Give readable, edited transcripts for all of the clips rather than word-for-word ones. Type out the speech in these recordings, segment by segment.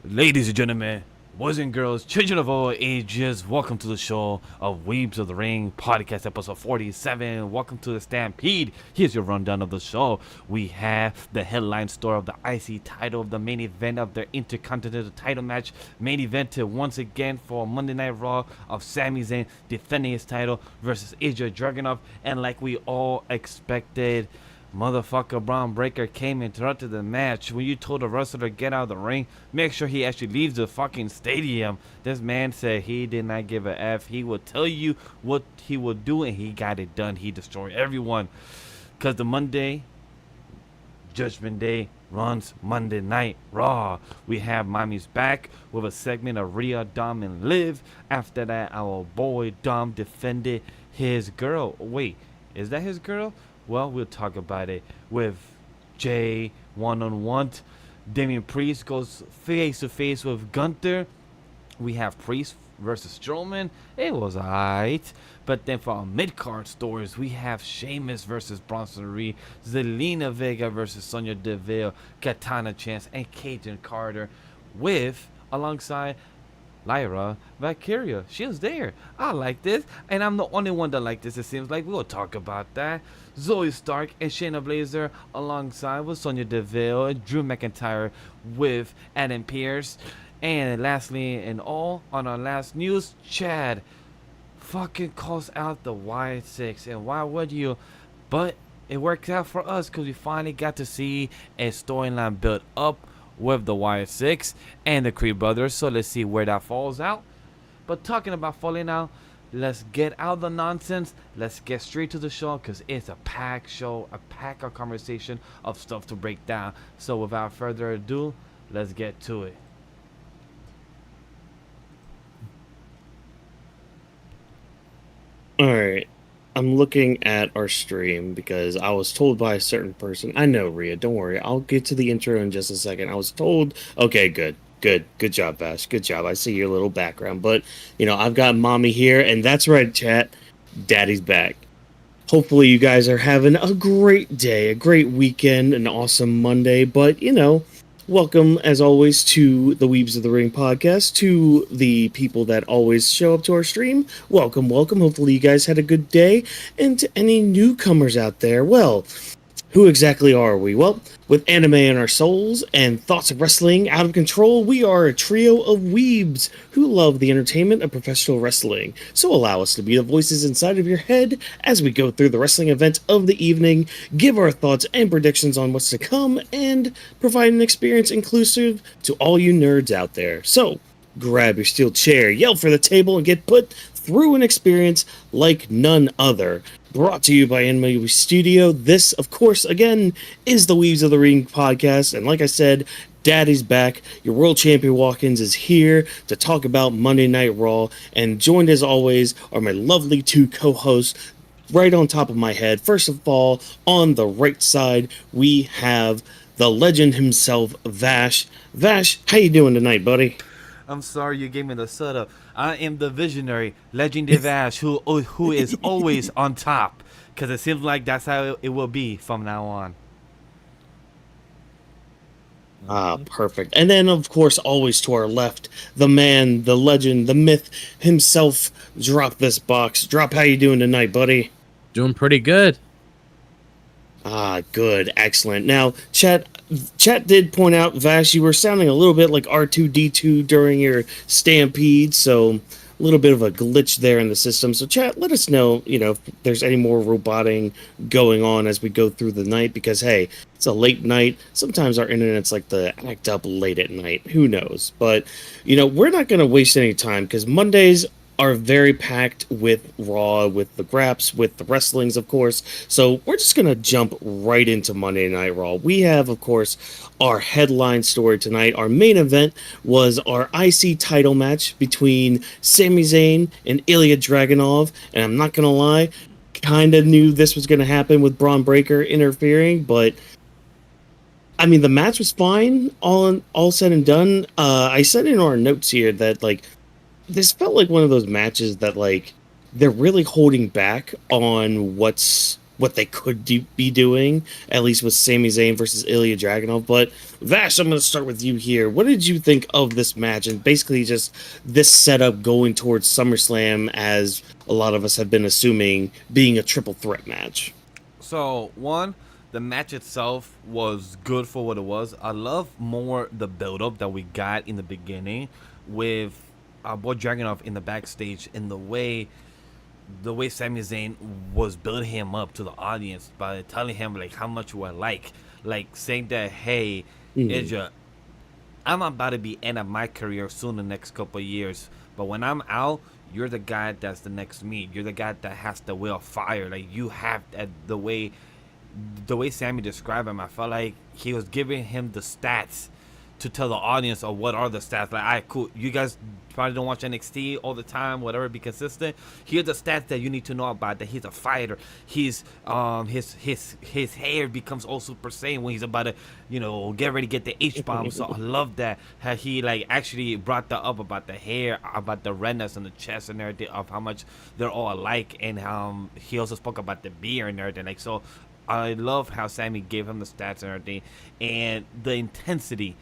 Ladies and gentlemen, boys and girls, children of all ages, welcome to the show of Weebs of the Ring, podcast episode 47. Welcome to the Stampede. Here's your rundown of the show. We have the headline story of the IC title of the main event of their Intercontinental title match. Main evented once again for Monday Night Raw of Sami Zayn defending his title versus Ilja Dragunov. And like we all expected, motherfucker Braun Breaker came and interrupted the match. When you told the wrestler to get out of the ring, make sure he actually leaves the fucking stadium. This man said he did not give a F. He would tell you what he would do, and he got it done. He destroyed everyone. Because the Monday Judgment Day runs Monday Night Raw. We have Mommy's back with a segment of Rhea, Dom, and Liv. After that, our boy Dom defended his girl. Wait, is that his girl? Well, we'll talk about it with Jay one-on-one. Damian Priest goes face-to-face with Gunther. We have Priest versus Strowman. It was alright. But then for our mid-card stories, we have Sheamus versus Bronson Reed, Zelina Vega versus Sonya Deville, Katana Chance, and Cajun Carter with, alongside Lyra Valkyria. She was there. I like this, and I'm the only one that like this. It seems like we'll talk about that. Zoe Stark and Shayna Baszler alongside with Sonya Deville and Drew McIntyre with Adam Pearce. And lastly, and all on our last news, Chad fucking calls out the Y6, and why would you? But it worked out for us because we finally got to see a storyline built up with the Y6 and the Creed brothers. So let's see where that falls out. But talking about falling out, let's get out the nonsense. Let's get straight to the show because it's a packed show, a pack of conversation of stuff to break down. So without further ado, let's get to it. All right. I'm looking at our stream because I was told by a certain person. I know, Rhea, don't worry. I'll get to the intro in just a second. I was told, okay, good. Good job, Vash. Good job. I see your little background. But, I've got mommy here, and that's right, chat. Daddy's back. Hopefully you guys are having a great day, a great weekend, an awesome Monday. But, welcome, as always, to the Weebs of the Ring podcast. To the people that always show up to our stream, welcome. Hopefully you guys had a good day. And to any newcomers out there, well, who exactly are we? Well, with anime in our souls and thoughts of wrestling out of control, we are a trio of weebs who love the entertainment of professional wrestling. So allow us to be the voices inside of your head as we go through the wrestling event of the evening, give our thoughts and predictions on what's to come, and provide an experience inclusive to all you nerds out there. So grab your steel chair, yell for the table, and get put through an experience like none other. Brought to you by AniMa Studio. This, of course, again, is the Weebs of the Ring podcast. And like I said, Daddy's back. Your world champion Whawkins is here to talk about Monday Night Raw. And joined as always are my lovely two co-hosts right on top of my head. First of all, on the right side, we have the legend himself, Vash. Vash, how you doing tonight, buddy? I'm sorry you gave me the setup. I am the visionary, legendary Vash, who is always on top. Because it seems like that's how it will be from now on. Perfect. And then, of course, always to our left, the man, the legend, the myth himself, DropThisBox. Drop, how you doing tonight, buddy? Doing pretty good. Good. Excellent. Now, chat did point out, Vash, you were sounding a little bit like R2-D2 during your stampede, so a little bit of a glitch there in the system. So, chat, let us know, if there's any more roboting going on as we go through the night, because, hey, it's a late night. Sometimes our internet's like the act up late at night. Who knows? But, we're not going to waste any time, because Mondays are very packed with Raw, with the graps, with the wrestlings, of course. So we're just going to jump right into Monday Night Raw. We have, of course, our headline story tonight. Our main event was our IC title match between Sami Zayn and Ilja Dragunov. And I'm not going to lie, kind of knew this was going to happen with Braun Breaker interfering, but I mean, the match was fine, all said and done. I said in our notes here that, like, this felt like one of those matches that, like, they're really holding back on what's what they could be doing, at least with Sami Zayn versus Ilja Dragunov. But Vash, I'm going to start with you here. What did you think of this match, and basically just this setup going towards SummerSlam, as a lot of us have been assuming being a triple threat match? So, one, the match itself was good for what it was. I love more the build-up that we got in the beginning with our boy Dragunov in the backstage, and the way Sami Zayn was building him up to the audience by telling him like how much you are like saying that, hey, Iija, I'm about to be end of my career soon the next couple of years, but when I'm out, you're the guy that's the next me. You're the guy that has the will of fire. Like, you have the way Sami described him, I felt like he was giving him the stats to tell the audience of what are the stats. Like, all right, cool. You guys probably don't watch NXT all the time, whatever, be consistent. Here's the stats that you need to know about, that he's a fighter. He's his hair becomes all Super Saiyan when he's about to, get ready to get the H-bomb. So I love that how he like actually brought that up about the hair, about the redness on the chest and everything, of how much they're all alike, and he also spoke about the beard and everything. Like, so I love how Sami gave him the stats and everything, and the intensity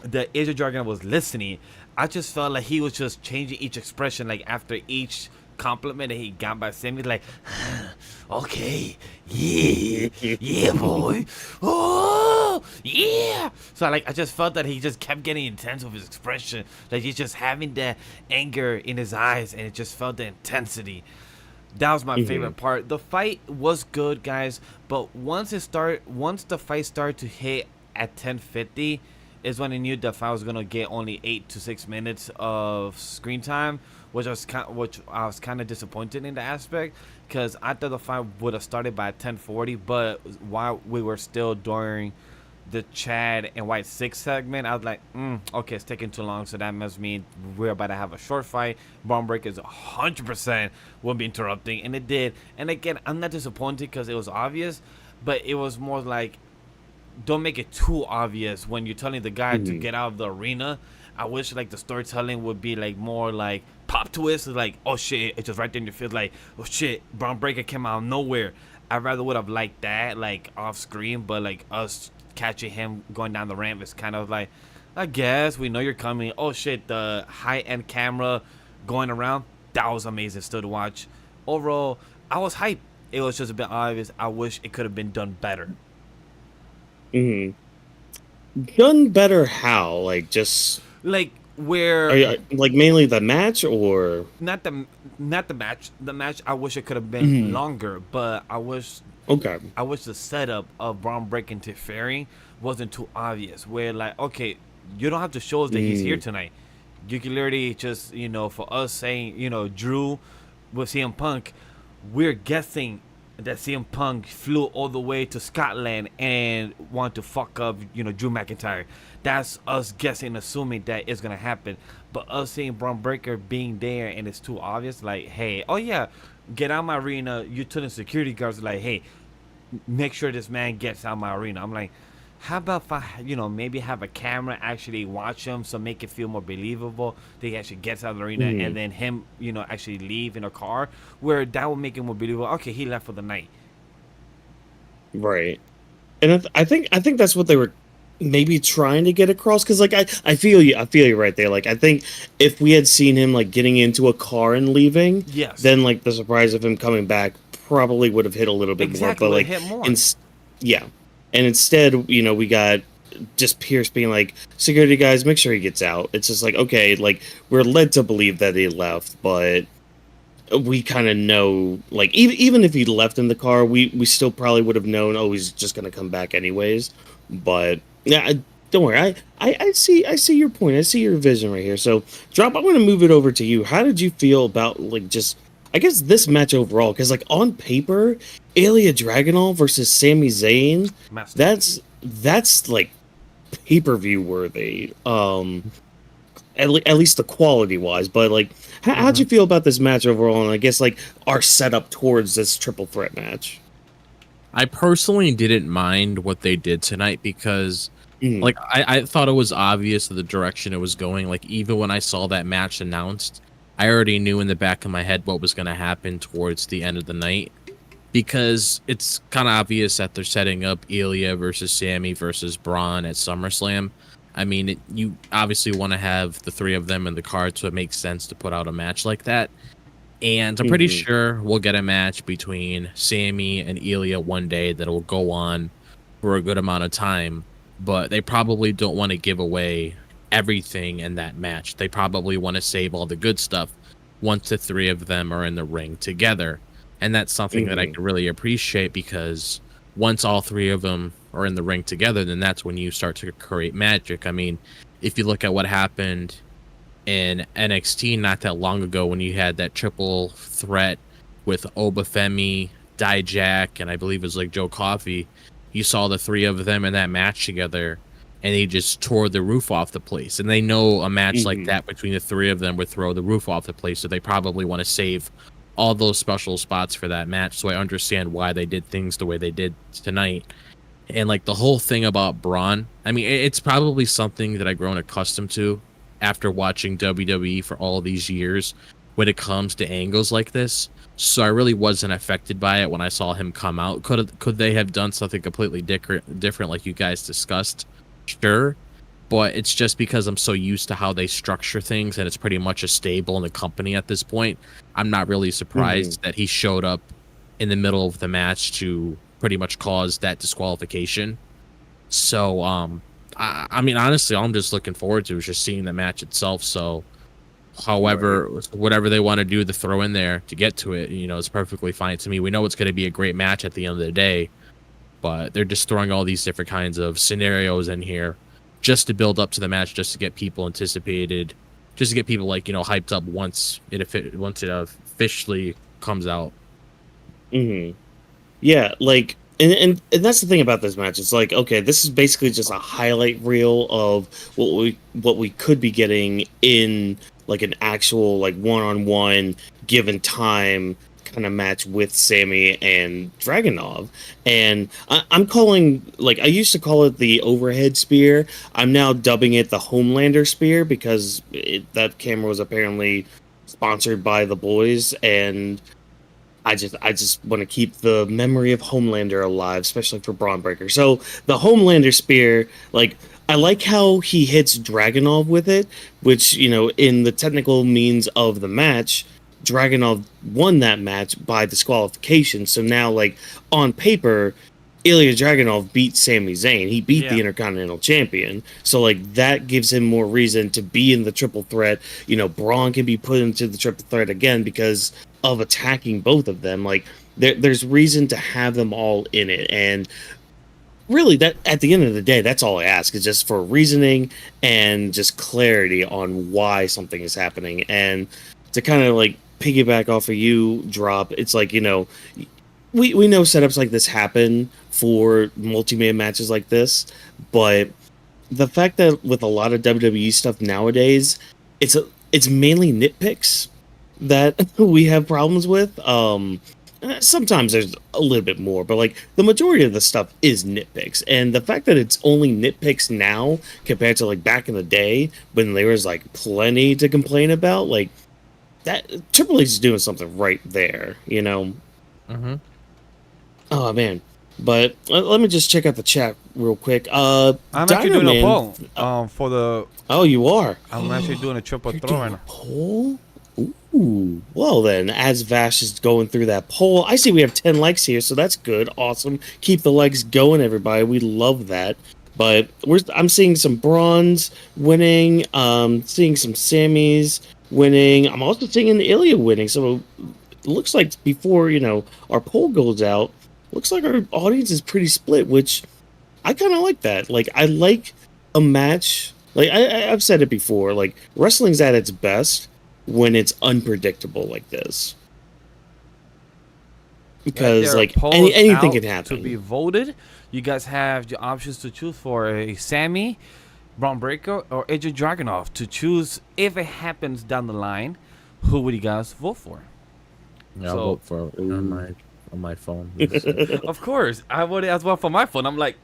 that Ilja Dragunov was listening. I just felt like he was just changing each expression, like after each compliment that he got by Sami, like, okay, yeah, boy, oh, yeah. So like, I just felt that he just kept getting intense with his expression, like he's just having that anger in his eyes, and it just felt the intensity. That was my favorite part. The fight was good, guys, but once the fight started to hit at 10:50, is when I knew the fight was gonna get only 8 to 6 minutes of screen time, which I was kind of disappointed in the aspect, because I thought the fight would have started by 10:40, but while we were still during the Chad and White 6 segment, I was like, okay, it's taking too long, so that must mean we're about to have a short fight. Braun Breaker is 100% won't be interrupting, and it did. And again, I'm not disappointed because it was obvious, but it was more like, don't make it too obvious when you're telling the guy to get out of the arena. I wish like the storytelling would be like more like pop twist, like, oh shit, it's just right there in your field, like, oh shit, Braun Breaker came out of nowhere. I rather would have liked that, like off screen, but like us catching him going down the ramp is kind of like, I guess we know you're coming. Oh shit, the high-end camera going around, that was amazing still to watch. Overall, I was hyped. It was just a bit obvious. I wish it could have been done better. Done better how? Like, just like where like mainly the match, or not the match. The match, I wish it could have been longer, but I wish the setup of Braun Breaker interfering wasn't too obvious. Where like, okay, you don't have to show us that he's here tonight. You can literally just, for us saying, Drew with CM Punk, we're guessing that CM Punk flew all the way to Scotland and wanted to fuck up, Drew McIntyre. That's us guessing, assuming that it's gonna happen. But us seeing Braun Breaker being there and it's too obvious, like, hey, oh yeah, get out of my arena. You telling security guards like, hey, make sure this man gets out of my arena. I'm like, how about if I, maybe have a camera actually watch him, so make it feel more believable that he actually gets out of the arena, and then him, actually leave in a car, where that would make it more believable. Okay, he left for the night. Right. And I think that's what they were maybe trying to get across, because like I feel you right there. Like, I think if we had seen him like getting into a car and leaving, yes, then like the surprise of him coming back probably would have hit a little bit more. But like, hit more. Yeah. And instead, we got just Pierce being like, security guys, make sure he gets out. It's just like, okay, like, we're led to believe that he left, but we kind of know, like, even if he left in the car, we still probably would have known, oh, he's just going to come back anyways. But, yeah, don't worry. I see your point. I see your vision right here. So, Drop, I'm going to move it over to you. How did you feel about, like, just, I guess, this match overall? Because, like, on paper, Ilja Dragunov versus Sami Zayn, that's like pay-per-view worthy, at least the quality wise. But like, how'd you feel about this match overall, and I guess like our setup towards this triple threat match? I personally didn't mind what they did tonight, because like I thought it was obvious the direction it was going. Like, even when I saw that match announced, I already knew in the back of my head what was going to happen towards the end of the night. because it's kind of obvious that they're setting up Ilja versus Sami versus Braun at SummerSlam. I mean, you obviously want to have the three of them in the card, so it makes sense to put out a match like that. And I'm pretty sure we'll get a match between Sami and Ilja one day that'll go on for a good amount of time. But they probably don't want to give away everything in that match. They probably want to save all the good stuff once the three of them are in the ring together. And that's something that I can really appreciate, because once all three of them are in the ring together, then that's when you start to create magic. I mean, if you look at what happened in NXT not that long ago, when you had that triple threat with Obafemi, Dijak, and I believe it was like Joe Coffey, you saw the three of them in that match together, and they just tore the roof off the place. And they know a match like that between the three of them would throw the roof off the place, so they probably want to save all those special spots for that match. So I understand why they did things the way they did tonight. And like the whole thing about Braun, I mean, it's probably something that I've grown accustomed to after watching WWE for all these years when it comes to angles like this. So I really wasn't affected by it when I saw him come out. Could they have done something completely different like you guys discussed? Sure. But it's just because I'm so used to how they structure things, and it's pretty much a stable in the company at this point. I'm not really surprised that he showed up in the middle of the match to pretty much cause that disqualification. So, I mean, honestly, all I'm just looking forward to is just seeing the match itself. So, however, whatever they want to do to throw in there to get to it, it's perfectly fine to me. We know it's going to be a great match at the end of the day, but they're just throwing all these different kinds of scenarios in here just to build up to the match, just to get people anticipated, just to get people hyped up once it officially comes out. Yeah, like, and that's the thing about this match. It's like, okay, this is basically just a highlight reel of what we could be getting in like an actual like one-on-one given time kind of match with Sami and Dragunov. And I'm calling, like, I used to call it the overhead spear. I'm now dubbing it the Homelander spear, because that camera was apparently sponsored by the boys, and I just want to keep the memory of Homelander alive, especially for Braun Breaker. So the Homelander spear, like, I like how he hits Dragunov with it, which, in the technical means of the match, Dragunov won that match by disqualification. So now, like, on paper, Ilja Dragunov beat Sami Zayn. He beat the Intercontinental Champion. So, like, that gives him more reason to be in the triple threat. Braun can be put into the triple threat again because of attacking both of them. Like, there's reason to have them all in it. And really, that at the end of the day, that's all I ask, is just for reasoning and just clarity on why something is happening. And to kind of like piggyback off of you, Drop, it's like, we know setups like this happen for multi-man matches like this, but the fact that with a lot of WWE stuff nowadays, it's mainly nitpicks that we have problems with. Sometimes there's a little bit more, but like the majority of the stuff is nitpicks. And the fact that it's only nitpicks now compared to like back in the day when there was like plenty to complain about, like, that Triple H is doing something right there, Oh man, but let me just check out the chat real quick. I'm actually doing a poll for the. Oh, you are. I'm actually doing a triple throw right now. Poll. Ooh. Well then, as Vash is going through that poll, I see we have 10 likes here, so that's good. Awesome. Keep the likes going, everybody. We love that. But I'm seeing some Brauns winning. Seeing some Sammys winning. I'm also seeing an Ilja winning. So it looks like before our poll goes out, looks like our audience is pretty split, which I kind of like that. Like, I like a match. Like I've said it before. Like, wrestling's at its best when it's unpredictable like this, because like anything can happen. To be voted, you guys have your options to choose for a Sami, Braun Breaker, or Ilja Dragunov. To choose if it happens down the line, who would you guys vote for? Yeah, I'll vote for on my phone. Of course, I voted as well for my phone. I'm like,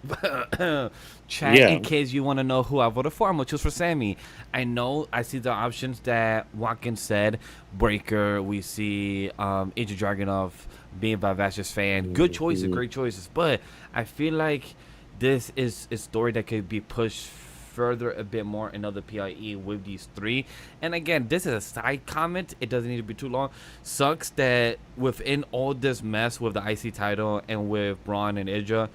chat, Yeah. in case you want to know who I voted for, I'm going to choose for Sami. I know I see the options that Whawkins said. Breaker, we see Iija Dragunov being by Vash's fan. Good choices, great choices. But I feel like this is a story that could be pushed further a bit more in other PIE with these three. And again, this is a side comment. It doesn't need to be too long. Sucks that within all this mess with the IC title and with Braun and Ilja,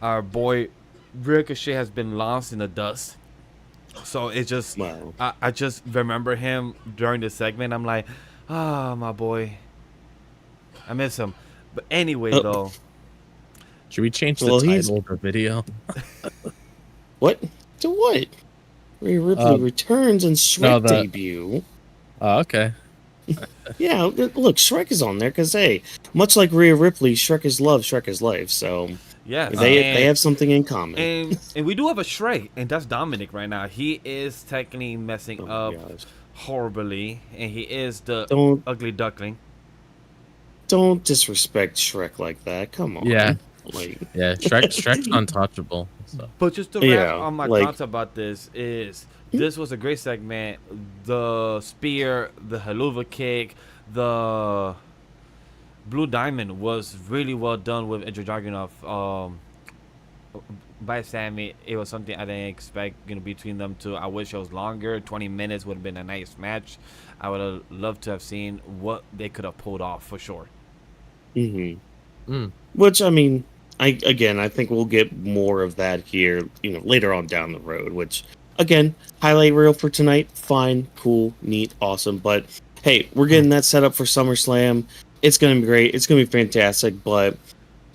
our boy Ricochet has been lost in the dust. So it's just, Wow. I just remember him during the segment. I'm like, my boy, I miss him. But anyway, though. Should we change the Well, title of the video? What? To what? Rhea Ripley returns and SHREK debut. Oh, okay. Yeah, look, SHREK is on there because, hey, much like Rhea Ripley, SHREK is love, SHREK is life. So Yeah, they have something in common. And we do have a SHREK, and that's Dominick right now. He is technically messing up horribly, and he is the ugly duckling. Don't disrespect SHREK like that. Come on. Yeah. Like, Yeah, Shrek's untouchable. So. But just to wrap on my thoughts about this is, this was a great segment. The spear, the haluva kick, the blue diamond was really well done with Ilja Dragunov by Sami. It was something I didn't expect, between them two. I wish it was longer. 20 minutes would have been a nice match. I would have loved to have seen what they could have pulled off for sure. Which, I mean, I think we'll get more of that here, later on down the road, which, again, highlight reel for tonight. Fine, cool, neat, awesome. But, hey, we're getting that set up for SummerSlam. It's going to be great. It's going to be fantastic. But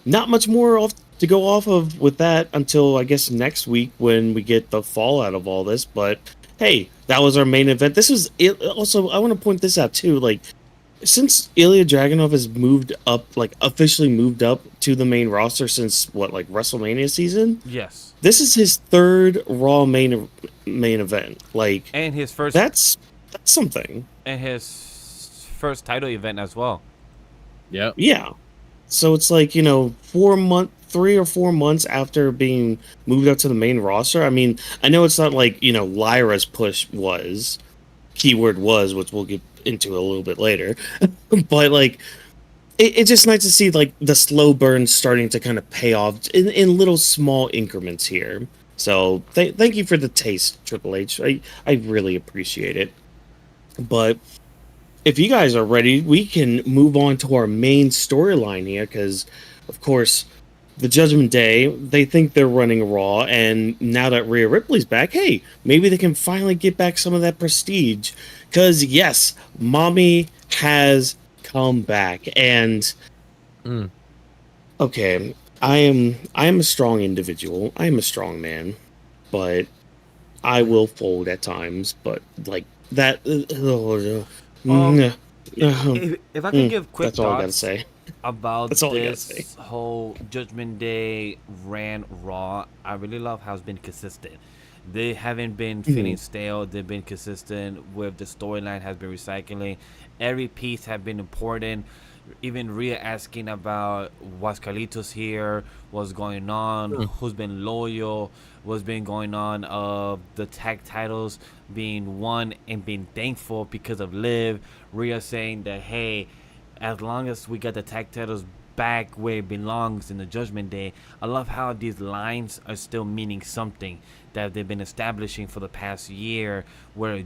not much more to go off of with that until, I guess, next week when we get the fallout of all this. But, hey, that was our main event. This was it. Also, I want to point this out, too. Like, since Ilja Dragunov has moved up, officially moved up to the main roster since WrestleMania season? Yes. This is his third Raw main event. And his first. That's something. And his first title event as well. Yep. Yeah. So it's 3 or 4 months after being moved up to the main roster. I mean, I know it's not Lyra's push was, keyword was, which we'll get into a little bit later, but it's just nice to see the slow burn starting to kind of pay off in little small increments here. So thank you for the taste, Triple H. I really appreciate it. But if you guys are ready, we can move on to our main storyline here, because of course the Judgment Day, they think they're running Raw, and now that Rhea Ripley's back, hey, maybe they can finally get back some of that prestige. Because, yes, Mommy has come back, and... Okay, I am a strong individual. I am a strong man, but I will fold at times, but, that... If I can give quick that's all I gotta thoughts say. about That's all I gotta this say. whole Judgment Day ran Raw, I really love how it's been consistent. They haven't been feeling stale. They've been consistent with the storyline, has been recycling. Every piece have been important. Even Rhea asking about what's Carlitos here, what's going on, who's been loyal, what's been going on of the tag titles being won and being thankful because of Liv. Rhea saying that, hey, as long as we get the tag titles back where it belongs in the Judgment Day. I love how these lines are still meaning something that they've been establishing for the past year, where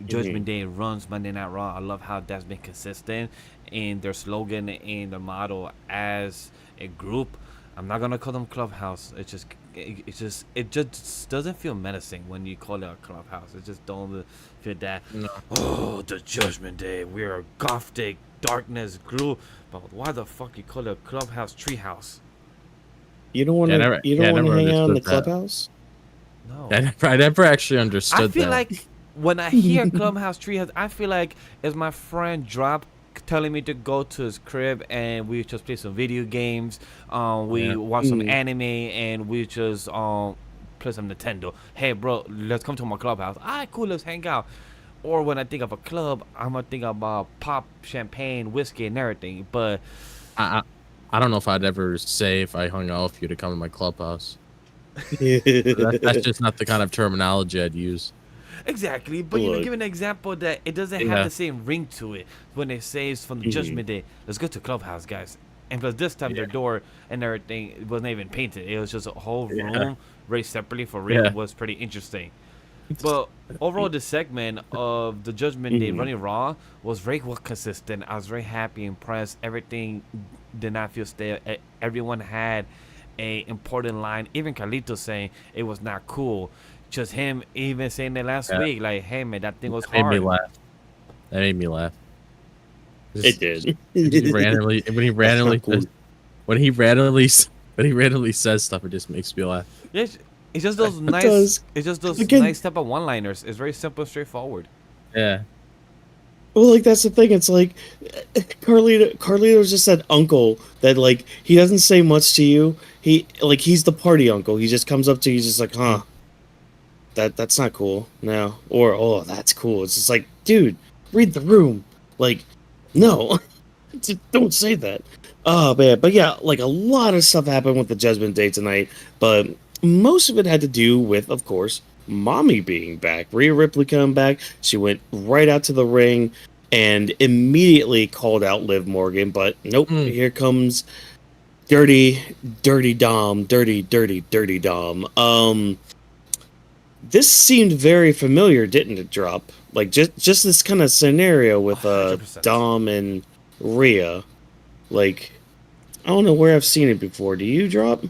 Judgment Day runs Monday Night Raw. I love how that's been consistent in their slogan and their motto as a group. I'm not gonna call them Clubhouse. It just doesn't feel menacing when you call it a Clubhouse. It just don't feel that. No. Oh, the Judgment Day. We're a gothic darkness group. But why the fuck you call it a Clubhouse treehouse? You don't want to. You don't want to hang out in the Clubhouse. No. I never actually understood that. I feel like when I hear Clubhouse treehouse, I feel like it's my friend Drop telling me to go to his crib and we just play some video games. We watch some anime and we just play some Nintendo. Hey, bro, let's come to my Clubhouse. Alright, cool, let's hang out. Or when I think of a club, I'm gonna think about pop, champagne, whiskey, and everything. But I don't know if I'd ever say if I hung out with you to come to my clubhouse. That's just not the kind of terminology I'd use. Exactly, but Look. give an example that it doesn't have the same ring to it when it says from the Judgment Day, let's go to Clubhouse, guys. And plus this time their door and everything wasn't even painted. It was just a whole room raised separately for real. It was pretty interesting. But overall, the segment of the Judgment Day running Raw was very well consistent. I was very happy, impressed. Everything did not feel stale. Everyone had a important line. Even Carlito saying it was not cool. Just him even saying that last week, like, "Hey man, that thing was hard." That made me laugh. It did. When he randomly says stuff, it just makes me laugh. It's just those nice. It's just those nice type of one-liners. It's very simple, straightforward. Yeah. Well, like, that's the thing. It's like Carlito's just that uncle that, like, he doesn't say much to you. He's the party uncle. He just comes up to you, just like, huh, that's not cool. No. Or, oh, that's cool. It's just like, dude, read the room. Like, no, just don't say that. Oh, man. But yeah, like, a lot of stuff happened with the Judgment Day tonight, but most of it had to do with, of course, Mommy being back. Rhea Ripley coming back. She went right out to the ring and immediately called out Liv Morgan, but nope, here comes dirty Dom. This seemed very familiar, didn't it, Drop? Like, just this kind of scenario with 100%. Dom and Rhea. Like, I don't know where I've seen it before. Do you, Drop?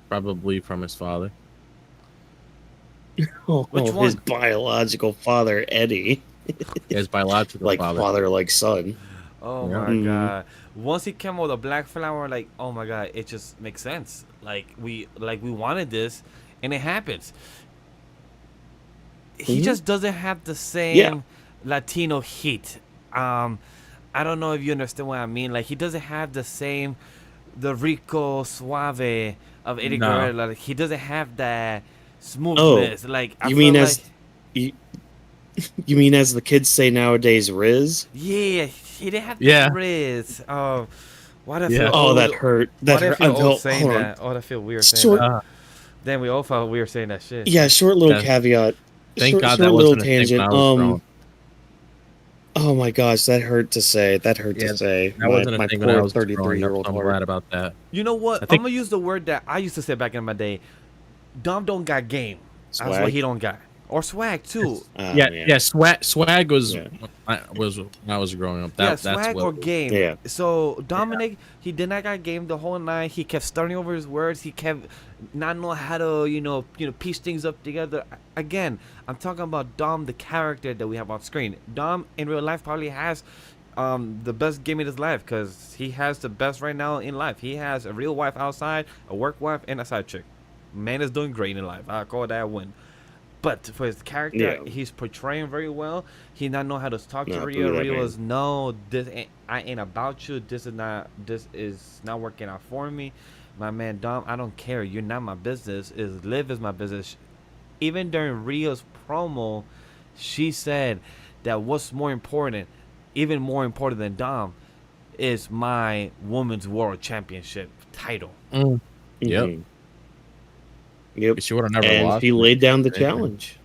Probably from his father. Which one? His biological father, Eddie. His biological father, like son. Oh my god! Once he came with a black flower, like, oh my god, it just makes sense. Like we wanted this, and it happens. He just doesn't have the same Latino heat. I don't know if you understand what I mean. Like, he doesn't have the Rico Suave of Eddie Guerrero. Like, he doesn't have that smoothness. Like, you mean as the kids say nowadays, Riz? Yeah, he didn't have the Riz. Why do I feel old? That hurt. That hurt. I feel old saying that. Oh, I feel weird saying that. Then we all felt weird saying that shit. Yeah, short little caveat. Thank God that wasn't a tangent. Oh my gosh, that hurt to say. That wasn't a thing when I was 33-year-old. I'm glad about that. You know what? I'm gonna use the word that I used to say back in my day. Dom don't got game. Swag? That's what he don't got. Or swag too. Swag was when I was growing up. That's swag what or game. Yeah. So Dominick, he did not got game the whole night. He kept starting over his words. He kept not knowing how to piece things up together. Again, I'm talking about Dom, the character that we have on screen. Dom in real life probably has the best game in his life, because he has the best right now in life. He has a real wife outside, a work wife, and a side chick. Man is doing great in life. I call that a win. But for his character, he's portraying very well. He not know how to talk to Rhea. Rhea was, no, I ain't about you. This is not working out for me. My man Dom, I don't care. You're not my business. Liv is my business. Even during Rhea's promo, she said that what's more important, even more important than Dom, is my Women's World Championship title. Yep. Yep. She would have never and lost. he laid down the challenge.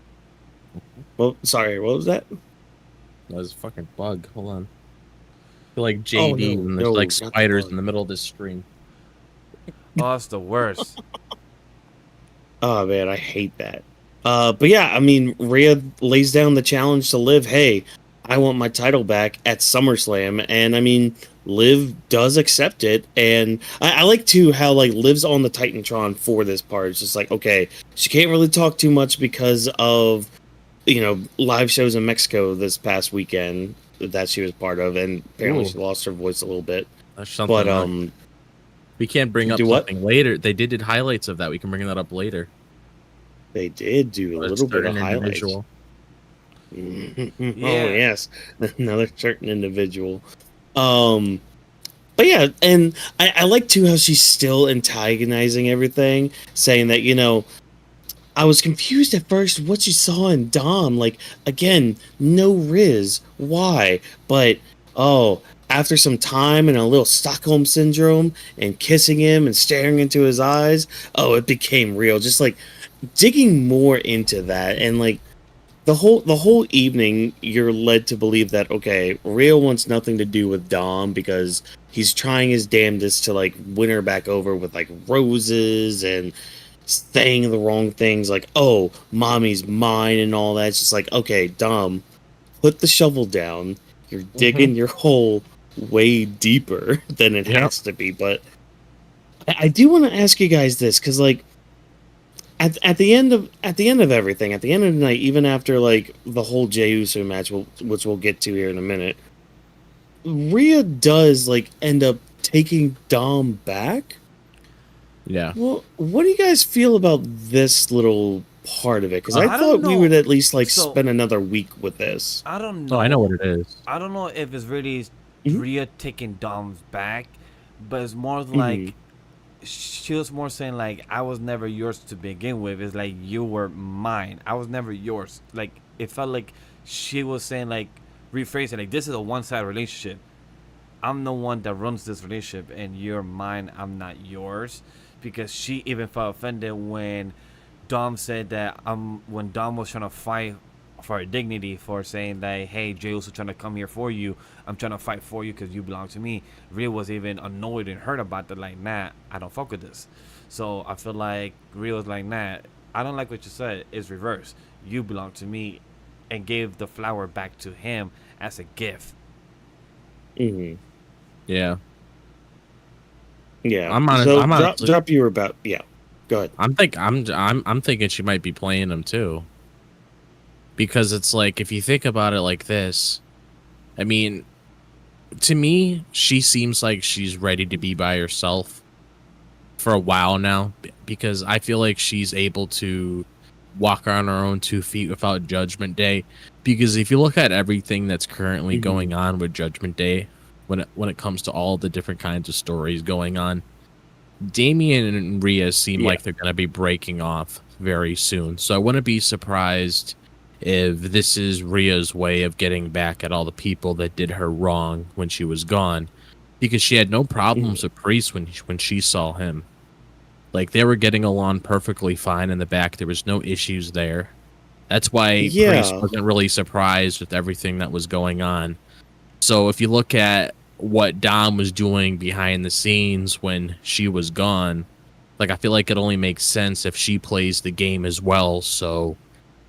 Well, sorry, what was that? That was a fucking bug. Hold on. I feel like JD and there's like spiders in the middle of this screen. Oh, that's the worst. Oh man, I hate that. But yeah, I mean, Rhea lays down the challenge to Liv. Hey, I want my title back at SummerSlam, and I mean, Liv does accept it, and I like too how like Liv's on the Titantron for this part. It's just like, okay, she can't really talk too much because of live shows in Mexico this past weekend that she was part of, and apparently she lost her voice a little bit. But we can't bring up something later. They did highlights of that. We can bring that up later. They did do a little bit of highlights. Yeah. Oh yes, another certain individual. But yeah, and I like too how she's still antagonizing everything, saying that I was confused at first what you saw in Dom. Like, again, no Riz. Why? But I after some time and a little Stockholm syndrome and kissing him and staring into his eyes, oh, it became real. Just like digging more into that, and like the whole evening, you're led to believe that okay, Rhea wants nothing to do with Dom because he's trying his damnedest to like win her back over with like roses and saying the wrong things, like oh, mommy's mine and all that. It's just like okay, Dom, put the shovel down. You're digging your hole way deeper than it has to be. But I do want to ask you guys this because like at the end of everything, at the end of the night, even after like the whole Jey Uso match, which we'll get to here in a minute, Rhea does like end up taking Dom back. Yeah. Well, what do you guys feel about this little part of it? Because I I thought don't we know. would at least like So- spend another week with this. I don't know. Oh, I know what it is. I don't know if it's really Mhm. Rhea taking Dom's back, but it's more like she was more saying like I was never yours to begin with. It's like you were mine. I was never yours. Like it felt like she was saying like rephrasing like this is a one-sided relationship. I'm the one that runs this relationship and you're mine. I'm not yours, because she even felt offended when Dom said that when Dom was trying to fight for her dignity for saying that hey, Jey Uso trying to come here for you, I'm trying to fight for you because you belong to me. Rhea was even annoyed and hurt about that, like nah, I don't fuck with this. So I feel like Rhea was like nah, I don't like what you said. It's reverse. You belong to me, and gave the flower back to him as a gift. Mm-hmm. Yeah. Yeah. I'm honest- So I'm honestly- drop you were about Go ahead. I'm thinking she might be playing him too. Because it's like if you think about it like this, I mean, to me, she seems like she's ready to be by herself for a while now, because I feel like she's able to walk on her own 2 feet without Judgment Day. Because if you look at everything that's currently going on with Judgment Day, when it comes to all the different kinds of stories going on, Damian and Rhea seem like they're going to be breaking off very soon. So I wouldn't be surprised if this is Rhea's way of getting back at all the people that did her wrong when she was gone, because she had no problems with Priest when she saw him. Like, they were getting along perfectly fine in the back. There was no issues there. That's why Priest wasn't really surprised with everything that was going on. So if you look at what Dom was doing behind the scenes when she was gone, like, I feel like it only makes sense if she plays the game as well, so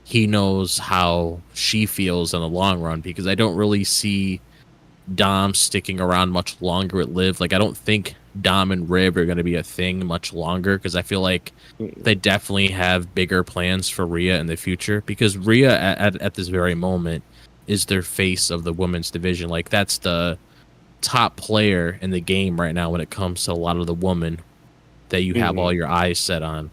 he knows how she feels in the long run, because I don't really see Dom sticking around much longer at Liv. Like, I don't think Dom and Riv are going to be a thing much longer, because I feel like they definitely have bigger plans for Rhea in the future, because Rhea at this very moment is their face of the women's division. Like, that's the top player in the game right now when it comes to a lot of the women that you have all your eyes set on.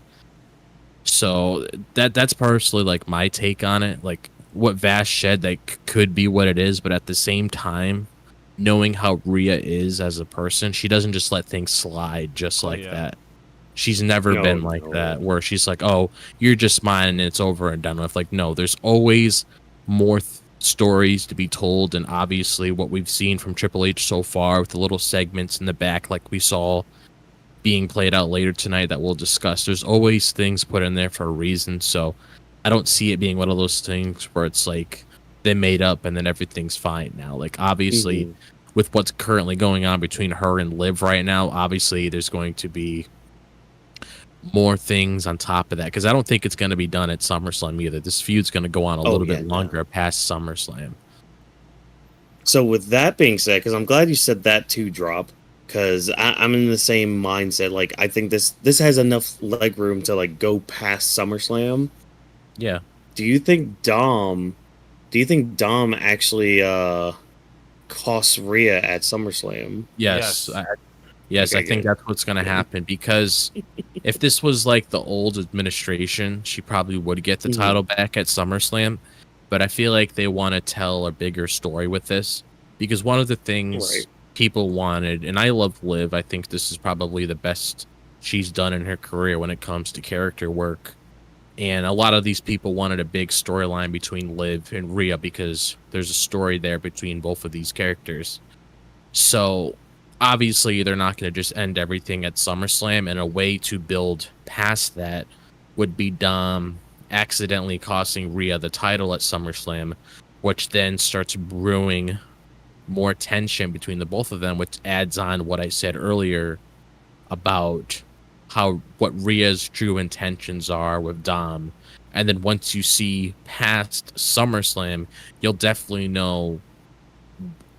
So that's personally like my take on it. Like what Vash said, that could be what it is, but at the same time, knowing how Rhea is as a person, she doesn't just let things slide just like that. She's never been like that, where she's like, oh, you're just mine and it's over and done with. Like, no, there's always more stories to be told, and obviously what we've seen from Triple H so far with the little segments in the back, like we saw being played out later tonight that we'll discuss, there's always things put in there for a reason. So I don't see it being one of those things where it's like they made up and then everything's fine now. Like, obviously with what's currently going on between her and Liv right now, obviously there's going to be more things on top of that, because I don't think it's going to be done at SummerSlam either. This feud's going to go on a little bit longer past SummerSlam. So with that being said, because I'm glad you said that too, Drop, because I'm in the same mindset. Like, I think this has enough leg room to like go past SummerSlam. Yeah. Do you think Dom actually costs Rhea at SummerSlam? Yes. Yes. I think that's what's going to happen, because if this was like the old administration, she probably would get the title back at SummerSlam. But I feel like they want to tell a bigger story with this, because one of the things people wanted, and I love Liv, I think this is probably the best she's done in her career when it comes to character work. And a lot of these people wanted a big storyline between Liv and Rhea, because there's a story there between both of these characters. So obviously they're not going to just end everything at SummerSlam, and a way to build past that would be Dom accidentally costing Rhea the title at SummerSlam, which then starts brewing more tension between the both of them, which adds on what I said earlier about what Rhea's true intentions are with Dom. And then once you see past SummerSlam, you'll definitely know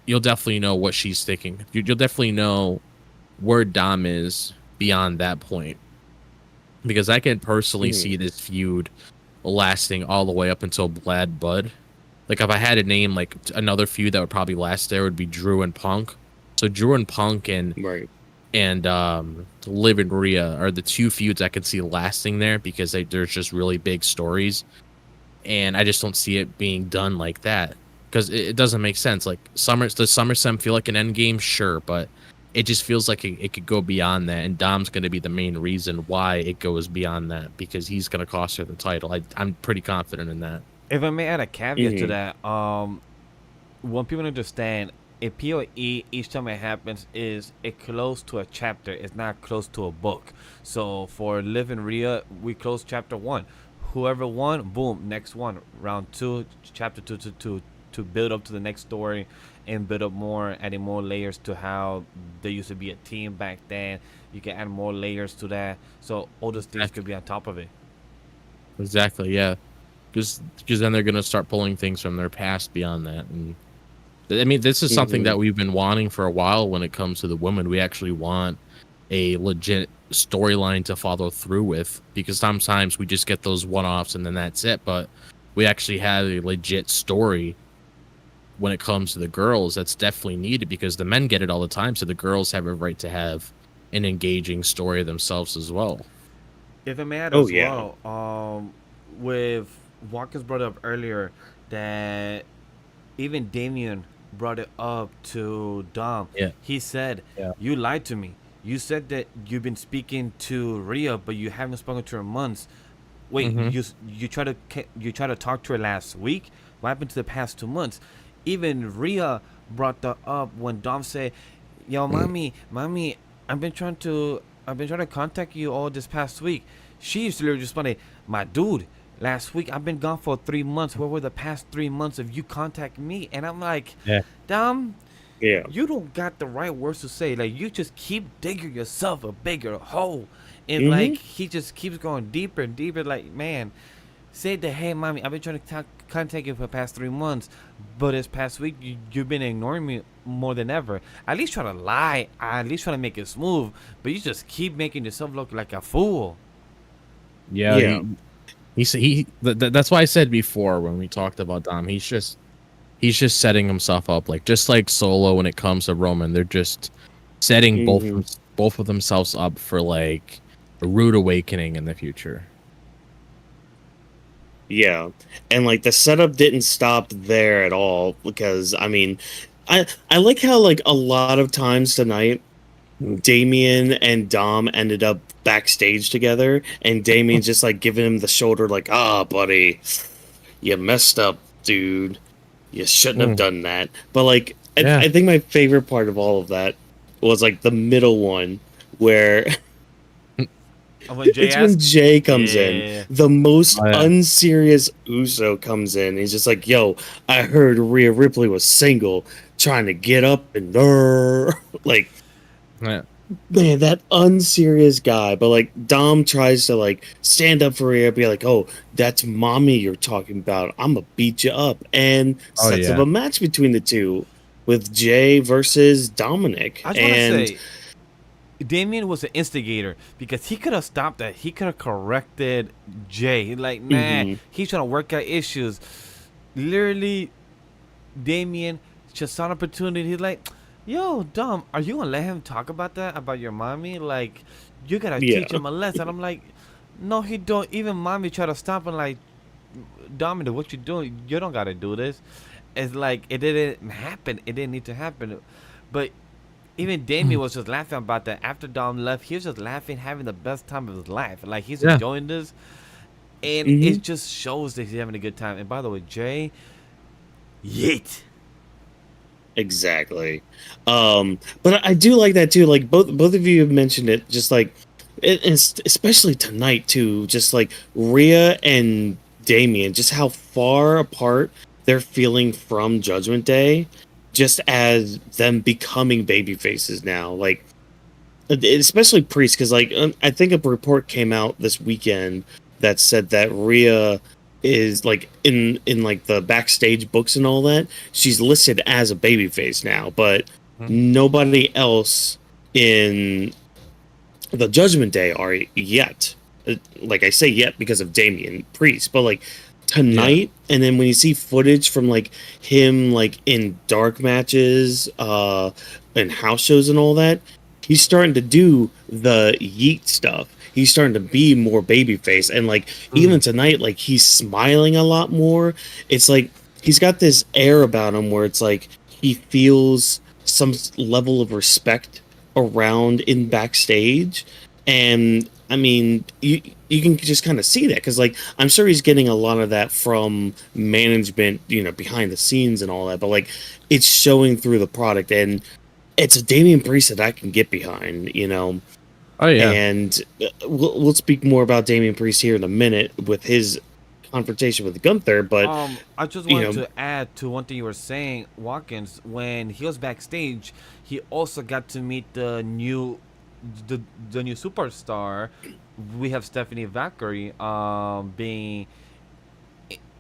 what she's thinking. You'll definitely know where Dom is beyond that point. Because I can personally see this feud lasting all the way up until Blad Bud. Like, if I had to name like another feud that would probably last there, would be Drew and Punk. So Drew and Punk and Liv and Rhea are the two feuds I can see lasting there, because there's just really big stories, and I just don't see it being done like that, because it doesn't make sense. Like, does SummerSlam feel like an end game? Sure, but it just feels like it could go beyond that, and Dom's going to be the main reason why it goes beyond that, because he's going to cost her the title. I'm pretty confident in that. If I may add a caveat to that, when people understand, a PoE, each time it happens, is it close to a chapter. It's not close to a book. So for Liv and Rhea, we close chapter 1. Whoever won, boom, next one. Round 2, chapter 2 to build up to the next story and build up more, adding more layers to how they used to be a team back then. You can add more layers to that. So all those things could be on top of it. Exactly, yeah. Because then they're going to start pulling things from their past beyond that. And I mean, this is something that we've been wanting for a while when it comes to the women. We actually want a legit storyline to follow through with, because sometimes we just get those one-offs and then that's it. But we actually have a legit story when it comes to the girls that's definitely needed, because the men get it all the time. So the girls have a right to have an engaging story themselves as well. If I may add as well, with Whawkins brought up earlier that even Damian brought it up to Dom. Yeah. He said, you lied to me. You said that you've been speaking to Rhea, but you haven't spoken to her months. Wait, you try to talk to her last week? What happened to the past 2 months? Even Rhea brought that up when Dom said, yo, mommy, I've been trying to contact you all this past week. She used to literally respond, my dude, last week I've been gone for 3 months. Where were the past 3 months of you contacting me? And I'm like, Dom, you don't got the right words to say. Like, you just keep digging yourself a bigger hole. And like, he just keeps going deeper and deeper. Like, man, say that, hey, mommy, I've been trying to contact you for the past 3 months, but this past week you've been ignoring me more than ever. At least try to lie. At least try to make it smooth. But you just keep making yourself look like a fool. Yeah. That's why I said before when we talked about Dom, he's just setting himself up, like, just like Solo when it comes to Roman. They're just setting both of themselves up for like a rude awakening in the future. Yeah, and like the setup didn't stop there at all, because I mean, I like how like a lot of times tonight, Damian and Dom ended up backstage together, and Damian's just like giving him the shoulder, like, buddy, you messed up, dude. You shouldn't have done that. But like, I think my favorite part of all of that was like the middle one where it's when Jay comes in. The most unserious Uso comes in. He's just like, yo, I heard Rhea Ripley was single, trying to get up and like, man, that unserious guy. But like, Dom tries to like stand up for Rhea, be like, oh, that's mommy you're talking about. I'm gonna beat you up, and sets up a match between the two with Jay versus Dominic. I just want to say, Damian was an instigator, because he could have stopped that. He could have corrected Jay. Like, man, he's trying to work out issues. Literally, Damian just saw an opportunity. He's like, yo, Dom, are you gonna let him talk about that, about your mommy? Like, you gotta teach him a lesson. I'm like, no, he don't. Even mommy try to stop him, like, Dominic, what you doing? You don't gotta do this. It's like, it didn't happen. It didn't need to happen. But even Damian was just laughing about that. After Dom left, he was just laughing, having the best time of his life. Like, he's enjoying this. And it just shows that he's having a good time. And by the way, Jay, yeet. Exactly. But I do like that too. Like both of you have mentioned it. Just like, especially tonight too. Just like Rhea and Damian, just how far apart they're feeling from Judgment Day, just as them becoming baby faces now. Like, especially Priest, because like I think a report came out this weekend that said that Rhea is like in like the backstage books and all that, she's listed as a babyface now, but nobody else in the Judgment Day are yet. Like I say yet because of Damian Priest, but like tonight, and then when you see footage from like him like in dark matches, and house shows and all that, he's starting to do the yeet stuff. He's starting to be more babyface, and like even tonight, like he's smiling a lot more. It's like he's got this air about him where it's like he feels some level of respect around in backstage, and I mean you can just kind of see that because like I'm sure he's getting a lot of that from management, you know, behind the scenes and all that, but like it's showing through the product, and it's a Damian Priest that I can get behind, you know. Oh yeah. And we'll speak more about Damian Priest here in a minute with his confrontation with Gunther, but I just you wanted know, to add to one thing you were saying, Whawkins. When he was backstage, he also got to meet the new superstar. We have Stephanie Valkyrie being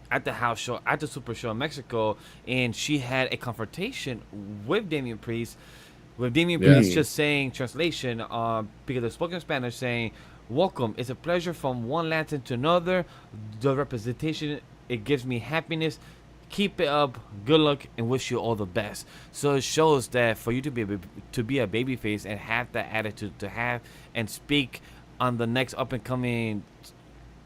at the house show, at the super show in Mexico, and she had a confrontation with Damian Priest. With Damian Priest just saying, translation, because they spoke in Spanish, saying, "Welcome. It's a pleasure from one Latin to another. The representation, it gives me happiness. Keep it up. Good luck, and wish you all the best." So it shows that for you to be a babyface and have that attitude to have and speak on the next up and coming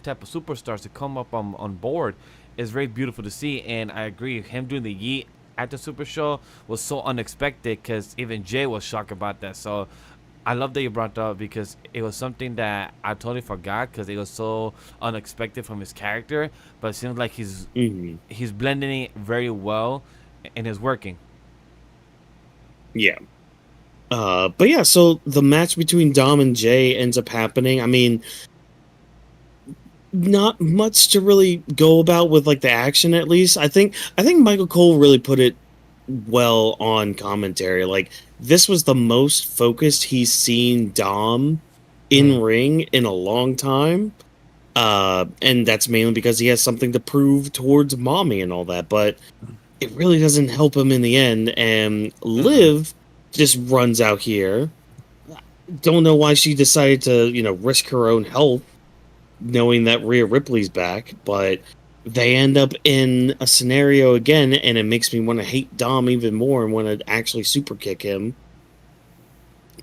type of superstars to come up on board is very beautiful to see. And I agree, him doing the yeet at the super show was so unexpected because even Jay was shocked about that. So I love that you brought that up because it was something that I totally forgot because it was so unexpected from his character, but it seems like he's blending it very well and is working. yeah. But yeah, so the match between Dom and Jay ends up happening. I mean, not much to really go about with like the action, at least. I think Michael Cole really put it well on commentary. Like, this was the most focused he's seen Dom in ring in a long time. And that's mainly because he has something to prove towards Mommy and all that, but it really doesn't help him in the end. And Liv just runs out here. Don't know why she decided to, you know, risk her own health knowing that Rhea Ripley's back, but they end up in a scenario again, and it makes me want to hate Dom even more and want to actually super kick him.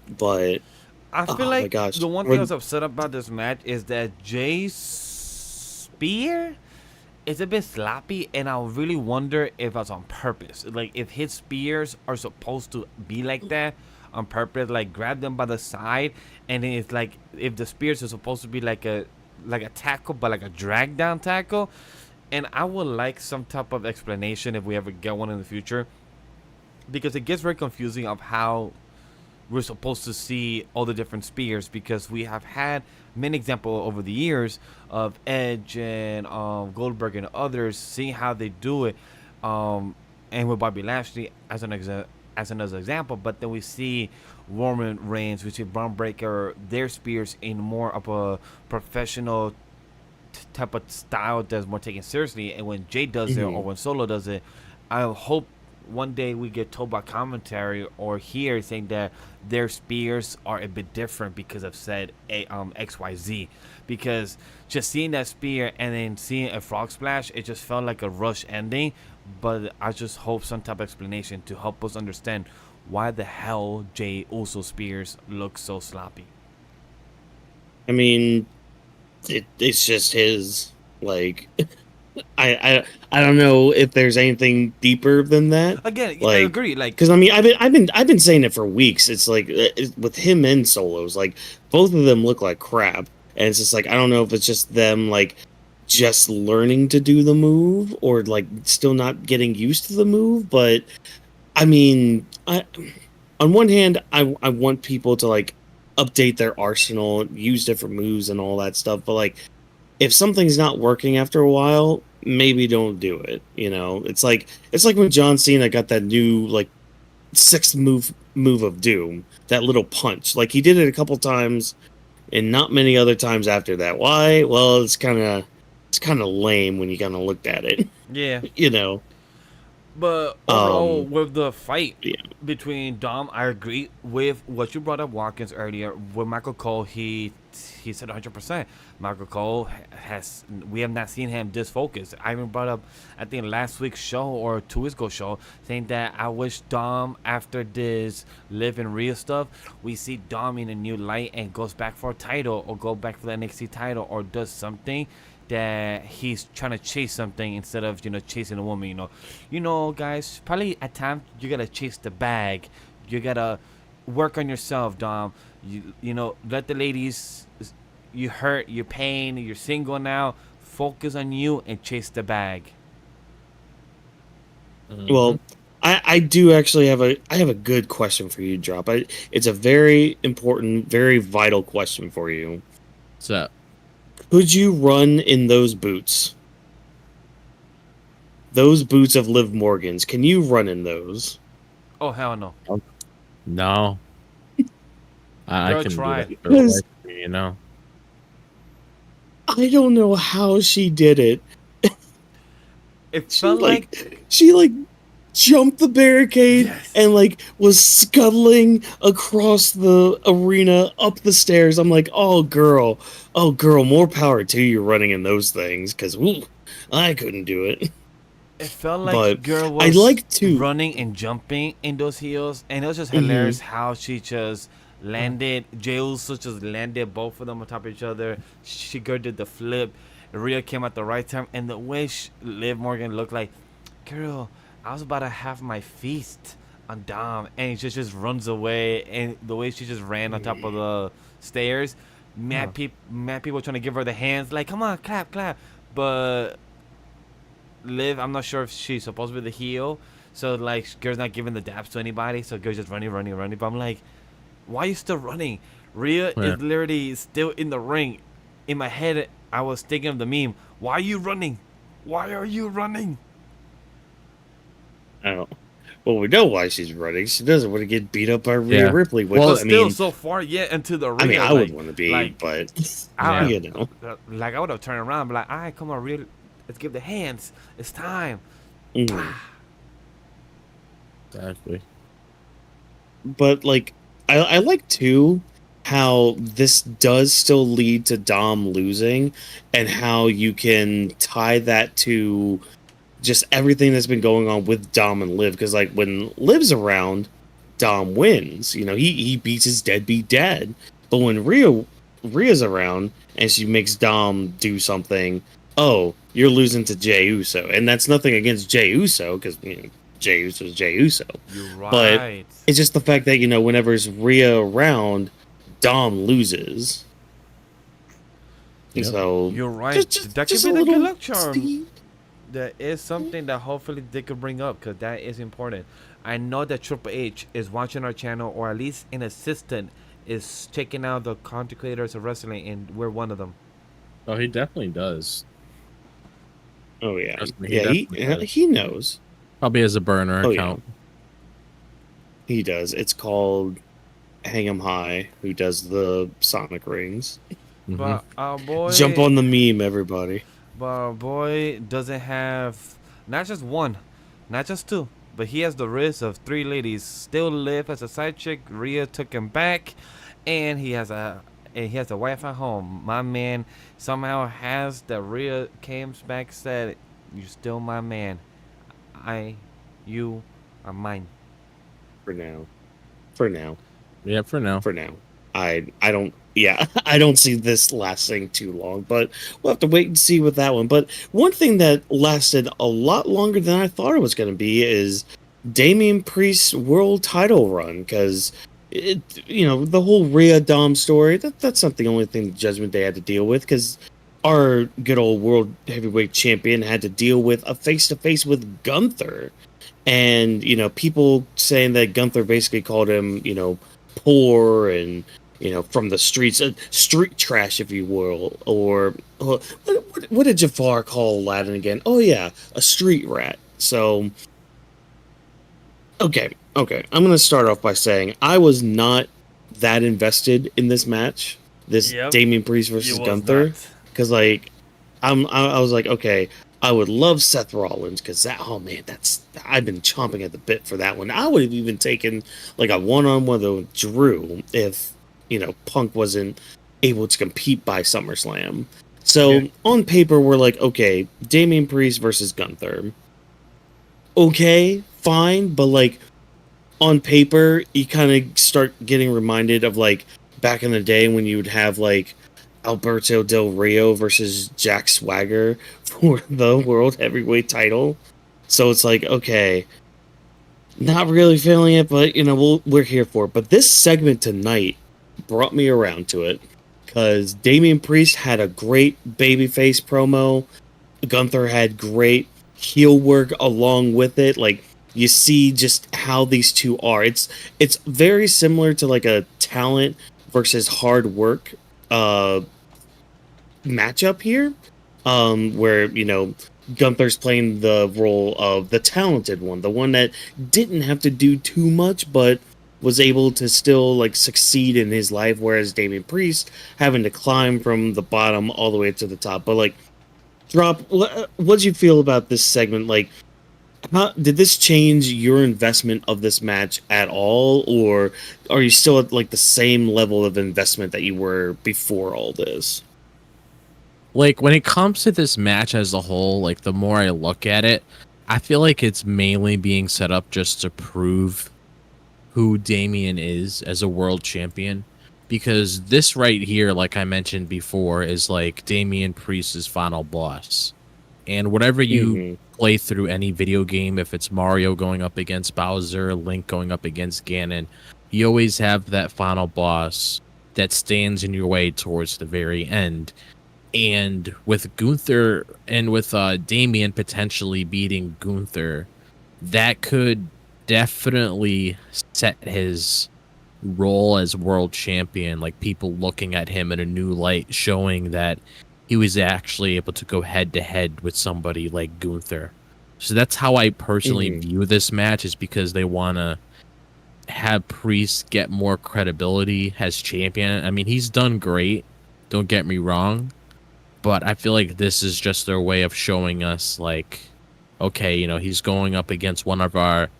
But I feel my like gosh. the one thing I was upset about this match is that Jay's spear is a bit sloppy, and I really wonder if that's on purpose. Like, if his spears are supposed to be like that on purpose, like grab them by the side, and then it's like if the spears are supposed to be like a tackle, but like a drag down tackle. And I would like some type of explanation if we ever get one in the future, because it gets very confusing of how we're supposed to see all the different spears, because we have had many examples over the years of Edge and Goldberg and others seeing how they do it, and with Bobby Lashley as another example. But then we see Roman Reigns, we see Braun Breaker, their spears in more of a professional type of style that's more taken seriously. And when Jay does it, or when Solo does it, I hope one day we get told by commentary or here saying that their spears are a bit different because of said XYZ. Because just seeing that spear and then seeing a frog splash, it just felt like a rush ending. But I just hope some type of explanation to help us understand why the hell Jay Uso spears look so sloppy. I mean, it's just his, like, I don't know if there's anything deeper than that. Again, like, I agree. Like, because I mean, I've been saying it for weeks. It's like with him and Solos, like both of them look like crap, and it's just like I don't know if it's just them like just learning to do the move or like still not getting used to the move. But I mean, on one hand, I want people to like update their arsenal, use different moves and all that stuff. But like, if something's not working after a while, maybe don't do it. You know, it's like when John Cena got that new like sixth move of Doom, that little punch. Like he did it a couple times, and not many other times after that. Why? Well, it's kind of lame when you kind of looked at it. Yeah. You know. But overall, with the fight Yeah. between Dom, I agree with what you brought up, Whawkins, earlier. With Michael Cole, he said 100%. Michael Cole we have not seen him this focused. I even brought up, I think, last week's show or 2 weeks ago show, saying that I wish Dom, after this Live and Real stuff, we see Dom in a new light and goes back for a title or go back for the NXT title or does something that he's trying to chase something instead of, chasing a woman. Guys, probably at times you gotta chase the bag. You gotta work on yourself, Dom. Let the ladies, you hurt, you're pain, you're single now, focus on you and chase the bag. Well, I do actually have a good question for you, Drop. It's a very important, very vital question for you. What's up? Could you run in those boots? Those boots of Liv Morgan's. Can you run in those? Oh, hell no. No. I Girl, can try do it. that for life, you know. I don't know how she did it. It She felt she jumped the barricade Yes. and was scuttling across the arena up the stairs. I'm like, oh girl, more power to you running in those things, because I couldn't do it. It felt like But girl I was like to running and jumping in those heels, and it was just hilarious how she just landed. Jey Uso just landed both of them on top of each other. She did the flip. Rhea came at the right time, and the way Liv Morgan looked like, girl, I was about to have my feast on Dom, and she just runs away, and the way she just ran on top of the stairs, mad people trying to give her the hands, like, come on, clap, but Liv, I'm not sure if she's supposed to be the heel, so girl's not giving the daps to anybody, so girl's just running. But I'm like, why are you still running? Rhea is literally still in the ring. In my head, I was thinking of the meme. Why are you running? Why are you running? Oh. Well, we know why she's running. She doesn't want to get beat up by Rhea Ripley. Which, Well, still so far yet into the ring. I would want to be, but I would have turned around and be like, all right, come on, Rhea, let's give the hands. It's time. Exactly. But I like too how this does still lead to Dom losing, and how you can tie that to just everything that's been going on with Dom and Liv. Because when Liv's around, Dom wins. He beats his deadbeat dad. But when Rhea's around and she makes Dom do something, oh, you're losing to Jey Uso. And that's nothing against Jey Uso, because Jey Uso's Jey Uso. You're right. But it's just the fact that, whenever's Rhea around, Dom loses. Yep. So you're right. That could be the good luck charm. That is something that hopefully they could bring up, because that is important. I know that Triple H is watching our channel, or at least an assistant is checking out the content creators of wrestling, and we're one of them. Oh, he definitely does. Oh yeah, Trust me, he knows. Probably has a burner account. Yeah. He does. It's called Hang 'em High, who does the Sonic rings. But our boy, jump on the meme, everybody. But our boy doesn't have not just one, not just two, but he has the risk of 3 ladies. Still live as a side chick. Rhea took him back, and he has a wife at home. My man somehow has that. Rhea came back, said, "You're still my man. You are mine." For now. Yeah, for now. I don't see this lasting too long, but we'll have to wait and see with that one. But one thing that lasted a lot longer than I thought it was going to be is Damian Priest's world title run, because the whole Rhea Dom story, that's not the only thing the Judgment Day had to deal with, because our good old world heavyweight champion had to deal with a face-to-face with Gunther. And, people saying that Gunther basically called him, poor and, from the streets, street trash, if you will. Or what did Jafar call Aladdin again? Oh, yeah, a street rat. So, okay. I'm going to start off by saying I was not that invested in this match, this Damian Priest versus Gunther. Because, like, I was like, okay, I would love Seth Rollins because I've been chomping at the bit for that one. I would have even taken like a one-on-one with Drew if Punk wasn't able to compete by SummerSlam. So on paper, we're like, okay, Damian Priest versus Gunther. Okay, fine, but like on paper, you kind of start getting reminded of like back in the day when you would have like Alberto Del Rio versus Jack Swagger for the World Heavyweight title. So it's like, okay, not really feeling it, but we're here for it. But this segment tonight brought me around to it because Damian Priest had a great babyface promo. Gunther had great heel work along with it. Like, you see just how these two are. It's very similar to like a talent versus hard work matchup here, where Gunther's playing the role of the talented one, the one that didn't have to do too much but was able to still like succeed in his life, whereas Damian Priest having to climb from the bottom all the way to the top. But like, what'd you feel about this segment? Like, how did this change your investment of this match at all, or are you still at like the same level of investment that you were before all this? Like, when it comes to this match as a whole, like, the more I look at it, I feel like it's mainly being set up just to prove who Damian is as a world champion. Because this right here, like I mentioned before, is like Damian Priest's final boss. And whatever you play through any video game, if it's Mario going up against Bowser, Link going up against Ganon, you always have that final boss that stands in your way towards the very end. And with Gunther and with Damian potentially beating Gunther, that could definitely set his role as world champion, like people looking at him in a new light, showing that he was actually able to go head to head with somebody like Gunther. So that's how I personally view this match, is because they want to have Priest get more credibility as champion. I mean, he's done great, don't get me wrong, but I feel like this is just their way of showing us, like, okay, he's going up against one of our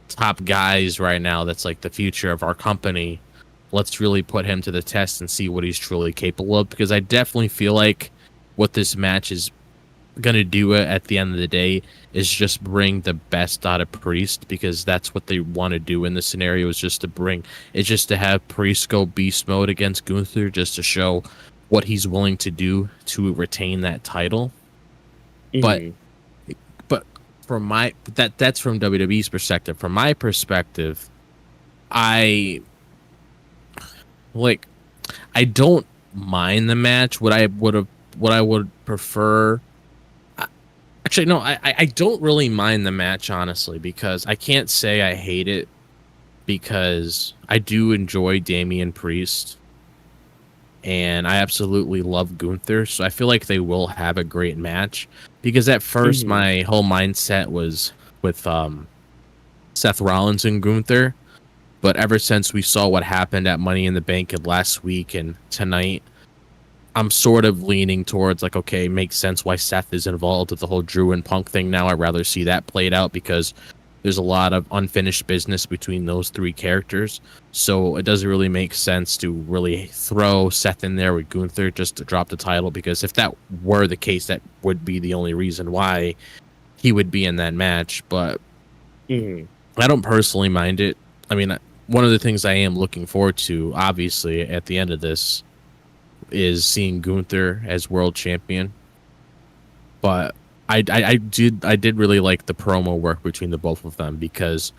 top guys right now that's like the future of our company. Let's really put him to the test and see what he's truly capable of, because I definitely feel like what this match is going to do at the end of the day is just bring the best out of Priest, because that's what they want to do in this scenario, is just to have Priest go beast mode against Gunther, just to show what he's willing to do to retain that title. But from that's from WWE's perspective. From my perspective, I don't mind the match. What I would prefer. Actually, no, I don't really mind the match, honestly, because I can't say I hate it, because I do enjoy Damian Priest and I absolutely love Gunther. So I feel like they will have a great match, because at first my whole mindset was with Seth Rollins and Gunther. But ever since we saw what happened at Money in the Bank last week and tonight, I'm sort of leaning towards, like, okay, it makes sense why Seth is involved with the whole Drew and Punk thing now. I'd rather see that played out, because there's a lot of unfinished business between those three characters. So it doesn't really make sense to really throw Seth in there with Gunther just to drop the title, because if that were the case, that would be the only reason why he would be in that match. But I don't personally mind it. I mean, one of the things I am looking forward to, obviously, at the end of this, is seeing Gunther as world champion. But I did really like the promo work between the both of them, because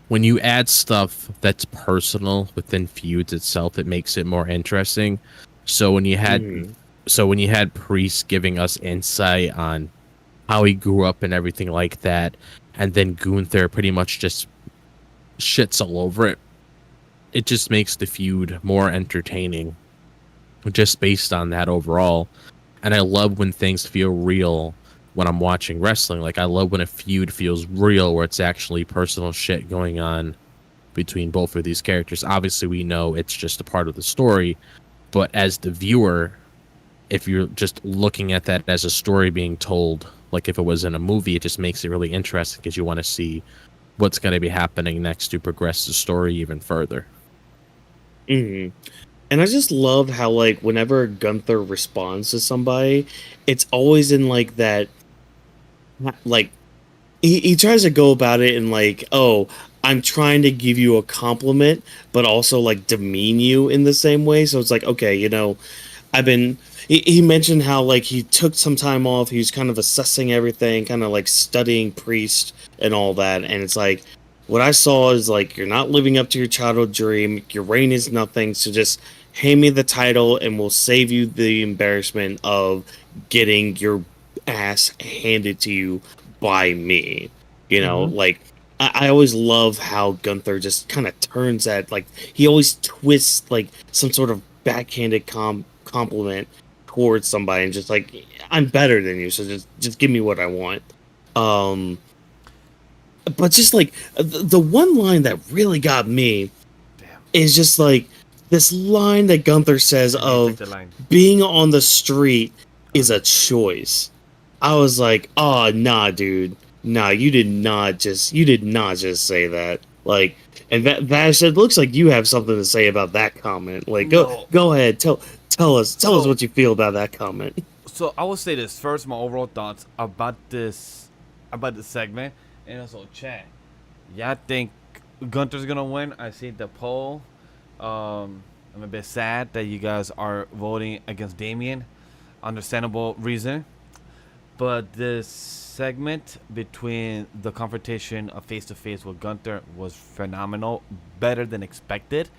when you add stuff that's personal within feuds itself, it makes it more interesting. So when you had Priest giving us insight on how he grew up and everything like that, and then Gunther pretty much just shits all over it. It just makes the feud more entertaining, just based on that overall. And I love when things feel real when I'm watching wrestling. Like, I love when a feud feels real, where it's actually personal shit going on between both of these characters. Obviously, we know it's just a part of the story, but as the viewer, if you're just looking at that as a story being told, like if it was in a movie, it just makes it really interesting because you want to see what's going to be happening next to progress the story even further. And I just love how, like, whenever Gunther responds to somebody, it's always in like that, like, he tries to go about it in like, oh, I'm trying to give you a compliment, but also like demean you in the same way. So it's like, okay, you know, I've been. He mentioned how like he took some time off. He was kind of assessing everything, kind of like studying priest and all that. And it's like, what I saw is like, you're not living up to your childhood dream. Your reign is nothing. So just hand me the title, and we'll save you the embarrassment of getting your ass handed to you by me. You know, like, I always love how Gunther just kind of turns that, like, he always twists like some sort of backhanded compliment towards somebody, and just like, I'm better than you, so just give me what I want. But just like the one line that really got me is just like this line that Gunther says of being on the street is a choice. I was like, oh, nah, dude. Nah, you did not just say that. Like, and Vash, it looks like you have something to say about that comment. Like, go ahead, tell us what you feel about that comment. So I will say this first, my overall thoughts about this segment, and also chat. Yeah, I think Gunther's gonna win. I see the poll. I'm a bit sad that you guys are voting against Damian. Understandable reason. But this segment between the confrontation of face-to-face with Gunther was phenomenal. Better than expected.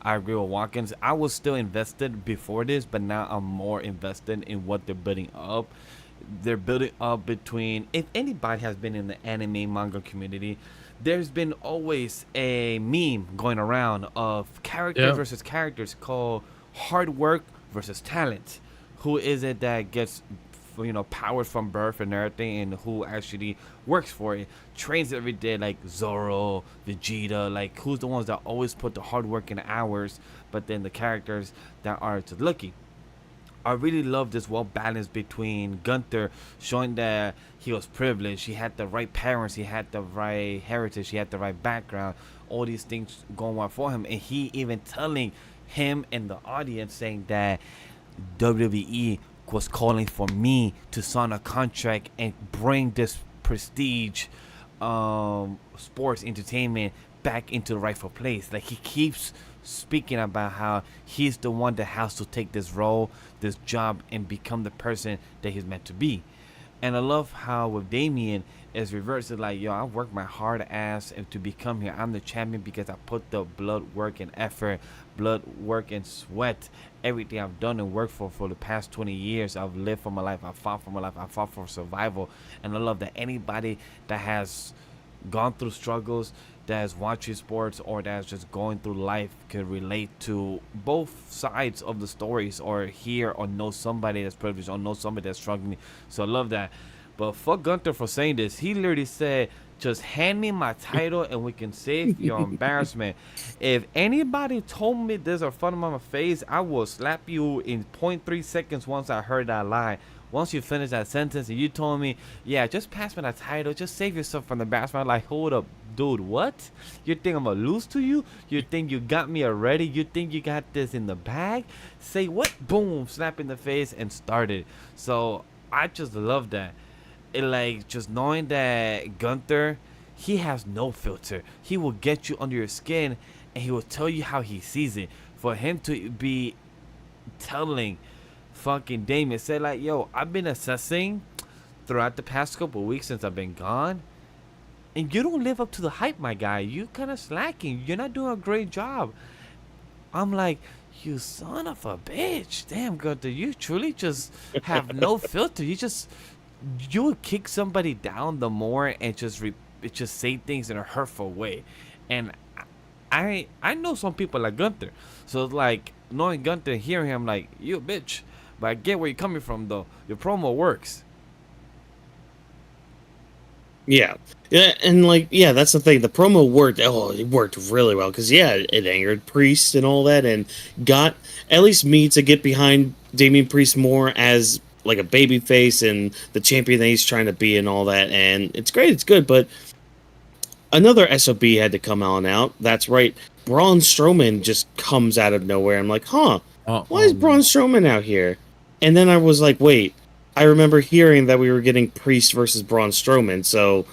I agree with Whawkins. I was still invested before this, but now I'm more invested in what they're building up. They're building up between... If anybody has been in the anime manga community, there's been always a meme going around of characters versus characters called hard work versus talent. Who is it that gets, you know, power from birth and everything, and who actually works for it, trains every day, like Zoro, Vegeta, like who's the ones that always put the hard work in hours, but then the characters that are just lucky. I really love this well balance between Gunther showing that he was privileged, he had the right parents, he had the right heritage, he had the right background, all these things going on for him, and he even telling him and the audience saying that WWE was calling for me to sign a contract and bring this prestige sports entertainment back into the rightful place. Like, he keeps speaking about how he's the one that has to take this role, this job, and become the person that he's meant to be. And I love how with Damian it's reversed. It's like, yo, I worked my hard ass to become here. I'm the champion because I put the blood, work, and effort, blood, work, and sweat, everything I've done and worked for the past 20 years. I've lived for my life. I fought for my life. I fought for survival. And I love that anybody that has gone through struggles, that is watching sports, or that's just going through life can relate to both sides of the stories, or hear or know somebody that's privileged or know somebody that's struggling. So I love that. But fuck Gunther for saying this. He literally said, just hand me my title and we can save your embarrassment. If anybody told me this in front of my face, I will slap you in 0.3 seconds once I heard that line. Once you finish that sentence and you told me, yeah, just pass me that title, just save yourself from the embarrassment. I'm like, hold up, dude, what? You think I'm gonna lose to you? You think you got me already? You think you got this in the bag? Say what? Boom, slap in the face and started. So I just love that. It, like, just knowing that Gunther, he has no filter. He will get you under your skin and he will tell you how he sees it. For him to be telling fucking Damian, say like, yo, I've been assessing throughout the past couple of weeks since I've been gone, and you don't live up to the hype, my guy. You kind of slacking. You're not doing a great job. I'm like, you son of a bitch. Damn, Gunther, you truly just have no filter. You would kick somebody down the more and just bitches say things in a hurtful way, and I know some people like Gunther, so it's like knowing Gunther, hearing him like you a bitch, but I get where you're coming from though. Your promo works. Yeah. Yeah, and like, yeah, that's the thing. The promo worked. Oh, it worked really well because yeah, it angered Priest and all that, and got at least me to get behind Damian Priest more as like a baby face and the champion that he's trying to be and all that. And it's great, it's good, but another SOB had to come on out. That's right. Braun Strowman just comes out of nowhere. I'm like, huh, why is Braun Strowman out here? And then I was like, wait, I remember hearing that we were getting Priest versus Braun Strowman, so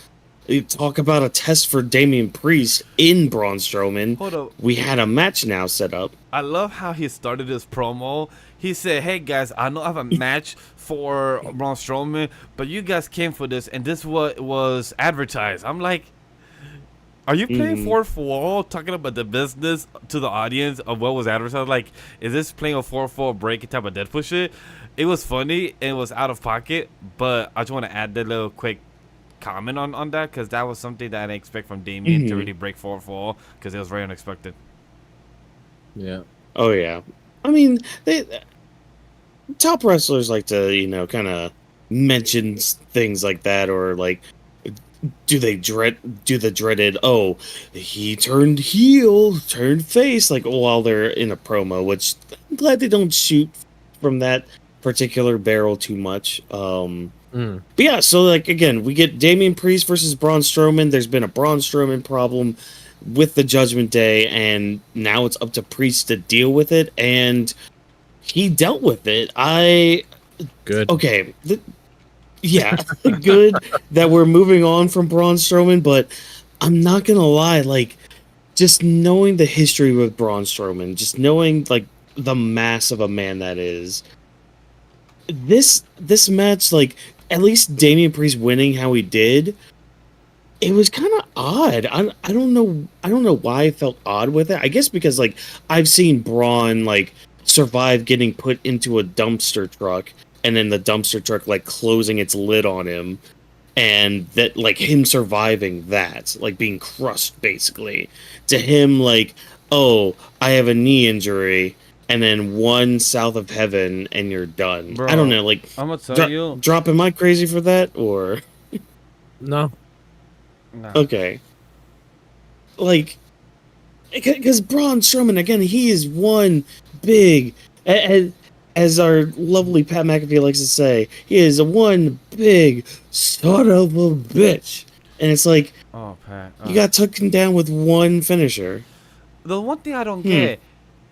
you talk about a test for Damian Priest in Braun Strowman. Hold up. We had a match now set up. I love how he started his promo. He said, "Hey guys, I know I have a match for Braun Strowman, but you guys came for this, and this what was advertised." I'm like, are you playing fourth wall, talking about the business to the audience of what was advertised? Like, is this playing a fourth wall break type of Deadpool shit? It was funny. It was out of pocket, but I just want to add that little quick comment on that, because that was something that I didn't expect from Damian to really break fourth wall, because it was very unexpected. Yeah. Oh yeah. I mean, top wrestlers like to, you know, kind of mention things like that, or like do the dreaded, oh, he turned heel, turned face, like while they're in a promo, which I'm glad they don't shoot from that particular barrel too much. But yeah, so like again, we get Damian Priest versus Braun Strowman. There's been a Braun Strowman problem with the Judgment Day, and now it's up to Priest to deal with it, and he dealt with it. Good. Okay. Yeah, good that we're moving on from Braun Strowman, but I'm not gonna lie, like, just knowing the history with Braun Strowman, just knowing like the mass of a man that is, this match, like, at least Damian Priest winning how he did, it was kind of odd. I don't know why I felt odd with it. I guess because like I've seen Braun like survive getting put into a dumpster truck, and then the dumpster truck like closing its lid on him, and that like him surviving that, like being crushed basically, to him like, oh, I have a knee injury, and then one south of heaven and you're done. Bro, I don't know, like, I'm gonna tell you. drop, am I crazy for that, or No. Nah. okay, like, because Braun Strowman, again, he is one big, as our lovely Pat McAfee likes to say, he is one big son of a bitch. And it's like, Oh, Pat. you got taken down with one finisher. The one thing I don't get,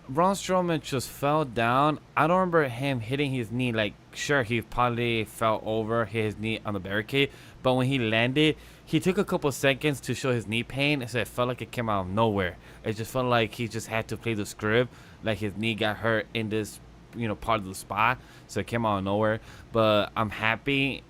Braun Strowman just fell down. I don't remember him hitting his knee. Like, sure, he probably fell over, hit his knee on the barricade, but when he landed, he took a couple seconds to show his knee pain, so it felt like it came out of nowhere. It just felt like he just had to play the script, like his knee got hurt in this, you know, part of the spot, so it came out of nowhere. But I'm happy,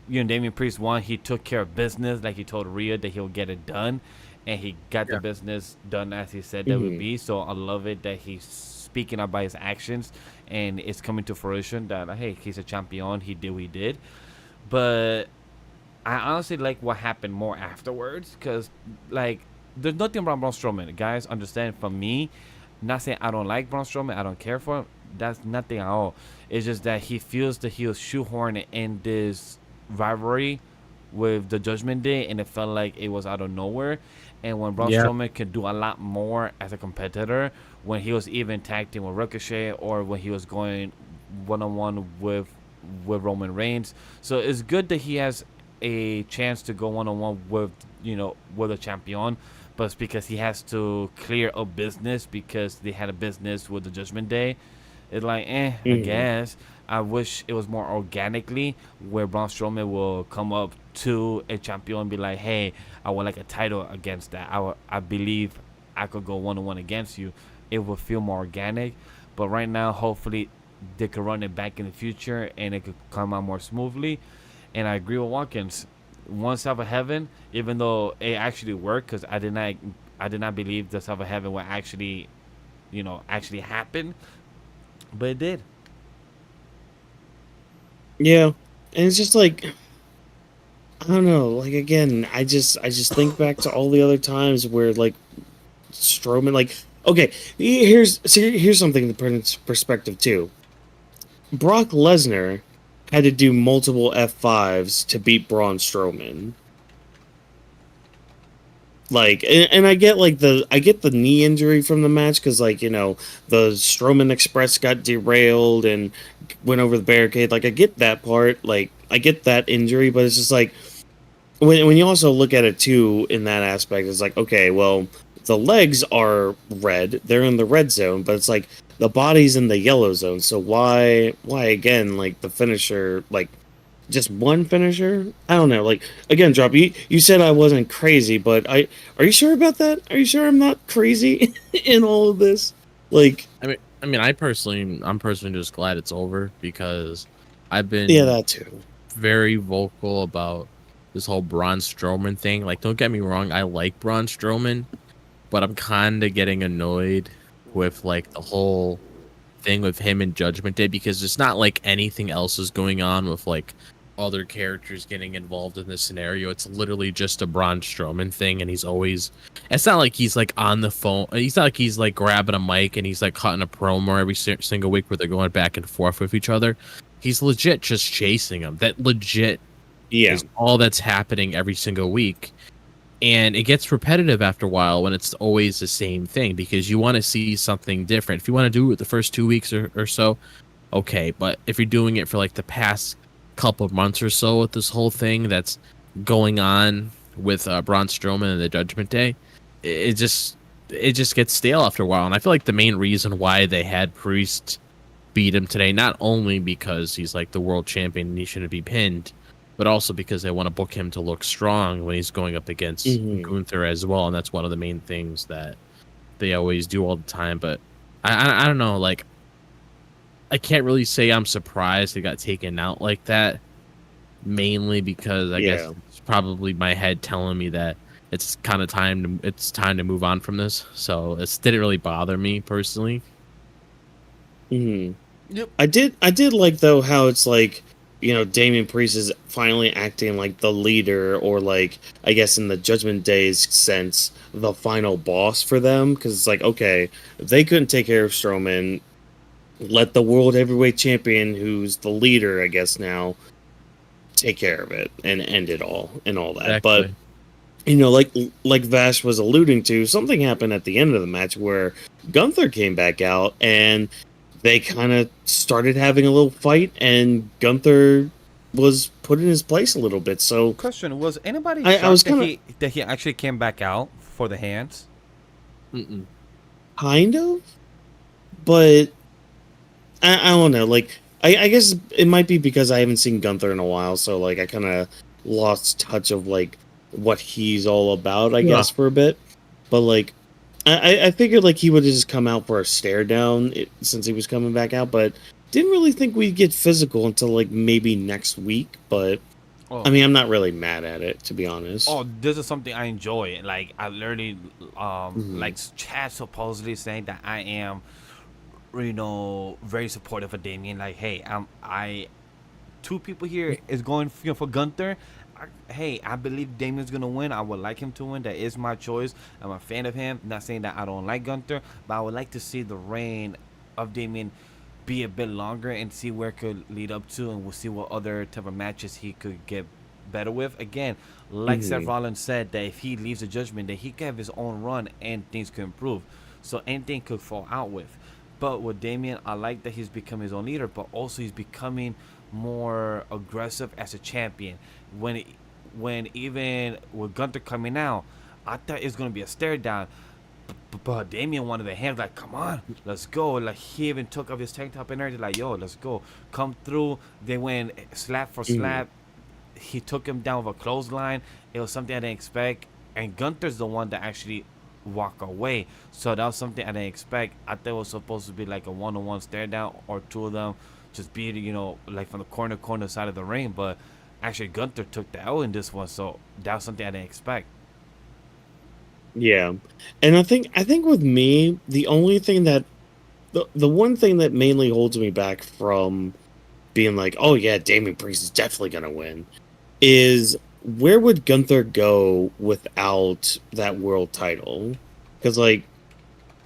you know, Damian Priest won. He took care of business, like he told Rhea that he'll get it done, and he got the business done as he said that would be. So I love it that he's speaking up by his actions, and it's coming to fruition that, hey, he's a champion, he did what he did. But I honestly like what happened more afterwards, because like there's nothing about Braun Strowman, guys. Understand, from me, not saying I don't like Braun Strowman, I don't care for him, that's nothing at all. It's just that he feels that he was shoehorned in this rivalry with the Judgment Day, and it felt like it was out of nowhere. And when Braun Strowman could do a lot more as a competitor, when he was even tag team with Ricochet, or when he was going one-on-one with Roman Reigns. So it's good that he has a chance to go one-on-one with, you know, with a champion, but it's because he has to clear up business, because they had a business with the Judgment Day. It's like, I guess. I wish it was more organically, where Braun Strowman will come up to a champion and be like, hey, I would like a title against that. I believe I could go one-on-one against you. It would feel more organic. But right now, hopefully, they could run it back in the future, and it could come out more smoothly. And I agree with Whawkins. One South of Heaven, even though it actually worked, because I did not believe the South of Heaven would actually, you know, actually happen, but it did. Yeah, and it's just like, I don't know. Like again, I just think back to all the other times where like Strowman, like okay, here's something to put in perspective too. Brock Lesnar had to do multiple F5s to beat Braun Strowman. Like, and I get like I get the knee injury from the match because like the Strowman Express got derailed and went over the barricade. Like I get that part. Like I get that injury, but it's just like when you also look at it too in that aspect, it's like okay, well the legs are red, they're in the red zone, but it's like the body's in the yellow zone. So why again like the finisher like just one finisher? I don't know. Like again, Drop. You said I wasn't crazy, but are you sure about that? Are you sure I'm not crazy in all of this? Like, I'm personally just glad it's over because I've been that too. very vocal about this whole Braun Strowman thing. Like, don't get me wrong, I like Braun Strowman, but I'm kind of getting annoyed with like the whole thing with him and Judgment Day because it's not like anything else is going on with like other characters getting involved in this scenario. It's literally just a Braun Strowman thing, and it's not like he's like on the phone. It's not like he's like grabbing a mic and he's like cutting a promo every single week where they're going back and forth with each other. He's legit just chasing them. That legit is all that's happening every single week. And it gets repetitive after a while when it's always the same thing because you want to see something different. If you want to do it the first 2 weeks or so, okay. But if you're doing it for like the past couple of months or so with this whole thing that's going on with Braun Strowman and the Judgment Day, it just gets stale after a while. And I feel like the main reason why they had Priest beat him today, not only because he's like the world champion and he shouldn't be pinned, but also because they want to book him to look strong when he's going up against Gunther as well. And that's one of the main things that they always do all the time. But I don't know, like, I can't really say I'm surprised it got taken out like that, mainly because I guess it's probably my head telling me that it's kind of time to move on from this. So it didn't really bother me personally. Yep. I did like though how it's like, Damian Priest is finally acting like the leader, or like I guess in the Judgment Day's sense, the final boss for them. Because it's like, okay, if they couldn't take care of Strowman, let the World Heavyweight Champion, who's the leader, I guess now, take care of it and end it all and all that. Exactly. But like Vash was alluding to, something happened at the end of the match where Gunther came back out and they kind of started having a little fight, and Gunther was put in his place a little bit. So, question: was anybody I was shocked that he actually came back out for the hands? Kind of, but I don't know. Like, I guess it might be because I haven't seen Gunther in a while, so like I kind of lost touch of like what he's all about, I guess, for a bit. But like, I figured like he would have just come out for a stare down since he was coming back out, but didn't really think we'd get physical until like maybe next week. But I mean, I'm not really mad at it, to be honest. Oh, this is something I enjoy. Like I literally, like Chad supposedly saying that I am, very supportive of Damian. Like, hey, two people here is going for Gunther. I believe Damian's gonna win. I would like him to win. That is my choice. I'm a fan of him. Not saying that I don't like Gunther, but I would like to see the reign of Damian be a bit longer and see where it could lead up to, and we'll see what other type of matches he could get better with. Again, like Seth Rollins said, that if he leaves the Judgment Day, he could have his own run and things could improve. So anything could fall out with. But with Damian, I like that he's become his own leader, but also he's becoming more aggressive as a champion. When even with Gunther coming out, I thought it was gonna be a stare down, but Damian wanted the hands. Like, come on, let's go. Like, he even took off his tank top and everything. Like, yo, let's go, come through. They went slap for slap. He took him down with a clothesline. It was something I didn't expect. And Gunther's the one that actually walk away. So that was something I didn't expect. I thought it was supposed to be like a one-on-one stare down, or two of them just be, like from the corner side of the ring. But actually Gunther took the L in this one, so that was something I didn't expect. Yeah. And I think with me, the only thing that the one thing that mainly holds me back from being like, oh yeah, Damian Priest is definitely gonna win, is where would Gunther go without that world title? Because like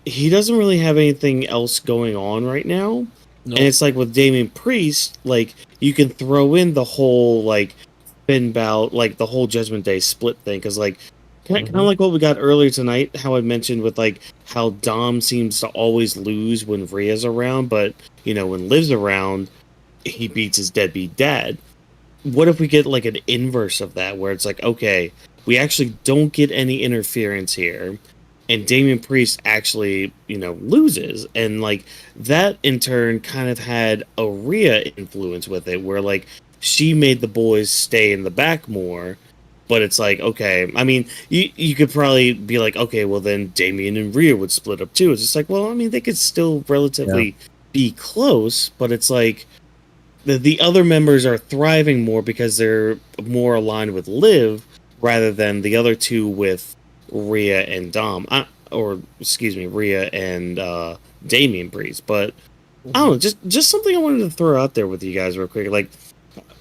he doesn't really have anything else going on right now. Nope. And it's like with Damian Priest, like you can throw in the whole like Finn Balor, like the whole Judgment Day split thing, because like kind of like what we got earlier tonight, how I mentioned with like how Dom seems to always lose when Rhea's around, but you know when Liv's around, he beats his deadbeat dad. What if we get like an inverse of that, where it's like, okay, we actually don't get any interference here, and Damian Priest actually, you know, loses, and like that in turn kind of had a Rhea influence with it, where like she made the boys stay in the back more. But it's like, okay, I mean, you could probably be like, okay, well then Damian and Rhea would split up too. It's just like, well, I mean, they could still relatively be close, but it's like the other members are thriving more because they're more aligned with Liv rather than the other two with Rhea and Dom, or excuse me, Rhea and Damian Priest. But I don't know, just something I wanted to throw out there with you guys real quick. Like,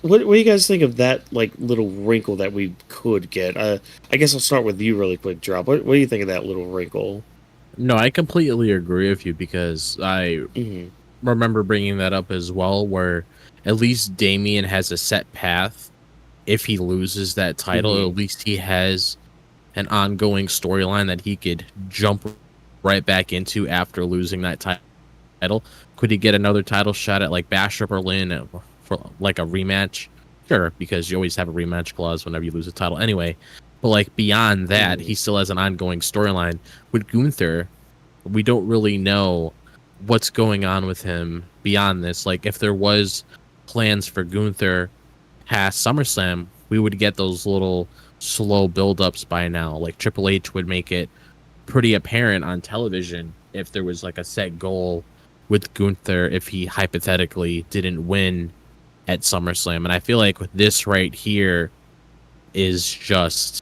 what do you guys think of that like little wrinkle that we could get? I guess I'll start with you really quick, Drop. What do you think of that little wrinkle? No, I completely agree with you because I remember bringing that up as well, where at least Damian has a set path. If he loses that title, at least he has an ongoing storyline that he could jump right back into after losing that title. Could he get another title shot at like Bash or Berlin for like a rematch? Sure, because you always have a rematch clause whenever you lose a title anyway. But like beyond that, he still has an ongoing storyline. With Gunther, we don't really know what's going on with him beyond this. Like if there was plans for Gunther past SummerSlam, we would get those little slow build-ups by now. Like Triple H would make it pretty apparent on television if there was like a set goal with Gunther if he hypothetically didn't win at SummerSlam. And I feel like with this right here is just,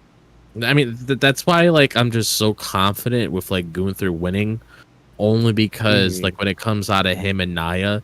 I mean, that's why like I'm just so confident with like Gunther winning, only because like when it comes out of him and Nia,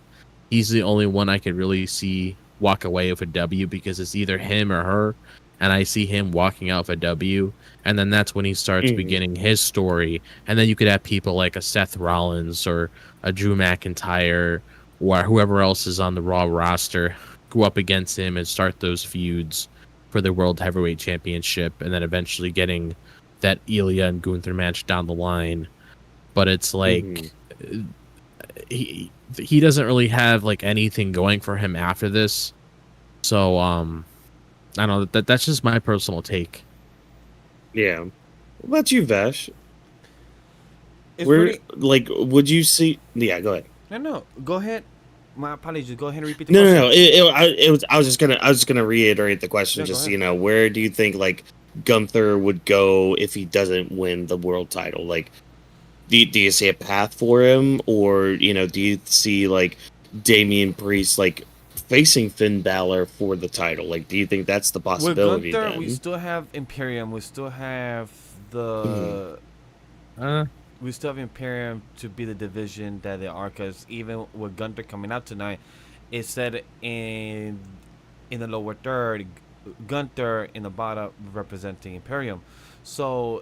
he's the only one I could really see walk away with a W, because it's either him or her, and I see him walking out with a W, and then that's when he starts beginning his story. And then you could have people like a Seth Rollins or a Drew McIntyre or whoever else is on the Raw roster go up against him and start those feuds for the World Heavyweight Championship, and then eventually getting that Ilja and Gunther match down the line. But it's like he doesn't really have like anything going for him after this. So I don't know, that's just my personal take. Yeah. What about you, Vash? It's Where pretty... like would you see? Yeah, go ahead. No, go ahead. My apologies. Go ahead and repeat the No. question. I was just gonna reiterate the question. Yeah, go Just ahead. you know, where do you think like Gunther would go if he doesn't win the world title? Like, do you see a path for him, or you know, do you see like Damian Priest like facing Finn Balor for the title? Like, do you think that's the With possibility? Gunther, Then we still have Imperium. We still have the... We still have Imperium to be the division that they are, because even with Gunther coming out tonight, it said in the lower third, Gunther in the bottom representing Imperium. So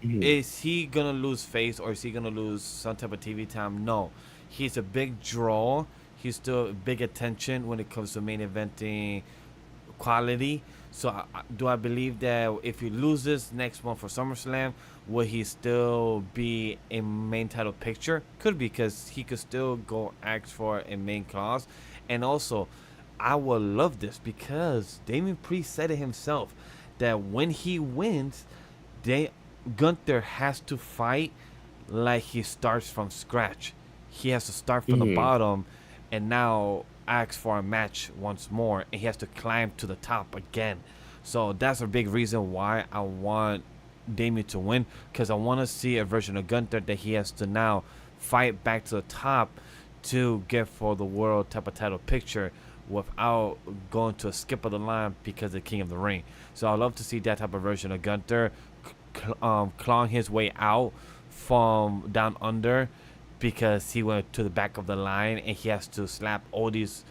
is he gonna lose face, or is he gonna lose some type of TV time? No, he's a big draw. He's still big attention when it comes to main eventing quality. So do I believe that if he loses next one for SummerSlam, will he still be a main title picture? Could be, because he could still go ask for a main clause. And also, I will love this because Damian Priest said it himself that when he wins, Gunther has to fight like he starts from scratch. He has to start from the bottom and now ask for a match once more, and he has to climb to the top again. So that's a big reason why I want Damian to win, because I want to see a version of Gunther that he has to now fight back to the top to get for the world type of title picture without going to a skip of the line because of King of the Ring. So I'd love to see that type of version of Gunther clawing his way out from down under, because he went to the back of the line and he has to slap all these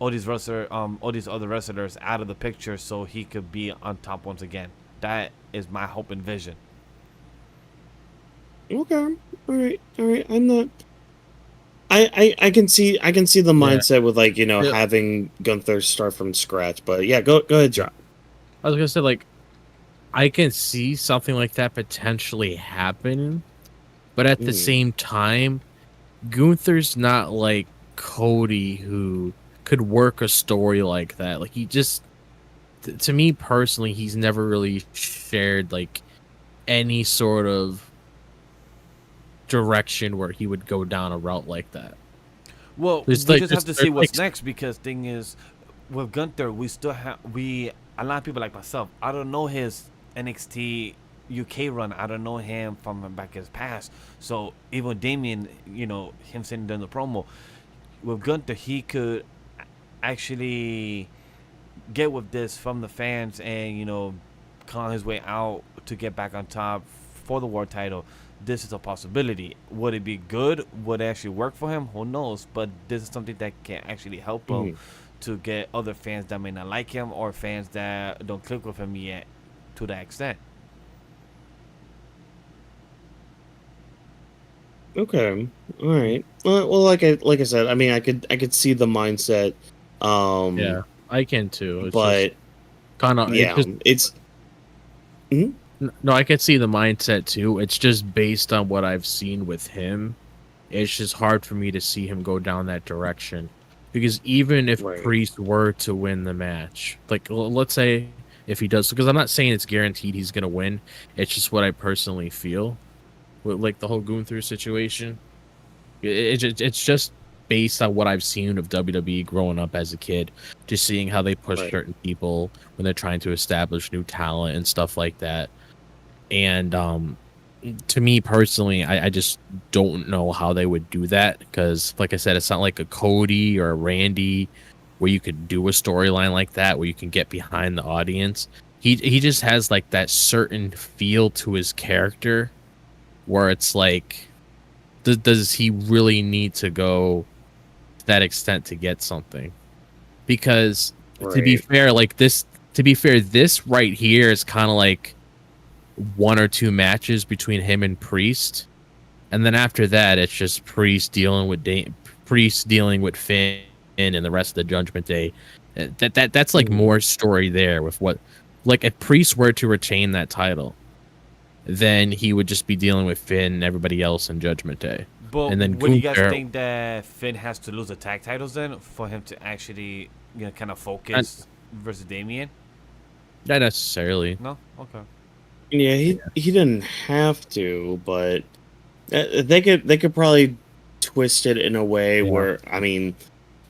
all these other wrestlers out of the picture so he could be on top once again. That is my hope and vision. Okay. All right. I'm not. I can see the mindset with like Yeah. having Gunther start from scratch, but yeah, go ahead, John. I was gonna say, like, I can see something like that potentially happening, but at the same time, Gunther's not like Cody, who could work a story like that. Like, he just, to me personally, he's never really shared like any sort of direction where he would go down a route like that. Well, There's we like just have to there's see what's like next, because thing is, with Gunther, we still have a lot of people like myself. I don't know his NXT UK run. I don't know him from back his past. So even Damian, him saying during the promo, with Gunther, he could actually get with this from the fans and con his way out to get back on top for the world title. This is a possibility. Would it be good? Would it actually work for him? Who knows? But this is something that can actually help him to get other fans that may not like him, or fans that don't click with him yet to that extent. Okay. All right. Well, like I said, I mean, I could see the mindset. yeah, I can too. It's but just kind of it's. Mhm. No, I could see the mindset too. It's just based on what I've seen with him. It's just hard for me to see him go down that direction. Because even if Right. Priest were to win the match, like let's say if he does, because I'm not saying it's guaranteed he's gonna win. It's just what I personally feel with like the whole Gunther situation. It's just based on what I've seen of WWE growing up as a kid, just seeing how they push Right. certain people when they're trying to establish new talent and stuff like that. And to me personally, I just don't know how they would do that, because like I said, it's not like a Cody or a Randy where you could do a storyline like that where you can get behind the audience. He just has like that certain feel to his character where it's like, does he really need to go to that extent to get something? Because to be Right. fair, this right here is kind of like one or two matches between him and Priest, and then after that, it's just Priest dealing with Finn and the rest of the Judgment Day. That's like more story there with what, like if Priest were to retain that title, then he would just be dealing with Finn and everybody else in Judgment Day. But And then what do you guys Gunther- think that Finn has to lose the tag titles then for him to actually kind of focus versus Damian? Not necessarily. No? Okay. Yeah, he didn't have to, but they could probably twist it in a way where, I mean,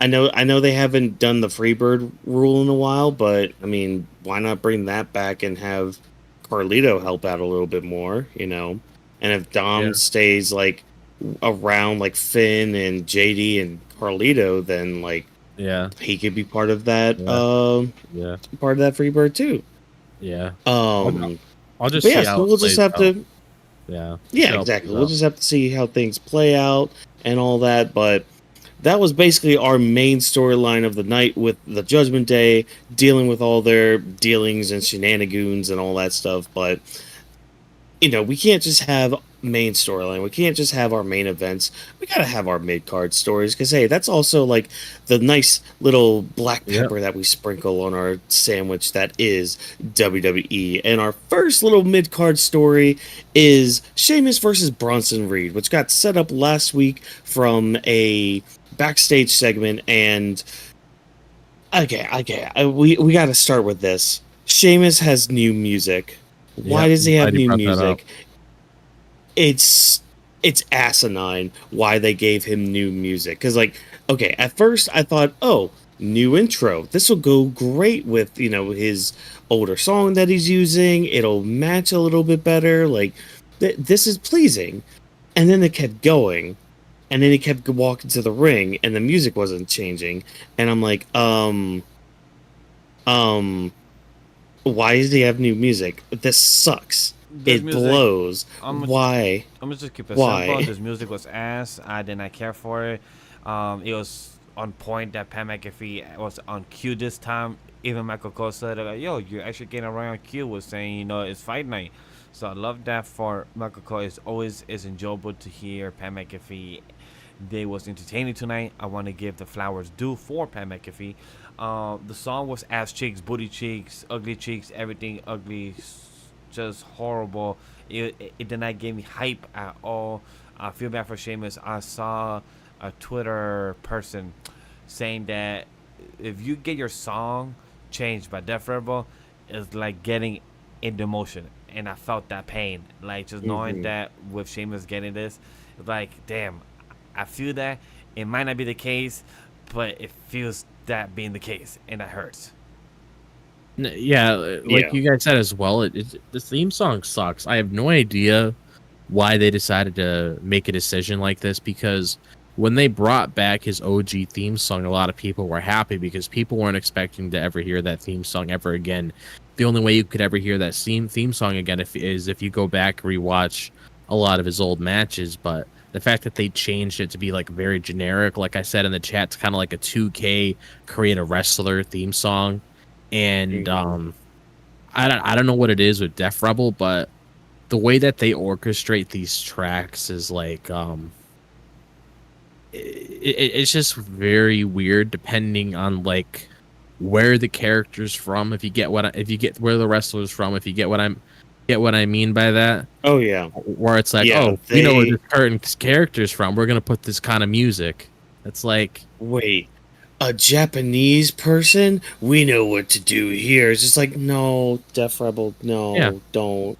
I know they haven't done the Freebird rule in a while, but I mean, why not bring that back and have Carlito help out a little bit more, And if Dom stays like around like Finn and JD and Carlito, then like he could be part of that part of that Freebird too. Yeah. I'll just but see yeah, how so it we'll just plays have out. to Yeah, exactly. We'll just have to see how things play out and all that. But that was basically our main storyline of the night, with the Judgment Day dealing with all their dealings and shenanigans and all that stuff. But we can't just have main storyline. We can't just have our main events. We gotta have our mid card stories, because hey, that's also like the nice little black pepper that we sprinkle on our sandwich that is WWE. And our first little mid card story is Sheamus versus Bronson Reed, which got set up last week from a backstage segment. And we got to start with this. Sheamus has new music. Why does he have new music? It's asinine why they gave him new music. Because, like, okay, at first I thought, oh, new intro. This will go great with, his older song that he's using. It'll match a little bit better. Like, this is pleasing. And then it kept going. And then he kept walking to the ring, and the music wasn't changing. And I'm like, why does he have new music? This sucks. It blows. Why? I'm gonna just keep it Why? simple. This music was ass. I did not care for it. It was on point that Pat McAfee was on cue this time. Even Michael Cole said, like, "Yo, you're actually getting right on cue with saying, it's fight night." So I love that for Michael Cole. It's always is enjoyable to hear Pat McAfee. They was entertaining tonight. I want to give the flowers due for Pat McAfee. The song was ass cheeks, booty cheeks, ugly cheeks, everything ugly, just horrible. It did not give me hype at all. I feel bad for Sheamus. I saw a Twitter person saying that if you get your song changed by Def Rebel, it's like getting into motion. And I felt that pain. Like, just knowing that with Sheamus getting this, it's like, damn, I feel that. It might not be the case, but it feels that being the case. And that hurts. Yeah, like you guys said as well, the theme song sucks. I have no idea why they decided to make a decision like this, because when they brought back his OG theme song, a lot of people were happy because people weren't expecting to ever hear that theme song ever again. The only way you could ever hear that theme song again is if you go back and rewatch a lot of his old matches. But the fact that they changed it to be like very generic, like I said in the chat, it's kind of like a 2K create a wrestler theme song. And I don't know what it is with Def Rebel, but the way that they orchestrate these tracks is like it's just very weird, depending on like where the character's from. If you get where the wrestler's from, if you get what I mean by that. Oh yeah, where it's like, we know where this certain character's from, we're gonna put this kind of music. It's like, wait, a Japanese person? We know what to do here. It's just like, no, Def Rebel, no, don't.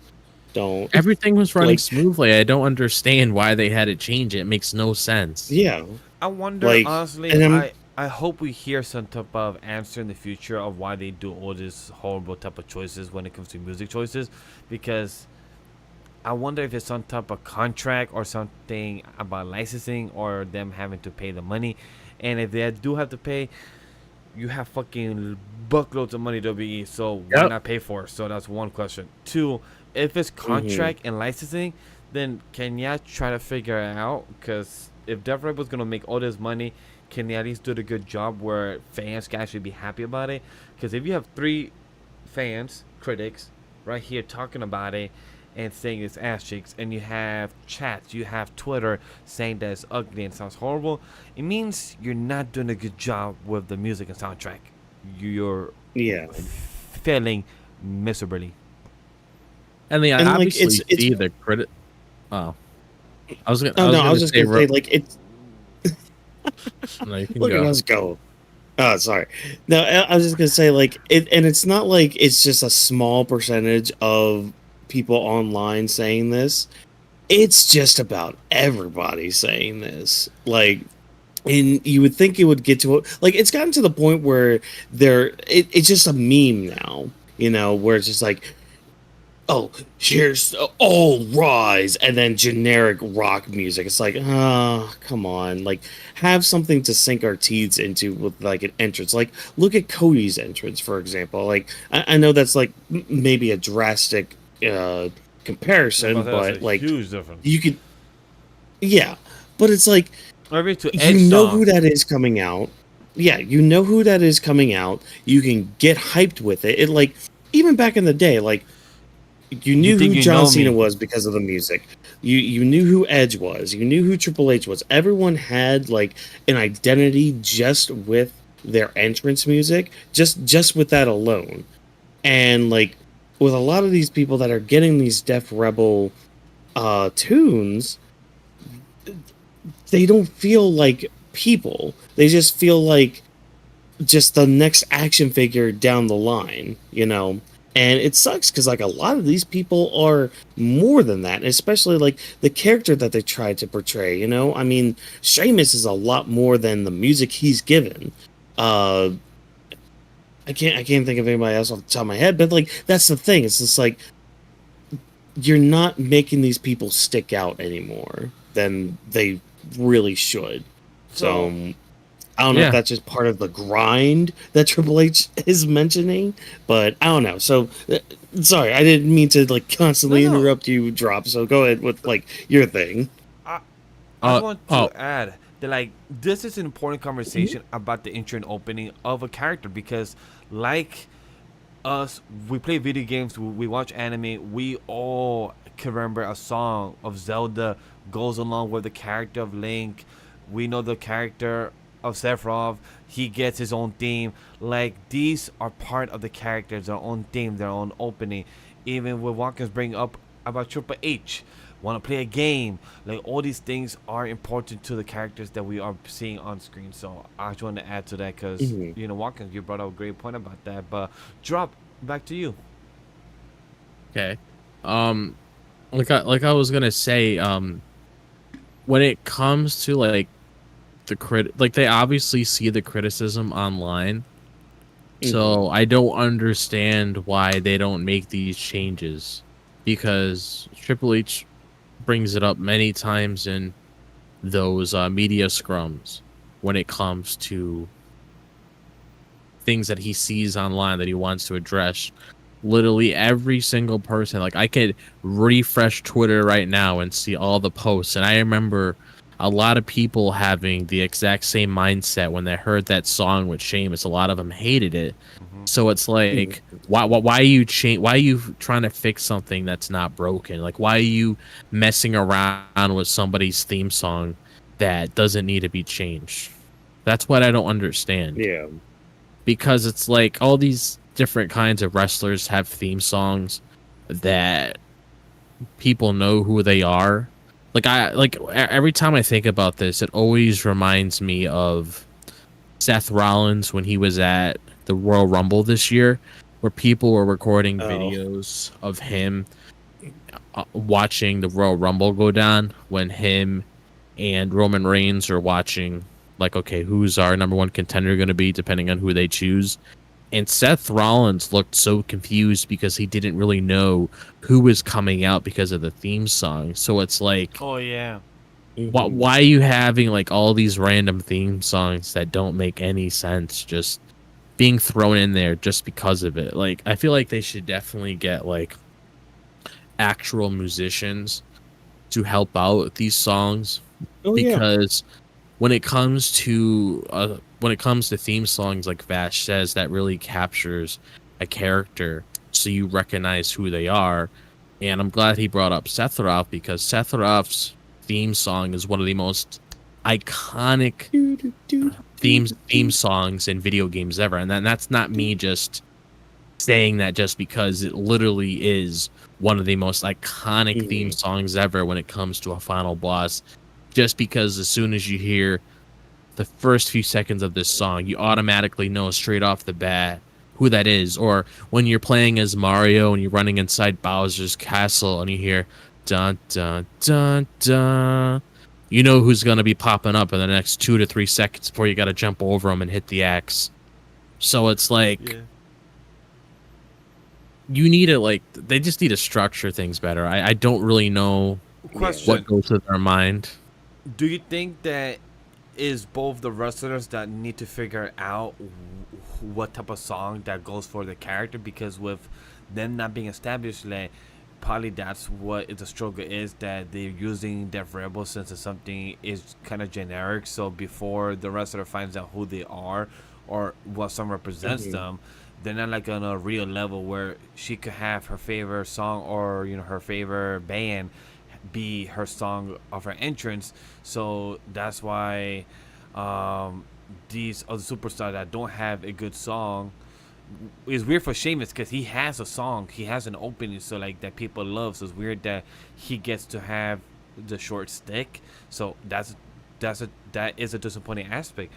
Everything was running smoothly. I don't understand why they had to change it. It makes no sense. Yeah. I wonder, honestly, I hope we hear some type of answer in the future of why they do all these horrible type of choices when it comes to music choices, because I wonder if it's some type of contract or something about licensing or them having to pay the money. And if they do have to pay, you have fucking buckloads of money, WWE, so why not pay for it? So that's one question. Two, if it's contract and licensing, then can you try to figure it out? Because if Def Rebel's going to make all this money, can they at least do a good job where fans can actually be happy about it? Because if you have 3 fans, critics, right here talking about it and saying it's ass cheeks, and you have chats, you have Twitter saying that it's ugly and sounds horrible, it means you're not doing a good job with the music and soundtrack. You're failing miserably. And they obviously see the credit. Oh, I was just gonna say like it's. No, you can Look go. at us go. Oh, sorry. No, I was just gonna say like it, and it's not like it's just a small percentage of people online saying this. It's just about everybody saying this. Like, and you would think it would get to like it's gotten to the point where it's just a meme now. Where it's just like, oh, here's all rise, and then generic rock music. It's like, come on, like have something to sink our teeth into with like an entrance. Like, look at Cody's entrance, for example. Like, I know that's like maybe a drastic comparison, but like huge difference. You could, but it's like you know who that is coming out. Yeah, you know who that is coming out. You can get hyped with it. It like even back in the day, like. You knew who John Cena was because of the music. You knew who Edge was. You knew who Triple H was. Everyone had like an identity just with their entrance music, just with that alone. And like with a lot of these people that are getting these Def Rebel tunes, they don't feel like people. They just feel like just the next action figure down the line, And it sucks because like a lot of these people are more than that, especially like the character that they tried to portray. I mean, Sheamus is a lot more than the music he's given. I can't think of anybody else off the top of my head, but like that's the thing. It's just like you're not making these people stick out anymore than they really should. So I don't know if that's just part of the grind that Triple H is mentioning, but I don't know. So, sorry, I didn't mean to like constantly interrupt you, Drop. So go ahead with like your thing. I want to add that like this is an important conversation about the intro and opening of a character, because like us, we play video games, we watch anime, we all can remember a song of Zelda goes along with the character of Link. We know the character of Sephiroth, he gets his own theme. Like these are part of the characters, their own theme, their own opening. Even with Whawkins bring up about Triple H, want to play a game, like all these things are important to the characters that we are seeing on screen. So I just want to add to that because you know, Whawkins, you brought up a great point about that. But Drop, back to you. Okay. Like I was gonna say, when it comes to like the like they obviously see the criticism online, so I don't understand why they don't make these changes, because Triple H brings it up many times in those media scrums when it comes to things that he sees online that he wants to address. Literally every single person, like I could refresh Twitter right now and see all the posts, and I remember a lot of people having the exact same mindset when they heard that song with Sheamus. A lot of them hated it. So it's like, why are you why are you trying to fix something that's not broken? Like, why are you messing around with somebody's theme song that doesn't need to be changed? That's what I don't understand. Yeah. Because it's like all these different kinds of wrestlers have theme songs that people know who they are. Like every time I think about this, it always reminds me of Seth Rollins when he was at the Royal Rumble this year, where people were recording videos of him watching the Royal Rumble go down, when him and Roman Reigns are watching, like, okay, who's our number one contender going to be, depending on who they choose. And Seth Rollins looked so confused because he didn't really know who was coming out because of the theme song. So it's like, Oh yeah. why are you having like all these random theme songs that don't make any sense just being thrown in there just because of it? Like, I feel like they should definitely get like actual musicians to help out with these songs, because when it comes to theme songs, like Vash says, that really captures a character so you recognize who they are. And I'm glad he brought up Sephiroth, because Sephiroth's theme song is one of the most iconic theme songs in video games ever. And that's not me just saying that just because it literally is one of the most iconic theme songs ever when it comes to a final boss. Just because as soon as you hear the first few seconds of this song, you automatically know straight off the bat who that is. Or when you're playing as Mario and you're running inside Bowser's castle and you hear dun dun dun dun, you know who's going to be popping up in the next 2 to 3 seconds before you got to jump over him and hit the axe. So it's like, you need to, like, they just need to structure things better. I don't really know what goes through their mind. Do you think that is both the wrestlers that need to figure out what type of song that goes for the character? Because with them not being established, like, probably that's what the struggle is, that they're using their variable since it's something is kind of generic. So before the wrestler finds out who they are or what song represents them, they're not like on a real level where she could have her favorite song or, you know, her favorite band be her song of her entrance. So that's why these other superstars that don't have a good song, it's weird for Sheamus because he has a song, he has an opening, so like that people love. So it's weird that he gets to have the short stick. So that is a disappointing aspect.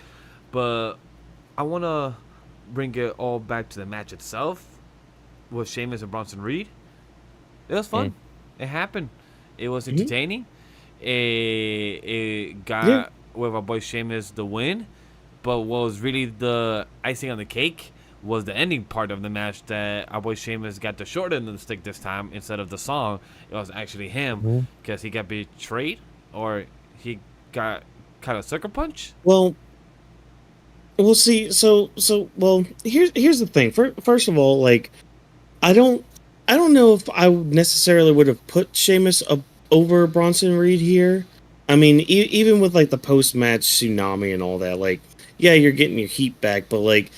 But I want to bring it all back to the match itself with Sheamus and Bronson Reed. It was fun. It happened. It was entertaining. It got with our boy Sheamus the win. But what was really the icing on the cake was the ending part of the match, that our boy Sheamus got the short end of the stick this time instead of the song. It was actually him because he got betrayed, or he got kind of sucker punch. Well, we'll see. So here's the thing. First of all, like, I don't know if I necessarily would have put Sheamus over Bronson Reed here. I mean, even with like the post-match tsunami and all that, like, yeah, you're getting your heat back, but like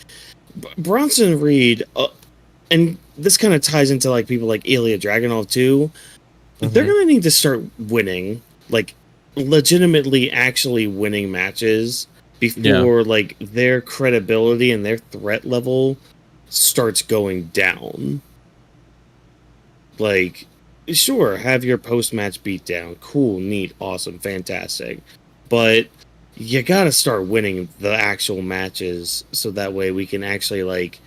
Bronson Reed, and this kind of ties into like people like Ilja Dragunov too. They're gonna need to start winning, like legitimately, actually winning matches before like their credibility and their threat level starts going down. Like, sure, have your post-match beatdown. Cool, neat, awesome, fantastic. But you gotta start winning the actual matches so that way we can actually, like,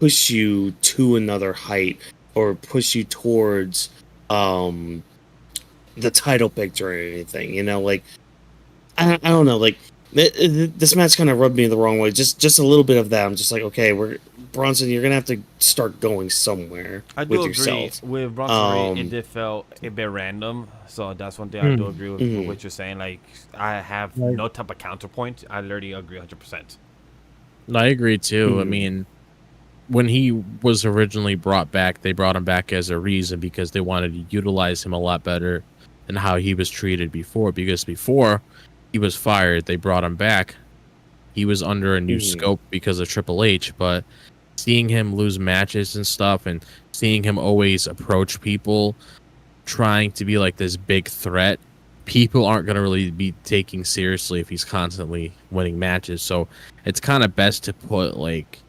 push you to another height or push you towards the title picture or anything. You know, like, I don't know, like, this match kind of rubbed me the wrong way. Just a little bit of that. I'm just like, okay, Bronson, you're gonna have to start going somewhere I do with agree yourself. with Bronson Reed. It did felt a bit random, so that's one thing I do agree with what you're saying. Like, I have no type of counterpoint. I literally agree 100%. I agree too. I mean, when he was originally brought back, they brought him back as a reason because they wanted to utilize him a lot better than how he was treated before. Because before he was fired, they brought him back. He was under a new scope because of Triple H, but seeing him lose matches and stuff and seeing him always approach people trying to be like this big threat, people aren't going to really be taking seriously if he's constantly winning matches. So it's kind of best to put like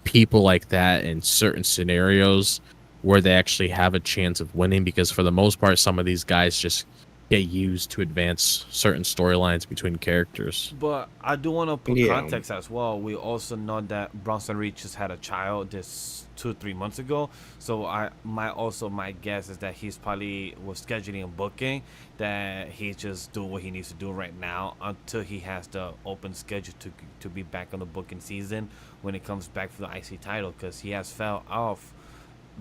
people like that in certain scenarios where they actually have a chance of winning, because for the most part some of these guys just get used to advance certain storylines between characters. But I do want to put context as well. We also know that Bronson Reed just had a child this 2-3 months ago, so my guess is that he's probably was scheduling and booking that he's just doing what he needs to do right now until he has the open schedule to be back on the booking season when it comes back for the IC title, because he has fell off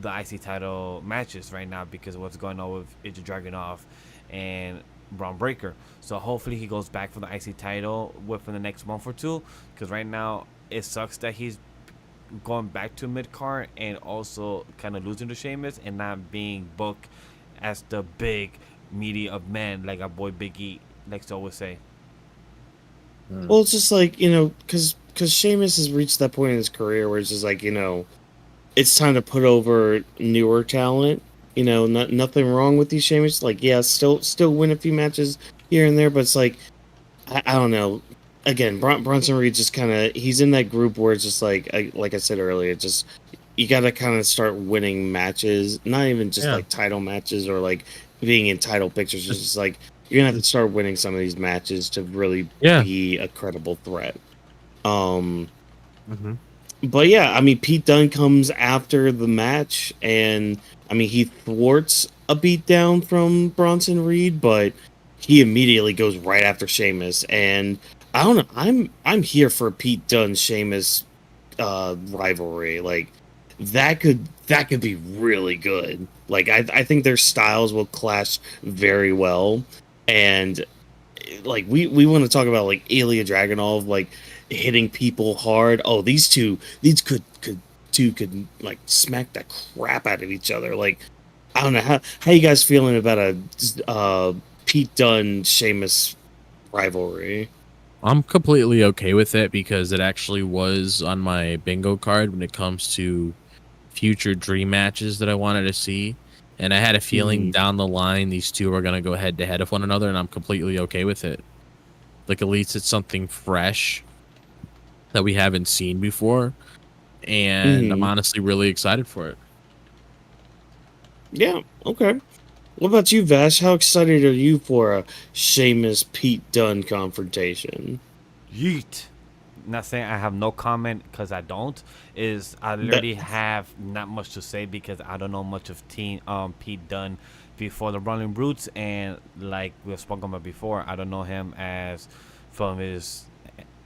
the IC title matches right now because of what's going on with Ilja Dragunov and Braun Breaker. So hopefully he goes back for the IC title within the next month or two, because right now it sucks that he's going back to mid-card and also kind of losing to Sheamus and not being booked as the big meaty of men like our boy Big E likes to always say. Well, it's just like, you know, because Sheamus has reached that point in his career where it's just like, you know, it's time to put over newer talent. You know, nothing wrong with these Sheamus. Like, yeah, still win a few matches here and there, but it's like, I don't know. Again, Bronson Reed just kind of, he's in that group where it's just like I said earlier, just you got to kind of start winning matches, not even just like title matches or like being in title pictures. It's just like you're gonna have to start winning some of these matches to really be a credible threat. But yeah, I mean, Pete Dunne comes after the match, and I mean, he thwarts a beatdown from Bronson Reed, but he immediately goes right after Sheamus. And I don't know, I'm here for Pete Dunne Sheamus rivalry. Like that could be really good. Like I think their styles will clash very well, and like we want to talk about like Ilja Dragunov like hitting people hard. Oh, these could like smack the crap out of each other. Like I don't know how you guys feeling about a Pete Dunne Sheamus rivalry. I'm completely okay with it because it actually was on my bingo card when it comes to future dream matches that I wanted to see. And I had a feeling down the line these two are going to go head to head of one another, and I'm completely okay with it. Like, at least it's something fresh that we haven't seen before, and I'm honestly really excited for it. Yeah, okay. What about you, Vash? How excited are you for a Sheamus Pete Dunne confrontation? Yeet. Not saying I have no comment because I don't. I literally have not much to say because I don't know much of Pete Dunne before the Running Brutes, and like we've spoken about before, I don't know him as from his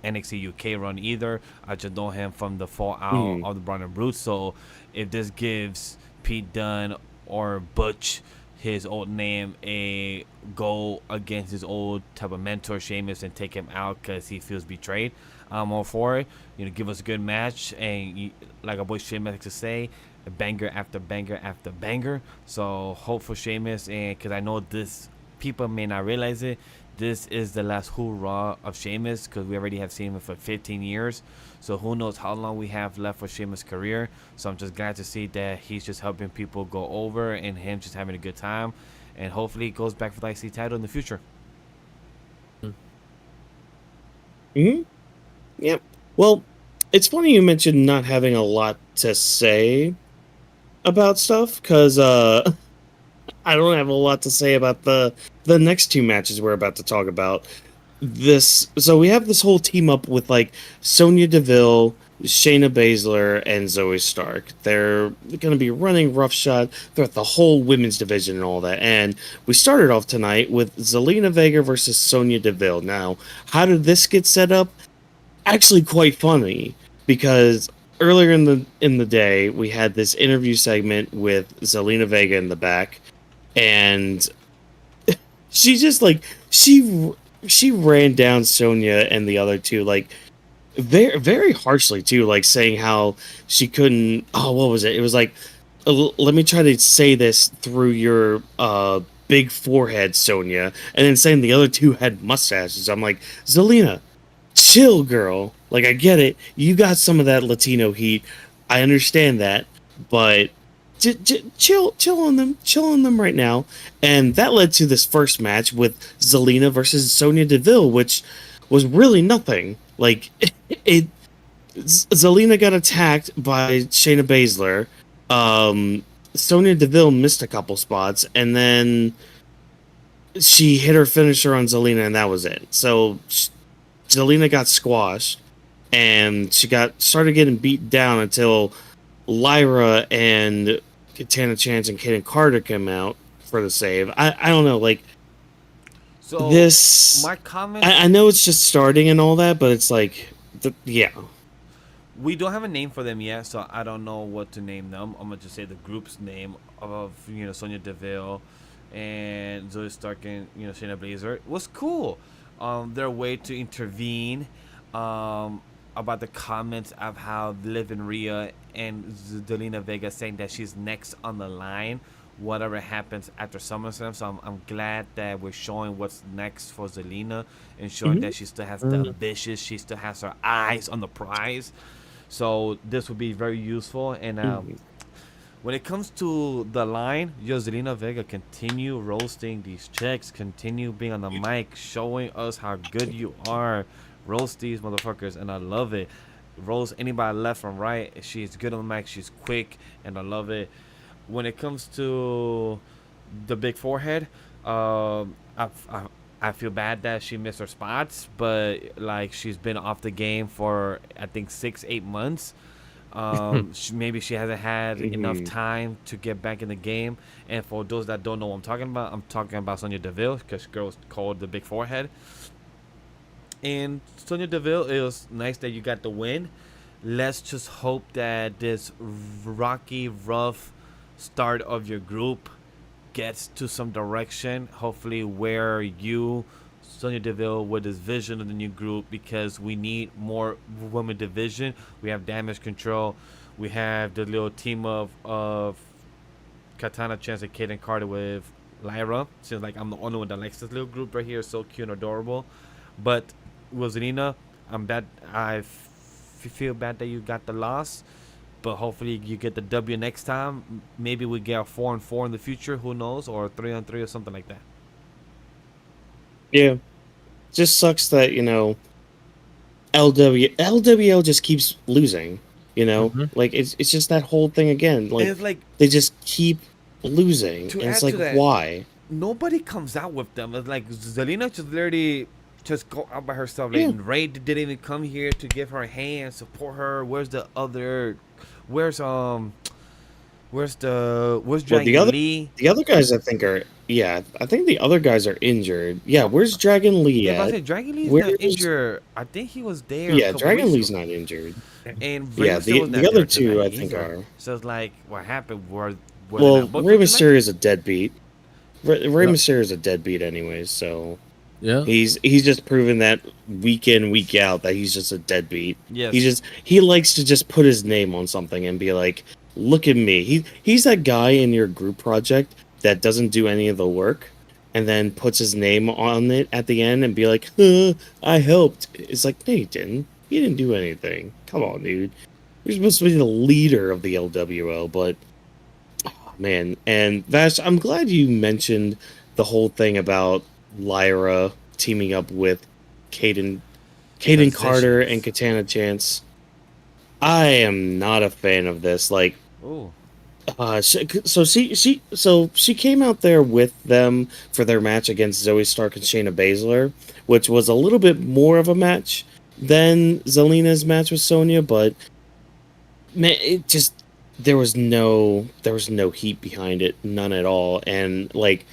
NXT UK run either. I just know him from the fallout of the Running Brutes. So if this gives Pete Dunne or Butch, his old name, a go against his old type of mentor Sheamus and take him out because he feels betrayed, I'm all for it. You know, give us a good match, and like our boy Sheamus likes to say, banger after banger after banger. So hope for Sheamus, and because I know this people may not realize it, this is the last hoorah of Sheamus, because we already have seen him for 15 years. So who knows how long we have left for Sheamus' career. So I'm just glad to see that he's just helping people go over and him just having a good time. And hopefully he goes back for the IC title in the future. Mm-hmm. Yep. Well, it's funny you mentioned not having a lot to say about stuff, because I don't have a lot to say about the next two matches we're about to talk about. So we have this whole team up with like Sonya Deville, Shayna Baszler, and Zoe Stark. They're going to be running roughshod throughout the whole women's division and all that. And we started off tonight with Zelina Vega versus Sonya Deville. Now, how did this get set up? Actually, quite funny, because earlier in the day we had this interview segment with Zelina Vega in the back, and she just like she ran down Sonya and the other two like very, very harshly too, like saying how she couldn't. Oh, what was it? It was like, let me try to say this through your big forehead, Sonya, and then saying the other two had mustaches. I'm like, Zelina, chill, girl. Like, I get it. You got some of that Latino heat. I understand that, but chill on them right now. And that led to this first match with Zelina versus Sonya Deville, which was really nothing. Like, Zelina got attacked by Shayna Baszler. Sonya Deville missed a couple spots, and then she hit her finisher on Zelina, and that was it. So Zelina got squashed, and she started getting beat down until Lyra and Katana Chance and Kaden Carter came out for the save. I don't know, like, So this. my comment. I know it's just starting and all that, but it's like, yeah. We don't have a name for them yet, so I don't know what to name them. I'm gonna just say the group's name of Sonya Deville and Zoe Stark and Shayna Baszler was cool. Their way to intervene about the comments of how Liv and Rhea and Zelina Vega saying that she's next on the line, whatever happens after SummerSlam. So I'm glad that we're showing what's next for Zelina and showing that she still has the ambitious, she still has her eyes on the prize. So this would be very useful. And when it comes to the line, Zelina Vega, continue roasting these chicks, continue being on the mic, showing us how good you are. Roast these motherfuckers, and I love it. Roast anybody left and right. She's good on the mic, she's quick, and I love it. When it comes to the big forehead, I feel bad that she missed her spots, but like, she's been off the game for I think 6-8 months. Maybe she hasn't had enough time to get back in the game. And for those that don't know what I'm talking about Sonya Deville, because girls called the big forehead. And Sonya Deville, it was nice that you got the win. Let's just hope that this rocky, rough start of your group gets to some direction. Hopefully where you, Sonya Deville, with this vision of the new group, because we need more women division. We have Damage Control. We have the little team of Katana Chance and Kaden Carter with Lyra. Seems like I'm the only one that likes this little group right here. It's so cute and adorable. But with Zelina, I'm bad. I feel bad that you got the loss, but hopefully you get the W next time. Maybe we get a 4-4 in the future. Who knows? Or 3-3 or something like that. Yeah. Just sucks that, LWL just keeps losing, Like, it's just that whole thing again. Like, it's like they just keep losing. And it's like, why? Nobody comes out with them. It's like Zelina just literally just go out by herself. Like, Ray didn't even come here to give her a hand, support her. Where's the other? Where's Dragon Lee? The other guys, I think, are I think the other guys are injured. Yeah, where's Dragon Lee at? I say Dragon Lee's not injured. I think he was there. Yeah, Dragon Lee's not injured. And the other two, I think, are. So it's like, what happened? Rey Mysterio is a deadbeat. Rey Mysterio is a deadbeat, anyways. So yeah, he's just proven that week in, week out that he's just a deadbeat. Yes. He likes to just put his name on something and be like, look at me. He's that guy in your group project that doesn't do any of the work, and then puts his name on it at the end and be like, I helped. It's like, no, you didn't. You didn't do anything. Come on, dude. You're supposed to be the leader of the LWO, but oh, man. And Vash, I'm glad you mentioned the whole thing about Lyra teaming up with Caden Carter and Katana Chance. I am not a fan of this. Like, Oh, so she came out there with them for their match against Zoe Stark and Shayna Baszler, which was a little bit more of a match than Zelina's match with Sonya, but man, it just there was no heat behind it, none at all. And like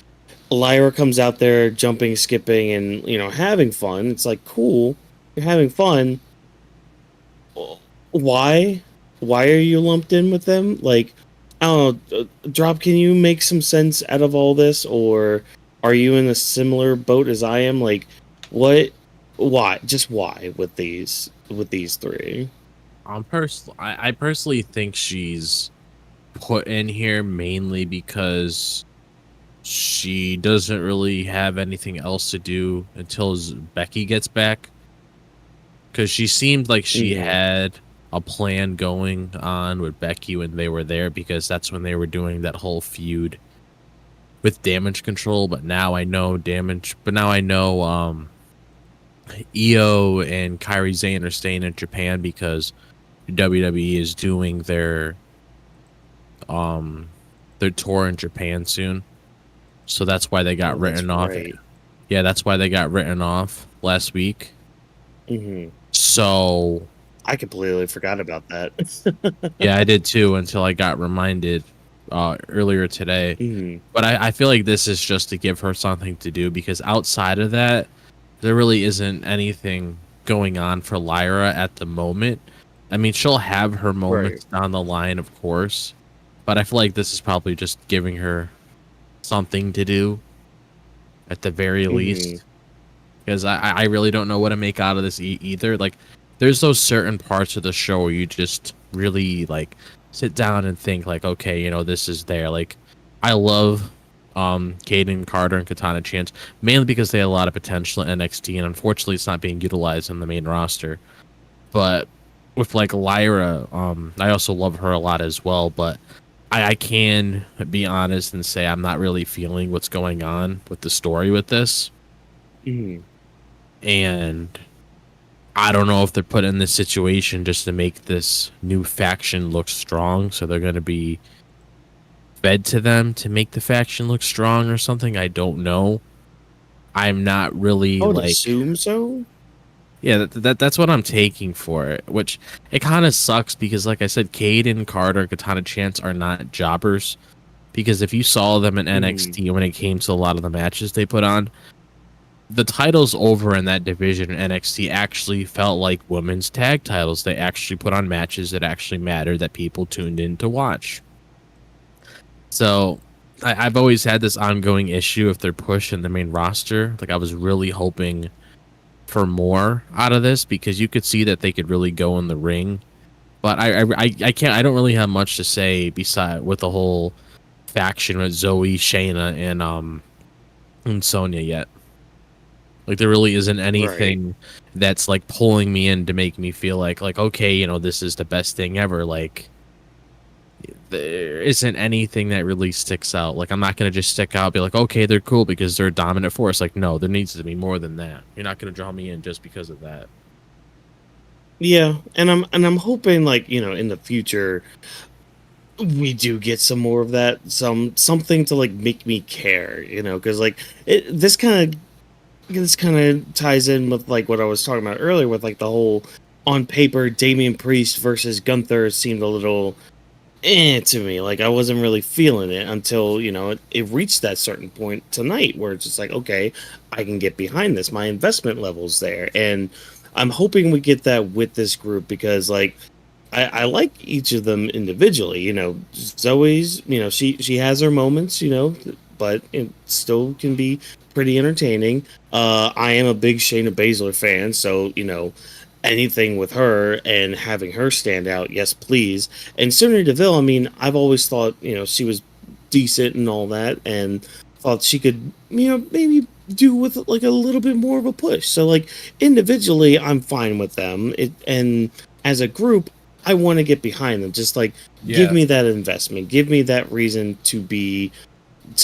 Lyra comes out there jumping, skipping, and having fun. It's like, cool, you're having fun. Why? Why are you lumped in with them? Like, I don't know. Drop, can you make some sense out of all this, or are you in a similar boat as I am? Like, what? Why? Just why with these three? I personally think she's put in here mainly because she doesn't really have anything else to do until Becky gets back. Because she seemed like she had a plan going on with Becky when they were there, because that's when they were doing that whole feud with Damage Control. But now I know Io and Kairi Sane are staying in Japan because WWE is doing their tour in Japan soon. So that's why they got written off. Right. Yeah, that's why they got written off last week. So I completely forgot about that. yeah, I did too until I got reminded earlier today. But I feel like this is just to give her something to do, because outside of that, there really isn't anything going on for Lyra at the moment. I mean, she'll have her moments down the line, of course, but I feel like this is probably just giving her something to do at the very least. Because I really don't know what to make out of this either. Like, there's those certain parts of the show where you just really like sit down and think like, okay, this is there. Like, I love Caden Carter and Katana Chance mainly because they had a lot of potential in NXT, and unfortunately it's not being utilized in the main roster. But with like Lyra, I also love her a lot as well, but I can be honest and say I'm not really feeling what's going on with the story with this. And I don't know if they're put in this situation just to make this new faction look strong, so they're going to be fed to them to make the faction look strong or something. I don't know. I'm not really I would like assume so. Yeah, that's what I'm taking for it, which it kind of sucks because, like I said, Caden Carter and Katana Chance are not jobbers, because if you saw them in NXT when it came to a lot of the matches they put on, the titles over in that division in NXT actually felt like women's tag titles. They actually put on matches that actually mattered, that people tuned in to watch. So I've always had this ongoing issue if they're pushed in the main roster. Like, I was really hoping for more out of this, because you could see that they could really go in the ring. But I can't. I don't really have much to say beside with the whole faction with Zoe, Shayna, and Sonya yet. Like, there really isn't anything that's like pulling me in to make me feel like okay, this is the best thing ever. Like, there isn't anything that really sticks out. Like, I'm not gonna just stick out and be like, okay, they're cool because they're a dominant force. Like, no, there needs to be more than that. You're not gonna draw me in just because of that. Yeah, and I'm hoping, like, in the future we do get some more of that, something to like make me care, because like this kind of ties in with like what I was talking about earlier with like the whole on paper Damian Priest versus Gunther seemed a little to me. Like, I wasn't really feeling it until it reached that certain point tonight where it's just like, okay, I can get behind this. My investment level's there, and I'm hoping we get that with this group, because like I like each of them individually. Zoe's, she has her moments, but it still can be pretty entertaining. I am a big Shayna Baszler fan, so anything with her and having her stand out, yes please. And Sonya Deville, I mean, I've always thought she was decent and all that, and thought she could, maybe do with like a little bit more of a push. So like individually, I'm fine with them. And as a group, I want to get behind them. Just like give Yeah. me that investment, give me that reason to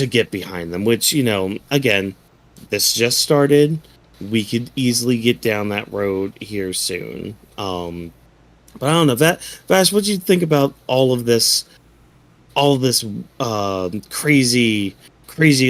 get behind them. Which again, this just started. We could easily get down that road here soon. But I don't know that Vash. What do you think about all this crazy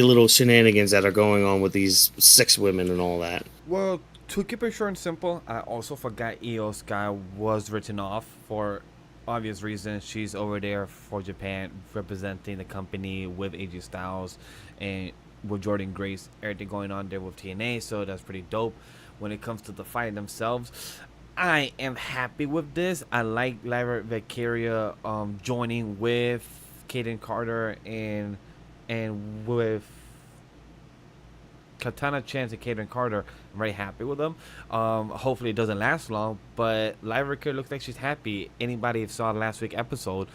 little shenanigans that are going on with these 6 women and all that? Well, to keep it short and simple, I also forgot Io Sky was written off for obvious reasons. She's over there for Japan representing the company with AJ Styles and with Jordan Grace, everything going on there with TNA, so that's pretty dope. When it comes to the fight themselves, I am happy with this. I like Lyra Valkyria joining with Kaden Carter and with Katana Chance and Kaden Carter. I'm very happy with them. Hopefully it doesn't last long, but Lyra looks like she's happy. Anybody who saw last week's episode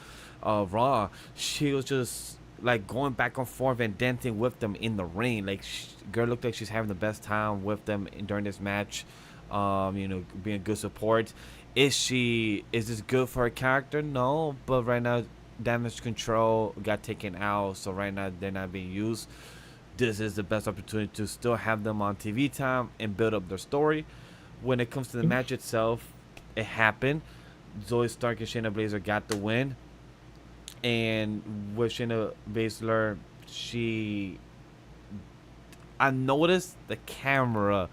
of Raw, she was just like going back and forth and dancing with them in the ring. Like, girl looked like she's having the best time with them during this match. Being a good support. Is this good for her character? No, but right now damage control got taken out, so right now they're not being used. This is the best opportunity to still have them on TV time and build up their story. When it comes to the match itself, it happened. Zoe Stark and Shayna Baszler got the win, and with Shayna Baszler, I noticed the camera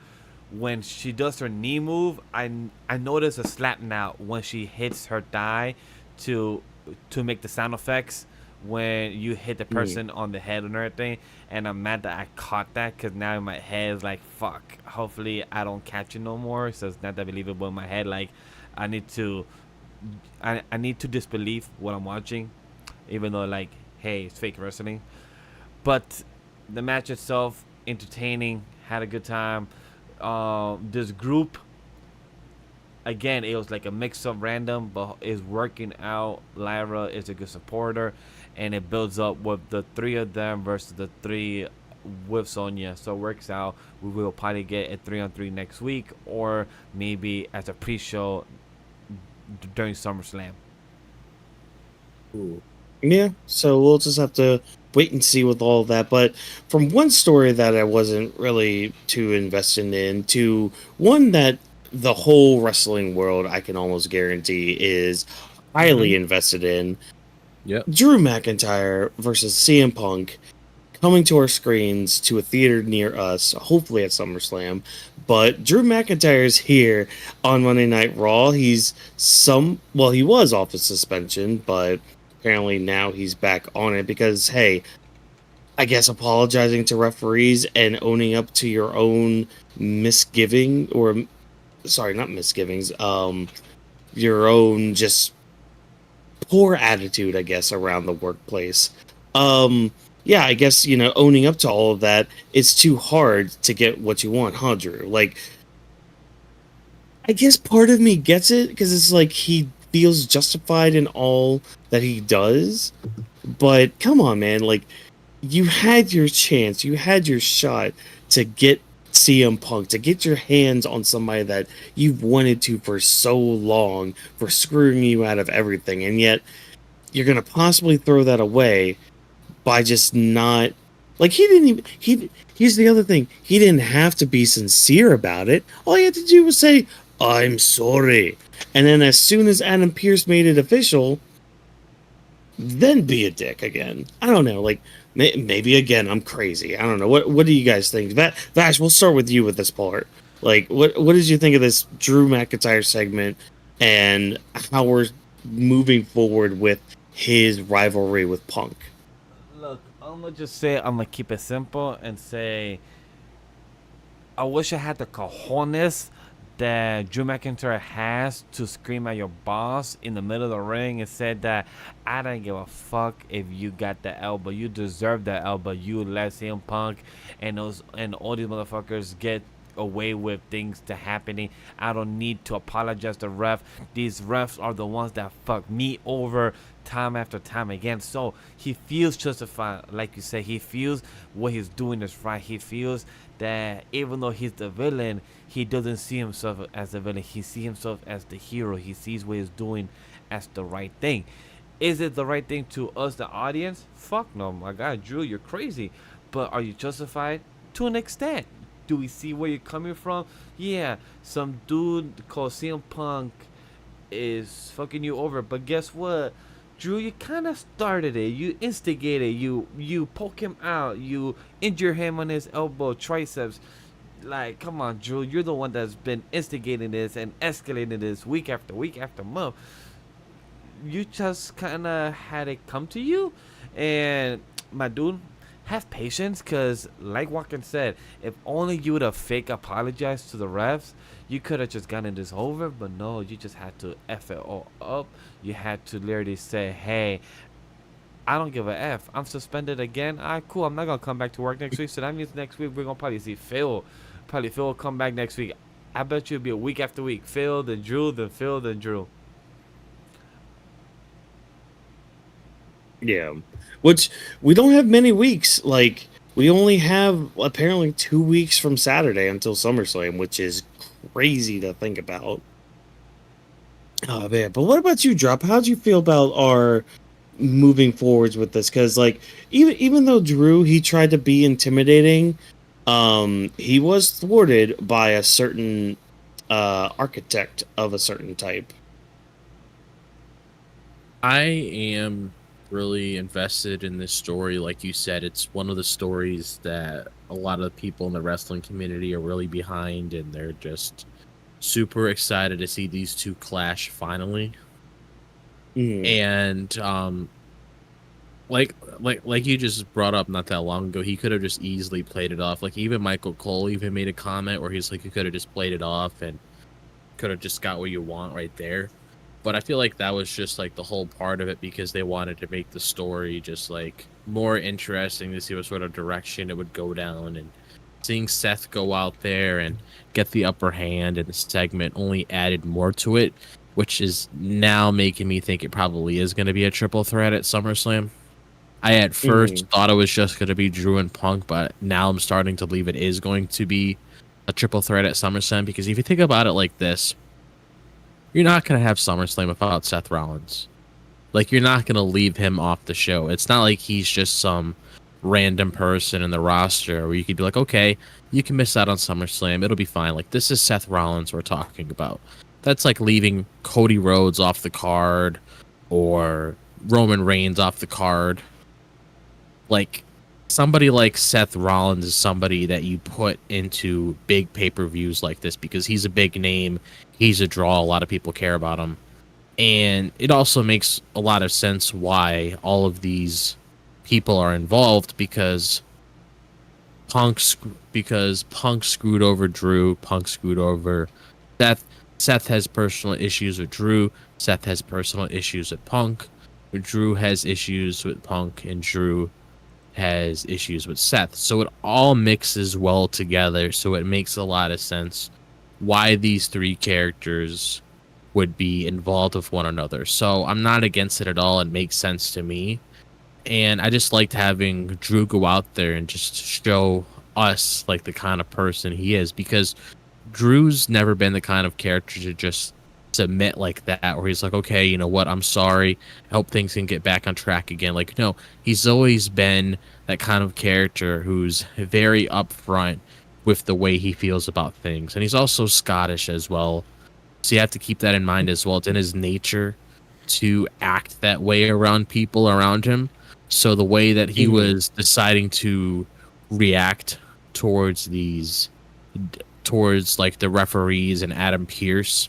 when she does her knee move. I notice a slap now when she hits her thigh to make the sound effects when you hit the person on the head and everything. And I'm mad that I caught that, because now in my head is like, fuck, hopefully I don't catch it no more, so it's not that believable in my head. Like, I need to disbelieve what I'm watching, even though, like, hey, it's fake wrestling. But the match itself, entertaining, had a good time. This group, again, it was like a mix of random, but is working out. Lyra is a good supporter, and it builds up with the 3 of them versus the 3 with Sonya. So it works out. We will probably get a 3-on-3 next week, or maybe as a pre-show during SummerSlam. Ooh. Yeah, so we'll just have to wait and see with all of that. But from one story that I wasn't really too invested in to one that the whole wrestling world, I can almost guarantee, is highly invested in. Yep. Drew McIntyre versus CM Punk coming to our screens to a theater near us, hopefully at SummerSlam. But Drew McIntyre is here on Monday Night Raw. He was off his suspension, but apparently now he's back on it because, hey, I guess apologizing to referees and owning up to your own misgiving, or sorry, not misgivings, your own just poor attitude, I guess, around the workplace. Yeah, I guess, owning up to all of that, it's too hard to get what you want, huh, Drew? Like, I guess part of me gets it, because it's like he feels justified in all that he does, but come on, man, like, you had your chance, you had your shot to get CM Punk, to get your hands on somebody that you've wanted to for so long, for screwing you out of everything, and yet you're gonna possibly throw that away by just not, like, here's the other thing, he didn't have to be sincere about it. All he had to do was say, "I'm sorry," and then as soon as Adam Pearce made it official, then be a dick again. I don't know, like, maybe again I'm crazy. I don't know. What do you guys think? Vash, we'll start with you with this part. Like, what did you think of this Drew McIntyre segment and how we're moving forward with his rivalry with Punk? Look, I'm gonna just say, I'm gonna keep it simple and say, I wish I had the cojones that Drew McIntyre has to scream at your boss in the middle of the ring and said that I don't give a fuck if you got the elbow, you deserve the elbow, you let CM Punk and all these motherfuckers get away with things to happening. I don't need to apologize to ref. These refs are the ones that fuck me over time after time again. So he feels justified, like you said. He feels what he's doing is right. He feels that even though he's the villain, he doesn't see himself as the villain. He sees himself as the hero. He sees what he's doing as the right thing. Is it the right thing to us, the audience? Fuck no, my guy Drew, you're crazy. But are you justified? To an extent. Do we see where you're coming from? Yeah, some dude called CM Punk is fucking you over. But guess what? Drew, you kind of started it. You instigated. You poke him out. You injure him on his elbow, triceps. Like, come on, Drew. You're the one that's been instigating this and escalating this week after week after month. You just kind of had it come to you. And, my dude, have patience, because like Whawkins said, if only you would have fake apologized to the refs, you could have just gotten this over. But no, you just had to F it all up. You had to literally say, hey, I don't give a F. I'm suspended again. All right, cool. I'm not going to come back to work next week. So that means next week we're going to probably see Phil. Probably Phil will come back next week. I bet you it'll be a week after week. Phil, then Drew, then Phil, then Drew. Yeah. Which, we don't have many weeks. Like, we only have apparently 2 weeks from Saturday until SummerSlam, which is crazy to think about. Oh, man. But what about you, Drop? How'd you feel about our moving forwards with this? Because, like, even though Drew, he tried to be intimidating, he was thwarted by a certain architect of a certain type. I am really invested in this story. Like you said, it's one of the stories that a lot of people in the wrestling community are really behind, and they're just super excited to see these two clash finally. And like you just brought up not that long ago, he could have just easily played it off. Like, even Michael Cole even made a comment where he's like, you could have just played it off and could have just got what you want right there. But I feel like that was just like the whole part of it, because they wanted to make the story just like more interesting to see what sort of direction it would go down. And seeing Seth go out there and get the upper hand in the segment only added more to it, which is now making me think it probably is going to be a triple threat at SummerSlam. I at first thought it was just going to be Drew and Punk, but now I'm starting to believe it is going to be a triple threat at SummerSlam, because if you think about it like this, you're not going to have SummerSlam without Seth Rollins. Like, you're not going to leave him off the show. It's not like he's just some random person in the roster where you could be like, okay, you can miss out on SummerSlam. It'll be fine. Like, this is Seth Rollins we're talking about. That's like leaving Cody Rhodes off the card or Roman Reigns off the card. Like, somebody like Seth Rollins is somebody that you put into big pay-per-views like this because he's a big name. He's a draw. A lot of people care about him. And it also makes a lot of sense why all of these people are involved, because Punk screwed over Drew. Punk screwed over Seth. Seth has personal issues with Drew. Seth has personal issues with Punk. Drew has issues with Punk, and Drew has issues with Seth. So it all mixes well together, so it makes a lot of sense why these three characters would be involved with one another. So I'm not against it at all. It makes sense to me. And I just liked having Drew go out there and just show us like the kind of person he is, because Drew's never been the kind of character to just submit like that, where he's like, okay, you know what, I'm sorry, I hope things can get back on track again. Like, no, he's always been that kind of character who's very upfront with the way he feels about things. And he's also Scottish as well, so you have to keep that in mind as well. It's in his nature to act that way around people around him. So the way that he was deciding to react towards like the referees and Adam Pearce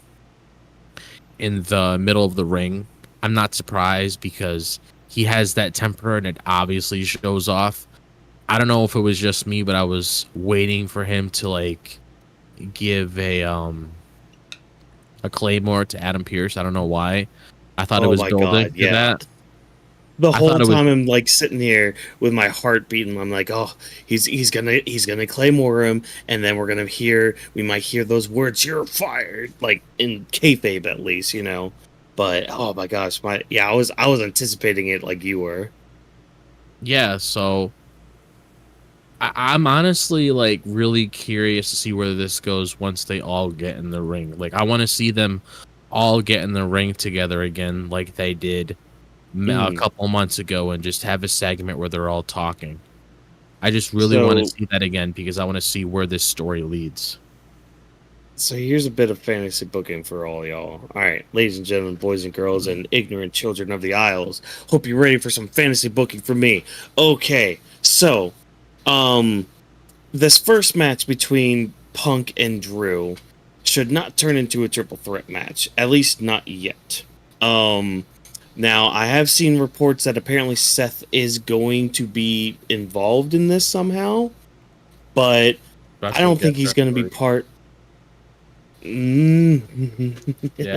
in the middle of the ring, I'm not surprised, because he has that temper and it obviously shows off. I don't know if it was just me, but I was waiting for him to like give a Claymore to Adam Pearce. I don't know why. I thought it was building to that. the I whole thought it was time I'm like sitting here with my heart beating. I'm like, oh, he's gonna Claymore him, and then we might hear those words, "You're fired," like in kayfabe at least, you know. But oh my gosh, I was anticipating it like you were. yeah. So I'm honestly like really curious to see where this goes once they all get in the ring. Like I want to see them all get in the ring together again, like they did a couple months ago, and just have a segment where they're all talking. I just really want to So see that again because I want to see where this story leads. So here's a bit of fantasy booking for all y'all. All right, ladies and gentlemen, boys and girls, and ignorant children of the Isles. Hope you're ready for some fantasy booking from me. Okay, so, this first match between Punk and Drew should not turn into a triple threat match. At least not yet. Now I have seen reports that apparently Seth is going to be involved in this somehow, but I don't think he's going to be part. Yeah,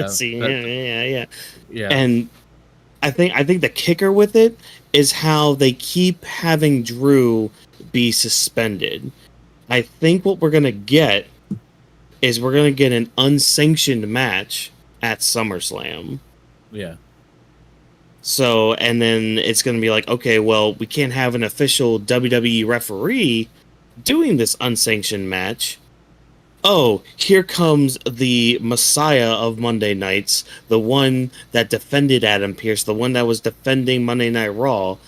See, yeah. yeah. And I think the kicker with it is how they keep having Drew be suspended. I think what we're gonna get is we're gonna get an unsanctioned match at SummerSlam. Yeah. So, and then it's gonna be like, okay, well, we can't have an official WWE referee doing this unsanctioned match. Oh, here comes the Messiah of Monday nights, the one that defended Adam Pearce, the one that was defending Monday Night Raw,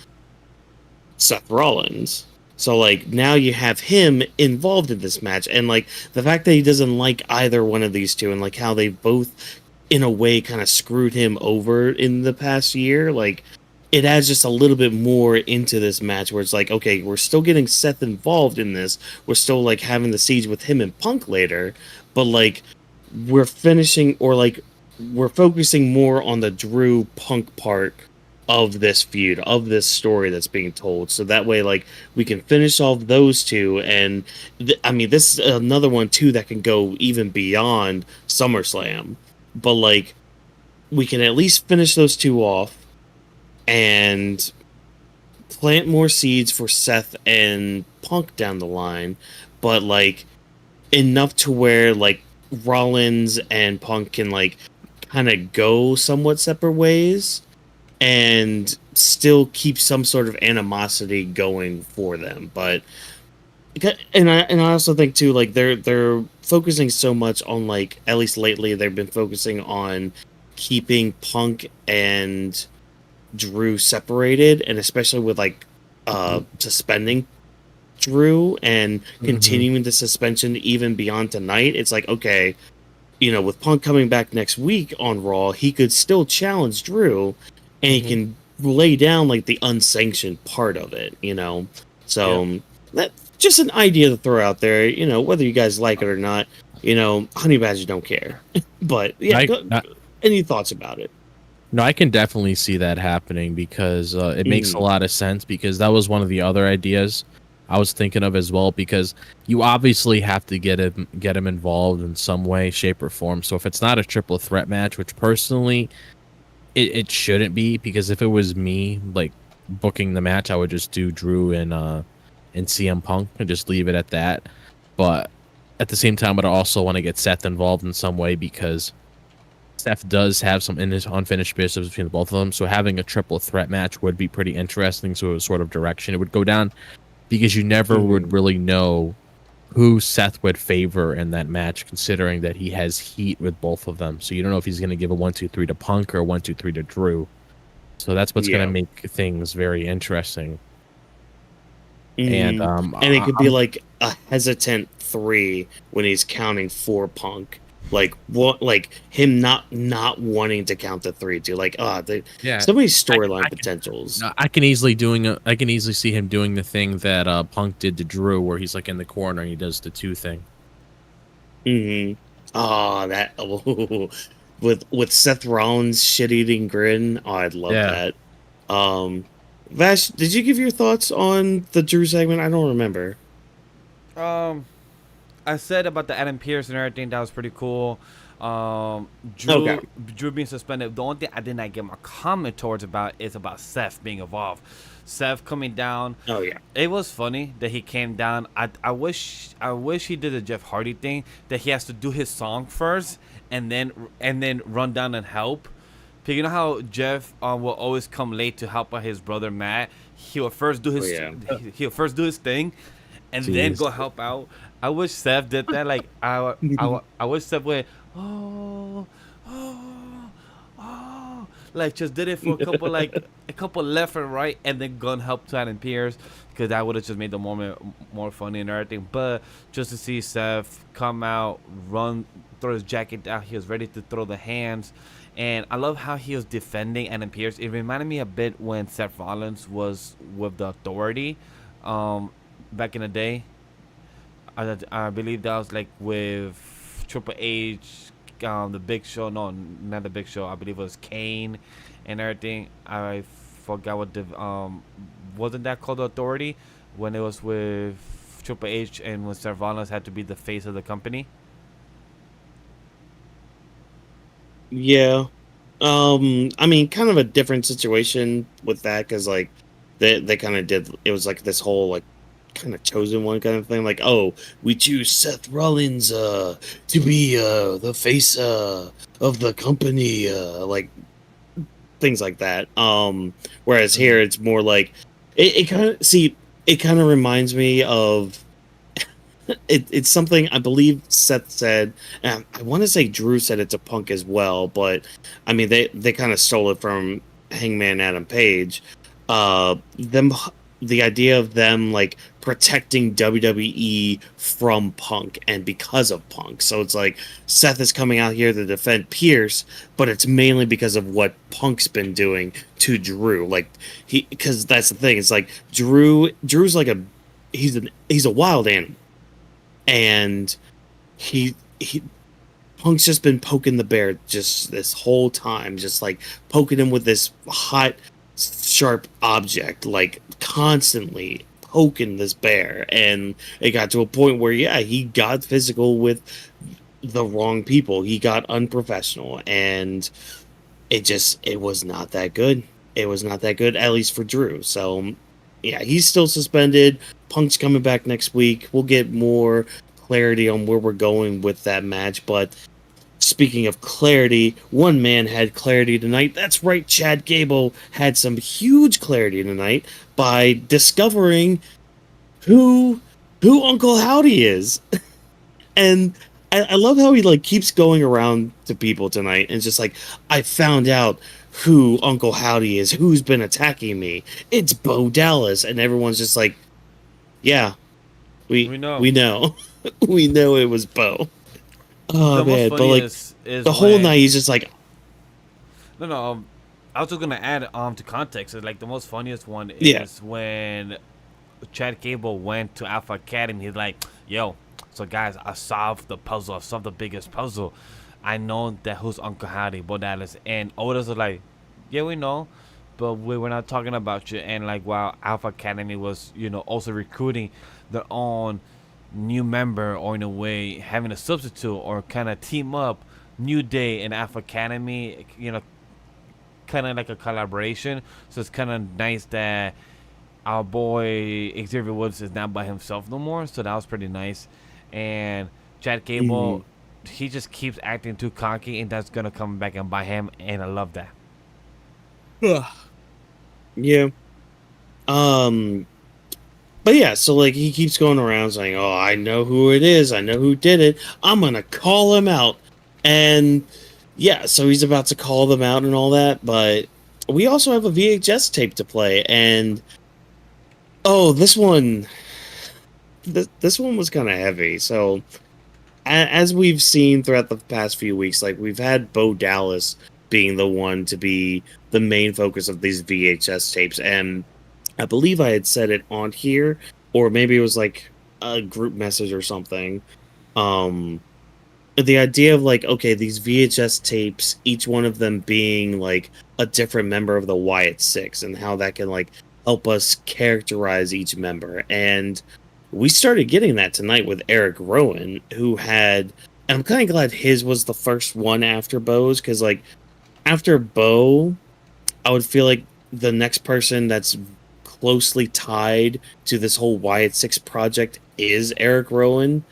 Seth Rollins. So, like, now you have him involved in this match, and, like, the fact that he doesn't like either one of these two, and, like, how they both, in a way, kind of screwed him over in the past year, like, it adds just a little bit more into this match where it's like, okay, we're still getting Seth involved in this. We're still like having the siege with him and Punk later, but like we're finishing or like we're focusing more on the Drew Punk part of this feud, of this story that's being told. So that way, like we can finish off those two. And I mean, this is another one too that can go even beyond SummerSlam, but like we can at least finish those two off and plant more seeds for Seth and Punk down the line, but like enough to where like Rollins and Punk can like kind of go somewhat separate ways and still keep some sort of animosity going for them. But and I also think too, like they're focusing so much on, like, at least lately they've been focusing on keeping Punk and Drew separated, and especially with like suspending Drew and continuing the suspension even beyond tonight. It's like, okay, you know, with Punk coming back next week on Raw, he could still challenge Drew and he can lay down like the unsanctioned part of it, you know. So that's just an idea to throw out there, you know, whether you guys like it or not. You know, Honey Badger don't care. But yeah, any thoughts about it? No, I can definitely see that happening because it makes a lot of sense, because that was one of the other ideas I was thinking of as well, because you obviously have to get him involved in some way, shape, or form. So if it's not a triple threat match, which personally it shouldn't be, because if it was me like booking the match, I would just do Drew and CM Punk and just leave it at that. But at the same time, I'd also want to get Seth involved in some way, because Seth does have some unfinished business between both of them, so having a triple threat match would be pretty interesting. So, sort of direction it would go down, because you never would really know who Seth would favor in that match, considering that he has heat with both of them. So you don't know if he's going to give a 1-2-3 to Punk or a 1-2-3 to Drew. So that's what's going to make things very interesting. And it could be like a hesitant 3 when he's counting for Punk. Like what? Like him not wanting to count the 3 too. Like so many storyline potentials. I can easily see him doing the thing that Punk did to Drew, where he's like in the corner and he does the 2 thing. With Seth Rollins' shit-eating grin. Oh, I'd love that. Vash, did you give your thoughts on the Drew segment? I don't remember. I said about the Adam Pearce and everything, that was pretty cool. Drew, Okay. Drew being suspended. The only thing I did not get my comment towards about is about Seth being involved. Seth coming down. Oh yeah. It was funny that he came down. I wish he did the Jeff Hardy thing that he has to do his song first and then run down and help. Because you know how Jeff will always come late to help out his brother Matt. He'll first do his he'll first do his thing, and then go help out. I wish Seth did that. Like I wish Seth went oh oh oh like just did it for a couple left and right, and then gun help to Adam Pierce, because that would have just made the moment more funny and everything. But just to see Seth come out, run, throw his jacket down, he was ready to throw the hands. And I love how he was defending Adam Pierce. It reminded me a bit when Seth Rollins was with the Authority back in the day. I believe that was like with Triple H, the Big Show. No, not the Big Show. I believe it was Kane and everything. I forgot what wasn't that called the Authority when it was with Triple H and when Seth Rollins had to be the face of the company. Yeah. I mean, kind of a different situation with that, because like they kind of did. It was like this whole like kind of chosen one kind of thing. Like, oh, we choose Seth Rollins to be the face of the company, like things like that. Whereas here it's more like it kind of reminds me of. It's something I believe Seth said, and I want to say Drew said it to Punk as well, but I mean they kind of stole it from Hangman Adam Page. The idea of them like protecting WWE from Punk and because of Punk. So it's like Seth is coming out here to defend Pierce, but it's mainly because of what Punk's been doing to Drew. Like because that's the thing. It's like Drew's like he's a wild animal. And he Punk's just been poking the bear just this whole time, just like poking him with this hot, sharp object, like constantly poking this bear. And it got to a point where, yeah, he got physical with the wrong people. He got unprofessional, and it was not that good. It was not that good, at least for Drew. So, yeah, he's still suspended. Punk's coming back next week. We'll get more clarity on where we're going with that match. But speaking of clarity, one man had clarity tonight. That's right, Chad Gable had some huge clarity tonight by discovering who Uncle Howdy is. And I love how he like keeps going around to people tonight and just like, I found out who Uncle Howdy is, who's been attacking me. It's Bo Dallas. And everyone's just like, yeah, we know. We know it was Bo. Oh man, but like is the whole night he's just like, no. I was just gonna add to context. Like the most funniest one is when Chad Gable went to Alpha Academy. He's like, yo, so guys, I solved the puzzle. I solved the biggest puzzle. I know that who's Uncle Howdy, Bo Dallas. And Otis was like, yeah, we know, but we were not talking about you. And like, while Alpha Academy was, also recruiting their own new member, or in a way having a substitute or kind of team up, New Day and Alpha Academy, kind of like a collaboration. So it's kind of nice that our boy Xavier Woods is not by himself no more. So that was pretty nice. And Chad Gable, he just keeps acting too cocky, and that's gonna come back and bite him. And I love that. Yeah. But yeah, so like he keeps going around saying, "Oh, I know who it is. I know who did it. I'm gonna call him out." And yeah, so he's about to call them out and all that. But we also have a VHS tape to play, and this one was kind of heavy. So as we've seen throughout the past few weeks, like we've had Bo Dallas being the one to be the main focus of these VHS tapes, and I believe I had said it on here, or maybe it was like a group message or something. The idea of like, okay, these VHS tapes, each one of them being like a different member of the Wyatt Six, and how that can like help us characterize each member. And we started getting that tonight with Eric Rowan, who had And I'm kind of glad his was the first one after Bo's, because like after Bo, I would feel like the next person that's closely tied to this whole Wyatt Six project is Eric Rowan,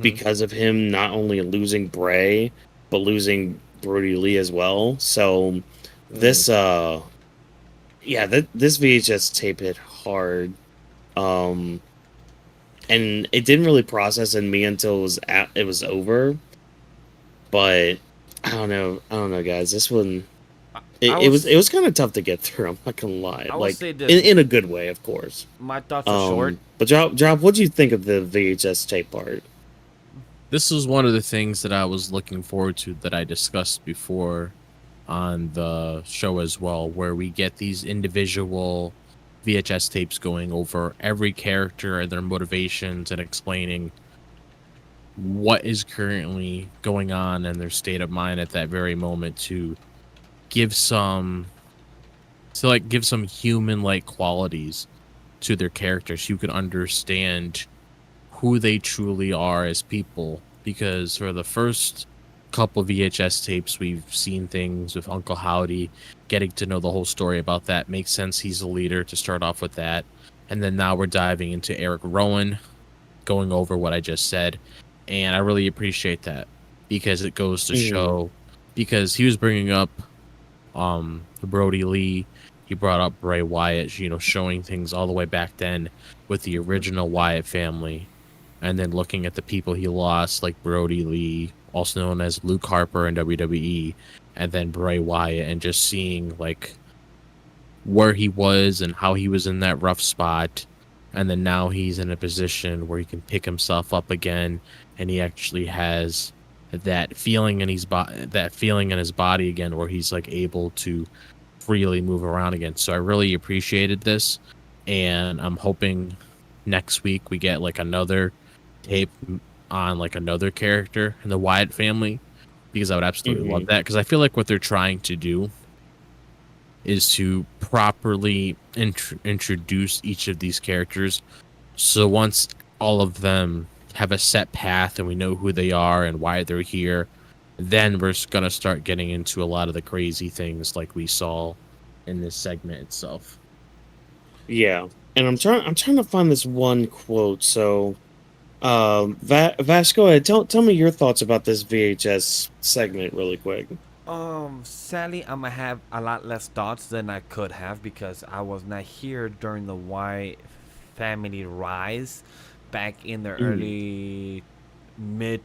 because of him not only losing Bray but losing Brody Lee as well. So this this VHS tape hit hard. And it didn't really process in me until it was over. But I don't know, guys. This one, it was kind of tough to get through. I'm not gonna lie. I would Like say this. in a good way, of course. My thoughts are short. But drop. What do you think of the VHS tape part? This was one of the things that I was looking forward to that I discussed before on the show as well, where we get these individual VHS tapes going over every character and their motivations and explaining what is currently going on and their state of mind at that very moment to give some human-like qualities to their characters. You can understand who they truly are as people, because for the first couple VHS tapes we've seen things with Uncle Howdy, getting to know the whole story about that makes sense. He's a leader to start off with that, and then now we're diving into Eric Rowan, going over what I just said, and I really appreciate that because it goes to show, because he was bringing up Brody Lee, he brought up Bray Wyatt, showing things all the way back then with the original Wyatt family. And then looking at the people he lost, like Brody Lee, also known as Luke Harper in WWE, and then Bray Wyatt, and just seeing like where he was and how he was in that rough spot. And then now he's in a position where he can pick himself up again, and he actually has that feeling in his body again, where he's like able to freely move around again. So I really appreciated this, and I'm hoping next week we get like another tape on like another character in the Wyatt family, because I would absolutely love that, because I feel like what they're trying to do is to properly introduce each of these characters, so once all of them have a set path and we know who they are and why they're here, then we're gonna start getting into a lot of the crazy things like we saw in this segment itself. Yeah, and I'm trying to find this one quote. So Vash, go ahead. Tell me your thoughts about this VHS segment really quick. Sadly, I'm gonna have a lot less thoughts than I could have, because I was not here during the White family rise back in the early mid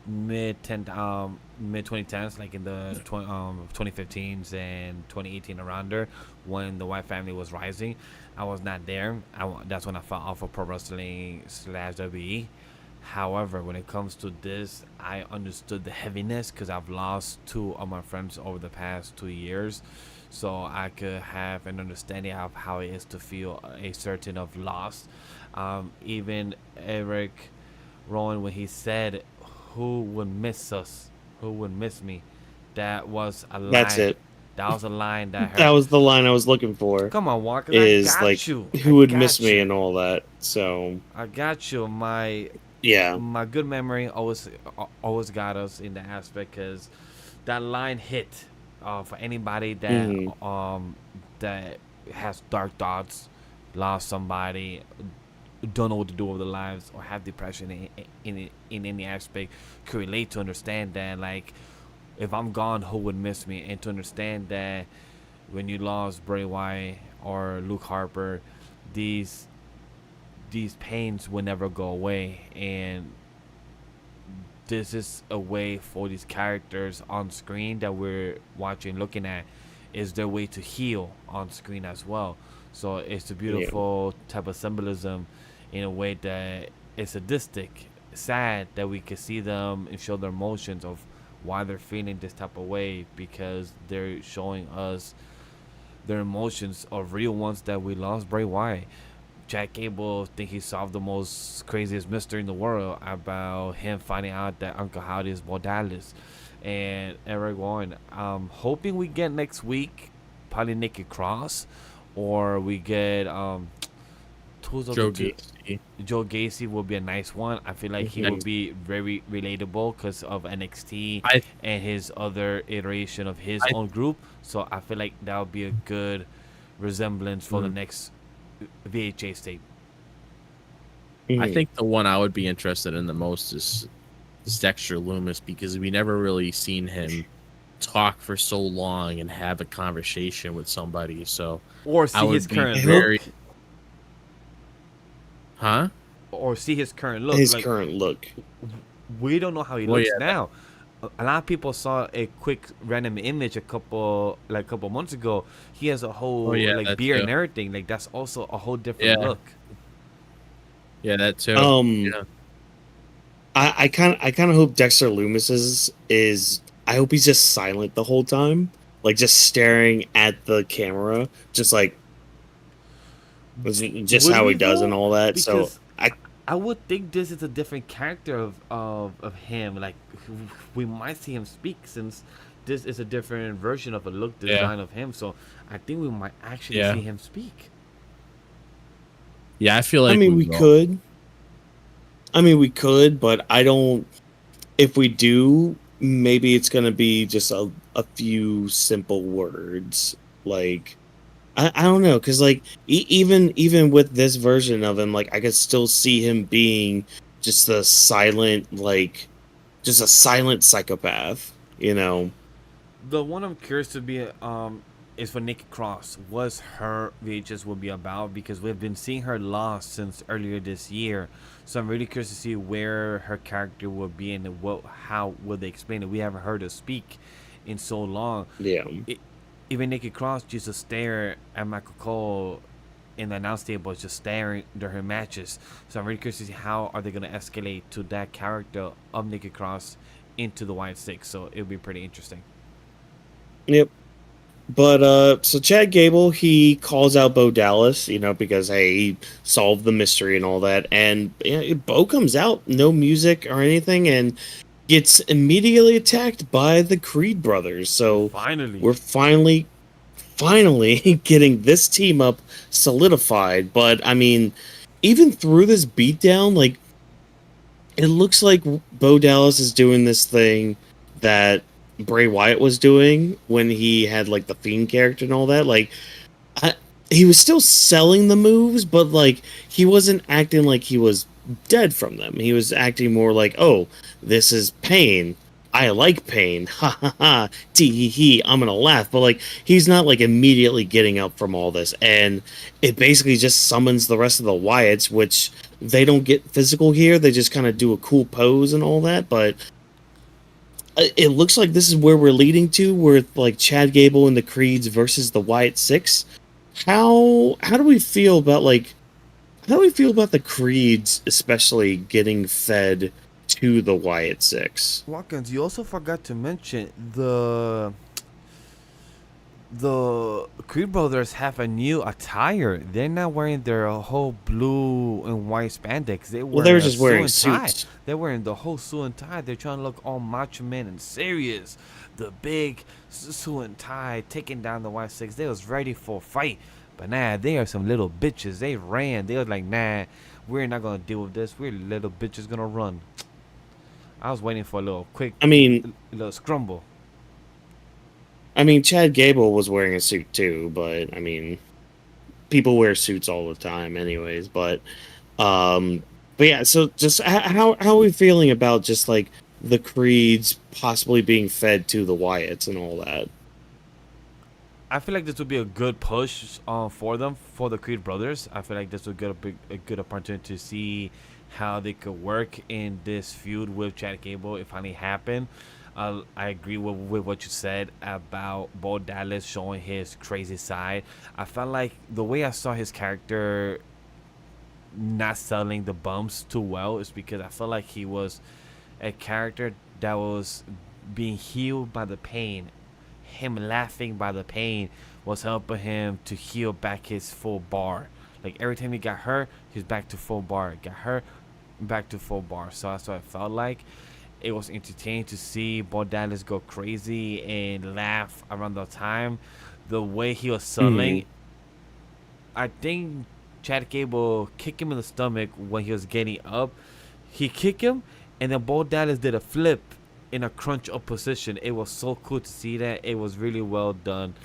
2010s, like in the 2015s and 2018, around there, when the White family was rising. I was not there. That's when I fell off of pro wrestling / WWE. However, when it comes to this, I understood the heaviness, because I've lost 2 of my friends over the past 2 years, so I could have an understanding of how it is to feel a certain of loss. Even Eric Rowan, when he said, "Who would miss us? Who would miss me?" That was a line. That's it. That was a line that hurt. That was the line I was looking for. Come on, Walker. Is I got like you. who would miss me and all that. So I got you. My good memory always got us in the aspect, because that line hit for anybody that that has dark thoughts, lost somebody, don't know what to do with their lives, or have depression in any aspect, could relate to understand that, like, if I'm gone, who would miss me? And to understand that when you lost Bray Wyatt or Luke Harper, these pains will never go away, and this is a way for these characters on screen that we're watching, looking at, is their way to heal on screen as well. So it's a beautiful type of symbolism, in a way that it's sadistic, sad, that we can see them and show their emotions of why they're feeling this type of way, because they're showing us their emotions of real ones that we lost Bray Wyatt. Jack Gable think he solved the most craziest mystery in the world about him finding out that Uncle Howdy is Bordalis. And Eric Warren, hoping we get next week probably Nikki Cross, or we get who's the Joe other two? Gacy. Joe Gacy will be a nice one. I feel like he Mhm. will be very relatable because of NXT I and his other iteration of his I own group. So I feel like that would be a good resemblance for the next VHA tape. I Mhm. think the one I would be interested in the most is Dexter Loomis, because we never really seen him talk for so long and have a conversation with somebody. So Or I see his would be current very, look. huh? Or see his current look. His Like, current look. we don't know how he Well, looks yeah, now. A lot of people saw a quick random image a couple months ago. He has a oh whole yeah, like that beard too. and everything. Like that's also a whole different Yeah, look. yeah, that too. Um, Yeah, I kind of hope Dexter Loomis is. I hope he's just silent the whole time, like just staring at the camera, just like just Would how he we does and though? all that. So Because I, I would think this is a different character of him. Like we might see him speak since this is a different version of a look yeah, design of him. So I think we might actually yeah, see him speak. yeah. I feel I like mean, we we will. could. I mean, we could, but I don't. If we do, maybe it's gonna be just a few simple words, like I don't know, because like even with this version of him, like I could still see him being just a silent, like just a silent psychopath, you know. The one I'm curious to be is for Nikki Cross. What's her VHS will be about because we've been seeing her lost since earlier this year. So I'm really curious to see where her character will be and what how will they explain it. We haven't heard her speak in so long. Yeah. It, even Nikki Cross used to stare at Michael Cole in the announce table, just staring during her matches. So I'm really curious to see how are they going to escalate to that character of Nikki Cross into the White Six. So it'll be pretty interesting. Yep. But so Chad Gable, he calls out Bo Dallas, you know, because hey, he solved the mystery and all that, and yeah, Bo comes out, no music or anything, and gets immediately attacked by the Creed brothers. So Finally. we're finally getting this team up solidified. But I mean, even through this beatdown, like it looks like Bo Dallas is doing this thing that Bray Wyatt was doing when he had like the Fiend character and all that. Like, I, he was still selling the moves, but like he wasn't acting like he was dead from them. He was acting more like, oh, this is pain. I like pain. Ha ha ha. Tee hee hee. I'm gonna laugh. But like he's not like immediately getting up from all this. And it basically just summons the rest of the Wyatts, which they don't get physical here. They just kind of do a cool pose and all that. But it looks like this is where we're leading to, where like Chad Gable and the Creeds versus the Wyatt Six. How do we feel about like how do we feel about the Creeds, especially getting fed to the Wyatt Six? Whawkins, you also forgot to mention the Creed brothers have a new attire. They're not wearing their whole blue and white spandex. They Well, they were wearing a just suit wearing and tie. suits. They're wearing the whole suit and tie. They're trying to look all macho man and serious. The big suit and tie taking down the White Six. They was ready for a fight. But nah, they are some little bitches. They ran. They was like, nah, we're not gonna deal with this. We're little bitches gonna run. I was waiting for a little quick I mean, little scrumble. Chad Gable was wearing a suit too, but I mean, people wear suits all the time, anyways. But yeah. So just how are we feeling about just like the Creeds possibly being fed to the Wyatts and all that? I feel like this would be a good push for them, for the Creed brothers. I feel like this would get a good opportunity to see how they could work in this feud with Chad Gable. It finally happened. I agree with what you said about Bo Dallas showing his crazy side. I felt like the way I saw his character not selling the bumps too well is because I felt like he was a character that was being healed by the pain. Him laughing by the pain was helping him to heal back his full bar. Like every time he got hurt, he's back to full bar. Got hurt, back to full bar. So that's what it felt like. It was entertaining to see Bo Dallas go crazy and laugh around the time. The way he was selling, I think Chad Gable kicked him in the stomach when he was getting up. He kicked him, and then Bo Dallas did a flip in a crunch up position. It was so cool to see that. It was really well done.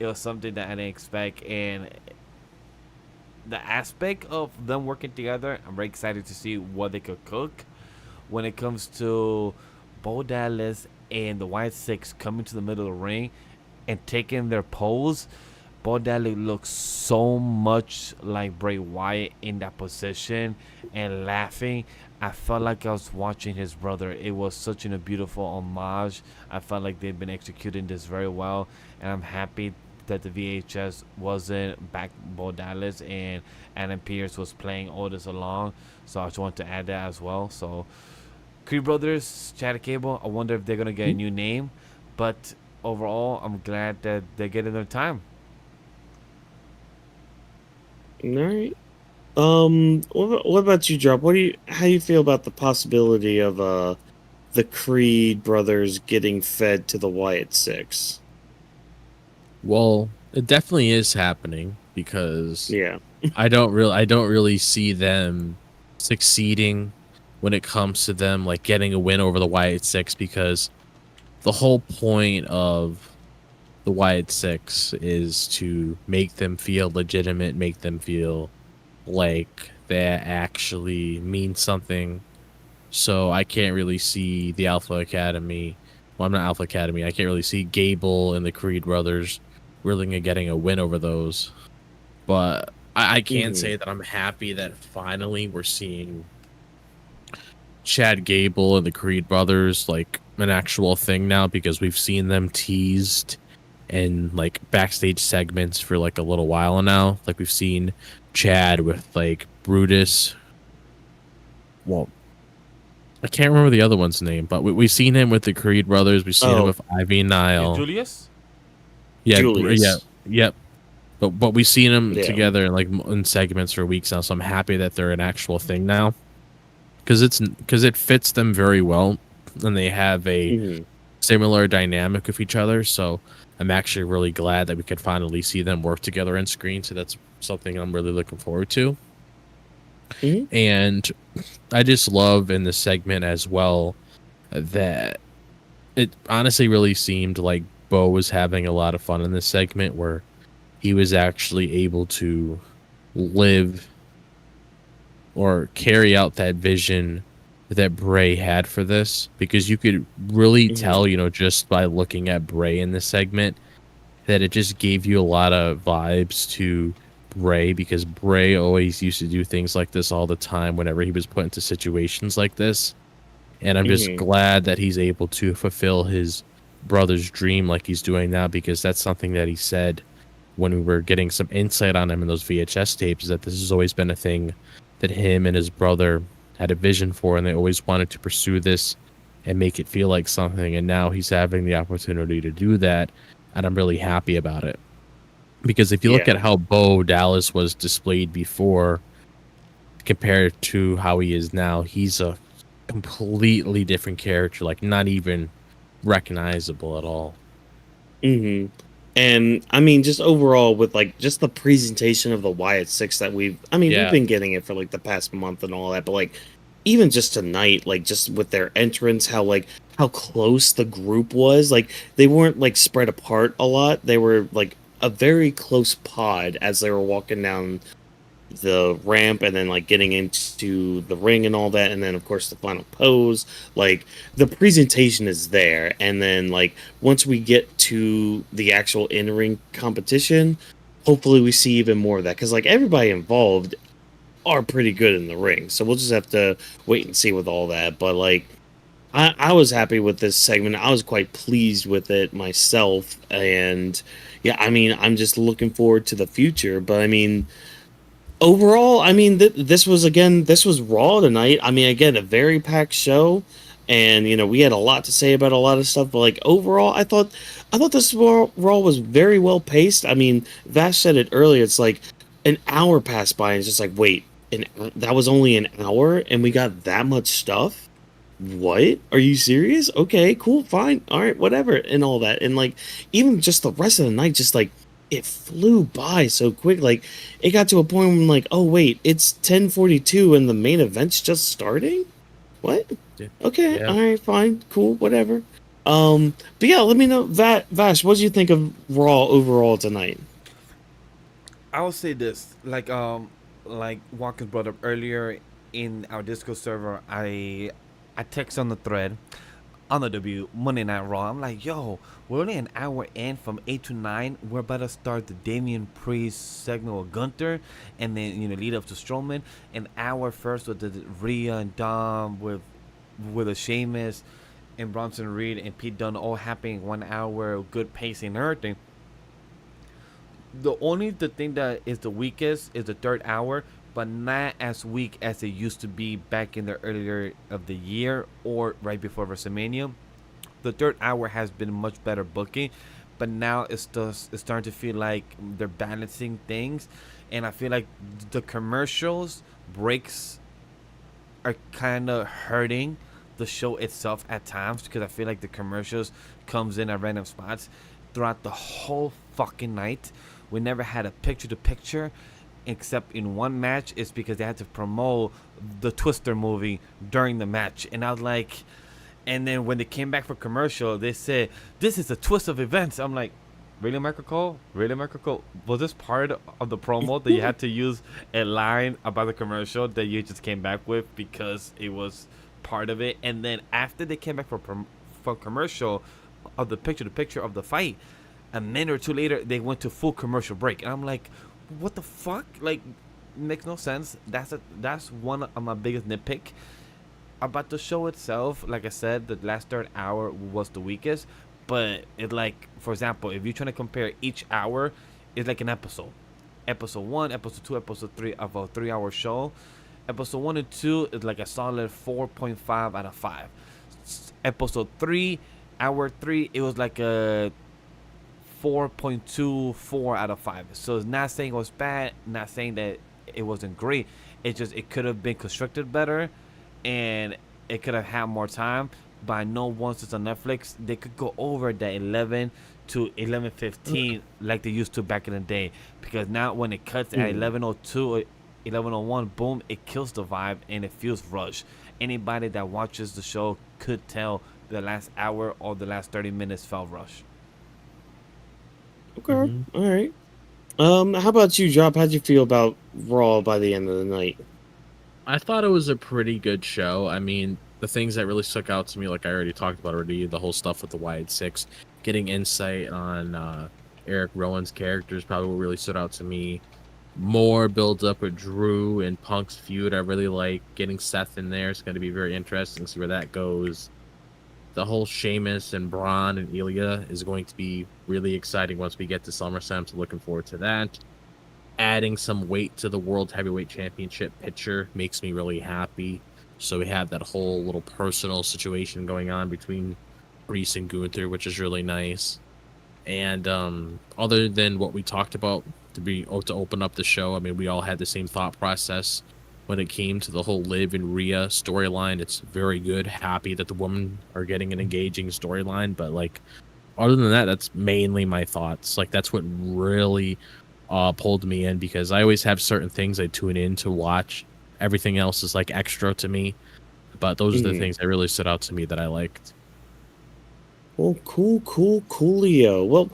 It was something that I didn't expect, and the aspect of them working together, I'm very excited to see what they could cook when it comes to Bo Dallas and the White Six coming to the middle of the ring and taking their pose. Bo Dallas looks so much like Bray Wyatt in that position and laughing. I felt like I was watching his brother. It was such a beautiful homage. I felt like they've been executing this very well, and I'm happy that the VHS wasn't back Bo Dallas and Adam Pearce was playing all this along. So I just want to add that as well. So Creed Brothers, Chad Gable, I wonder if they're gonna get a new name, but overall, I'm glad that they're getting their time. All right. What about you, Drop? How do you feel about the possibility of the Creed brothers getting fed to the Wyatt Six? Well, it definitely is happening because Yeah. I don't really see them succeeding when it comes to them like getting a win over the Wyatt Six, because the whole point of the Wyatt Six is to make them feel legitimate, make them feel like they actually mean something. So I can't really see the Alpha Academy. Well, I'm not Alpha Academy. I can't really see Gable and the Creed brothers really getting a win over those. But I can say that I'm happy that finally we're seeing Chad Gable and the Creed brothers like an actual thing now, because we've seen them teased in like backstage segments for like a little while now. Like we've seen Chad with like Brutus. Well, I can't remember the other one's name, but we've seen him with the Creed brothers. We've seen him with Ivy Nile. Julius? Yeah, Julius. yep. But we've seen them together in like in segments for weeks now, so I'm happy that they're an actual thing now, because it fits them very well, and they have a similar dynamic with each other. So I'm actually really glad that we could finally see them work together on screen. So that's something I'm really looking forward to. And I just love in the segment as well that it honestly really seemed like Bo was having a lot of fun in this segment, where he was actually able to live or carry out that vision that Bray had for this, because you could really tell, just by looking at Bray in this segment, that it just gave you a lot of vibes to Bray, because Bray always used to do things like this all the time whenever he was put into situations like this. And I'm just glad that he's able to fulfill his brother's dream like he's doing now, because that's something that he said when we were getting some insight on him in those VHS tapes, is that this has always been a thing that him and his brother had a vision for, and they always wanted to pursue this and make it feel like something. And now he's having the opportunity to do that, and I'm really happy about it. Because if you look at how Bo Dallas was displayed before compared to how he is now, he's a completely different character, like not even recognizable at all. And I mean, just overall with like just the presentation of the Wyatt Six that we've been getting it for like the past month and all that, but like even just tonight, like just with their entrance, how close the group was, like they weren't like spread apart a lot. They were like a very close pod as they were walking down the ramp and then like getting into the ring and all that, and then of course the final pose. Like the presentation is there, and then like once we get to the actual in-ring competition, hopefully we see even more of that, because like everybody involved are pretty good in the ring, so we'll just have to wait and see with all that. But like I was happy with this segment. I was quite pleased with it myself, and yeah, I mean, I'm just looking forward to the future. But I mean, overall, I mean, this was Raw tonight. I mean, again, a very packed show, and we had a lot to say about a lot of stuff. But like overall, I thought this Raw was very well paced. I mean, Vash said it earlier. It's like an hour passed by, and it's just like, wait, that was only an hour, and we got that much stuff. What? Are you serious? Okay, cool, fine, all right, whatever, and all that. And like even just the rest of the night, just like it flew by so quick. Like, it got to a point where I'm like, oh wait, it's 10:42 and the main event's just starting. What? Yeah. Okay, Yeah. all right, fine, cool, whatever. But yeah, let me know, Vash, what do you think of Raw overall tonight? I will say this, like Whawkins brought up earlier in our Discord server. I text on the thread on the Monday Night Raw. I'm like, yo, we're only an hour in from 8 to 9. We're about to start the Damian Priest segment with Gunther, and then lead up to Strowman. An hour first with the Rhea and Dom with a Sheamus and Bronson Reed and Pete Dunne all happening 1 hour, good pacing and everything. The thing that is the weakest is the third hour, but not as weak as it used to be back in the earlier of the year or right before WrestleMania. The third hour has been much better booking, but now it's starting to feel like they're balancing things, and I feel like the commercials breaks are kind of hurting the show itself at times, because I feel like the commercials comes in at random spots throughout the whole fucking night. We never had a picture to picture except in one match. It's because they had to promote the Twister movie during the match, and I was like, and then when they came back for commercial, they said this is a twist of events. I'm like, really, Michael Cole? Really, Michael Cole? Was this part of the promo that you had to use a line about the commercial that you just came back with because it was part of it? And then after they came back for commercial of the picture of the fight, a minute or two later they went to full commercial break, and I'm like, what the fuck? Like, makes no sense. That's one of my biggest nitpick about the show itself. Like I said, the last third hour was the weakest, but it, like, for example, if you're trying to compare each hour, it's like an episode 1, episode 2, episode 3 of a 3-hour show. Episode 1 and 2 is like a solid 4.5 out of 5. Episode 3, hour 3, it was like a 4.24 out of 5. So it's not saying it was bad, not saying that it wasn't great. It just, it could have been constructed better, and it could have had more time. But I know once it's on Netflix, they could go over that 11 to 11:15 like they used to back in the day. Because now when it cuts at 11:02 or 11:01, boom, it kills the vibe and it feels rushed. Anybody that watches the show could tell the last hour or the last 30 minutes felt rushed. Okay, all right. How about you, Drop? How'd you feel about Raw by the end of the night? I thought it was a pretty good show. I mean, the things that really stuck out to me, like I already talked about already, the whole stuff with the Wyatt Six, getting insight on Eric Rowan's character is probably what really stood out to me. More build up with Drew and Punk's feud. I really like getting Seth in there. It's going to be very interesting to see where that goes. The whole Sheamus and Braun and Ilja is going to be really exciting once we get to SummerSlam, so looking forward to that. Adding some weight to the World Heavyweight Championship picture makes me really happy. So we have that whole little personal situation going on between Priest and Gunther, which is really nice. And other than what we talked about to open up the show, I mean, we all had the same thought process when it came to the whole Liv and Rhea storyline. It's very good. Happy that the women are getting an engaging storyline, but like, other than that, that's mainly my thoughts. Like, that's what really pulled me in, because I always have certain things I tune in to watch. Everything else is like extra to me, but those are the things that really stood out to me that I liked. Well, coolio. Well,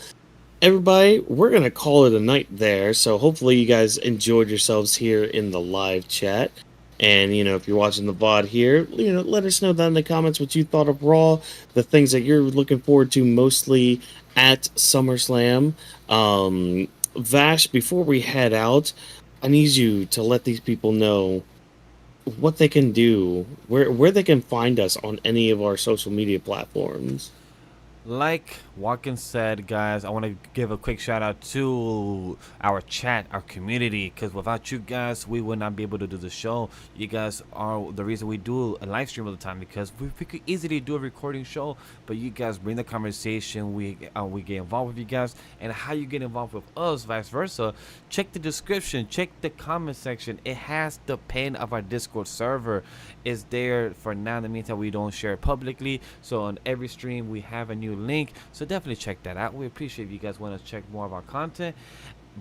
everybody, we're gonna call it a night there. So hopefully you guys enjoyed yourselves here in the live chat. And if you're watching the VOD here, let us know down in the comments what you thought of Raw, the things that you're looking forward to mostly at SummerSlam. Vash, before we head out, I need you to let these people know what they can do, where they can find us on any of our social media platforms. Like Whawkins said, guys, I want to give a quick shout out to our chat, our community, because without you guys, we would not be able to do the show. You guys are the reason we do a live stream all the time, because we could easily do a recording show, but you guys bring the conversation. We get involved with you guys, and how you get involved with us, vice versa. Check the description, check the comment section. It has the pin of our Discord server. It's there for now. In the meantime, we don't share it publicly, so on every stream we have a new link. So definitely check that out. We appreciate if you guys want to check more of our content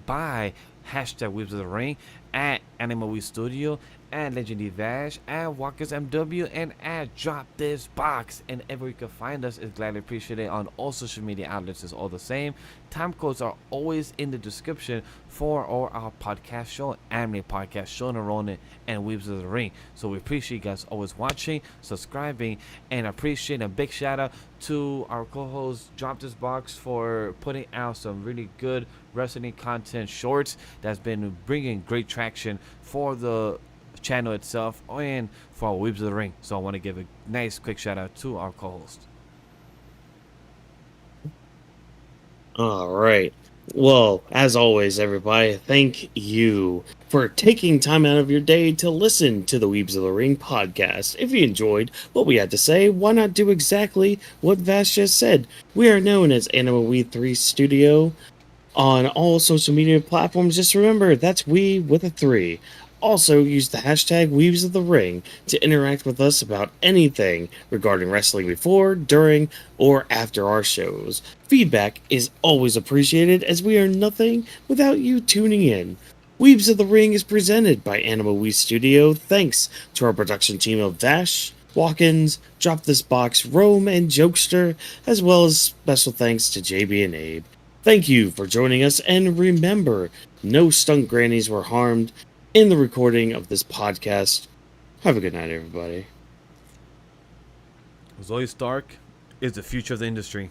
by hashtag Weebs of the Ring, at AniMa We Studio, at Legendary Vash, at Whawkins MW, and at DropThisBox. And everywhere you can find us is gladly appreciated. On all social media outlets is all the same. Time codes are always in the description for our podcast show, Anime Podcast, Shona Ronin, and Weebs of the Ring. So we appreciate you guys always watching, subscribing, and appreciate a big shout out to our co-host DropThisBox for putting out some really good wrestling content shorts that's been bringing great traction for the channel itself and for our Weebs of the Ring. So I want to give a nice quick shout out to our co-host. All right. Well, as always, everybody, thank you for taking time out of your day to listen to the Weebs of the Ring podcast. If you enjoyed what we had to say, why not do exactly what Vash just said? We are known as Anima We 3 Studio on all social media platforms. Just remember, that's we with a 3. Also, use the hashtag Weebs of the Ring to interact with us about anything regarding wrestling before, during, or after our shows. Feedback is always appreciated, as we are nothing without you tuning in. Weebs of the Ring is presented by Anima We Studio, thanks to our production team of Vash, Whawkins, DropThisBox, Rome, and Jokester, as well as special thanks to JB and Abe. Thank you for joining us, and remember, no stunt grannies were harmed in the recording of this podcast. Have a good night, everybody. Zoe Stark is the future of the industry.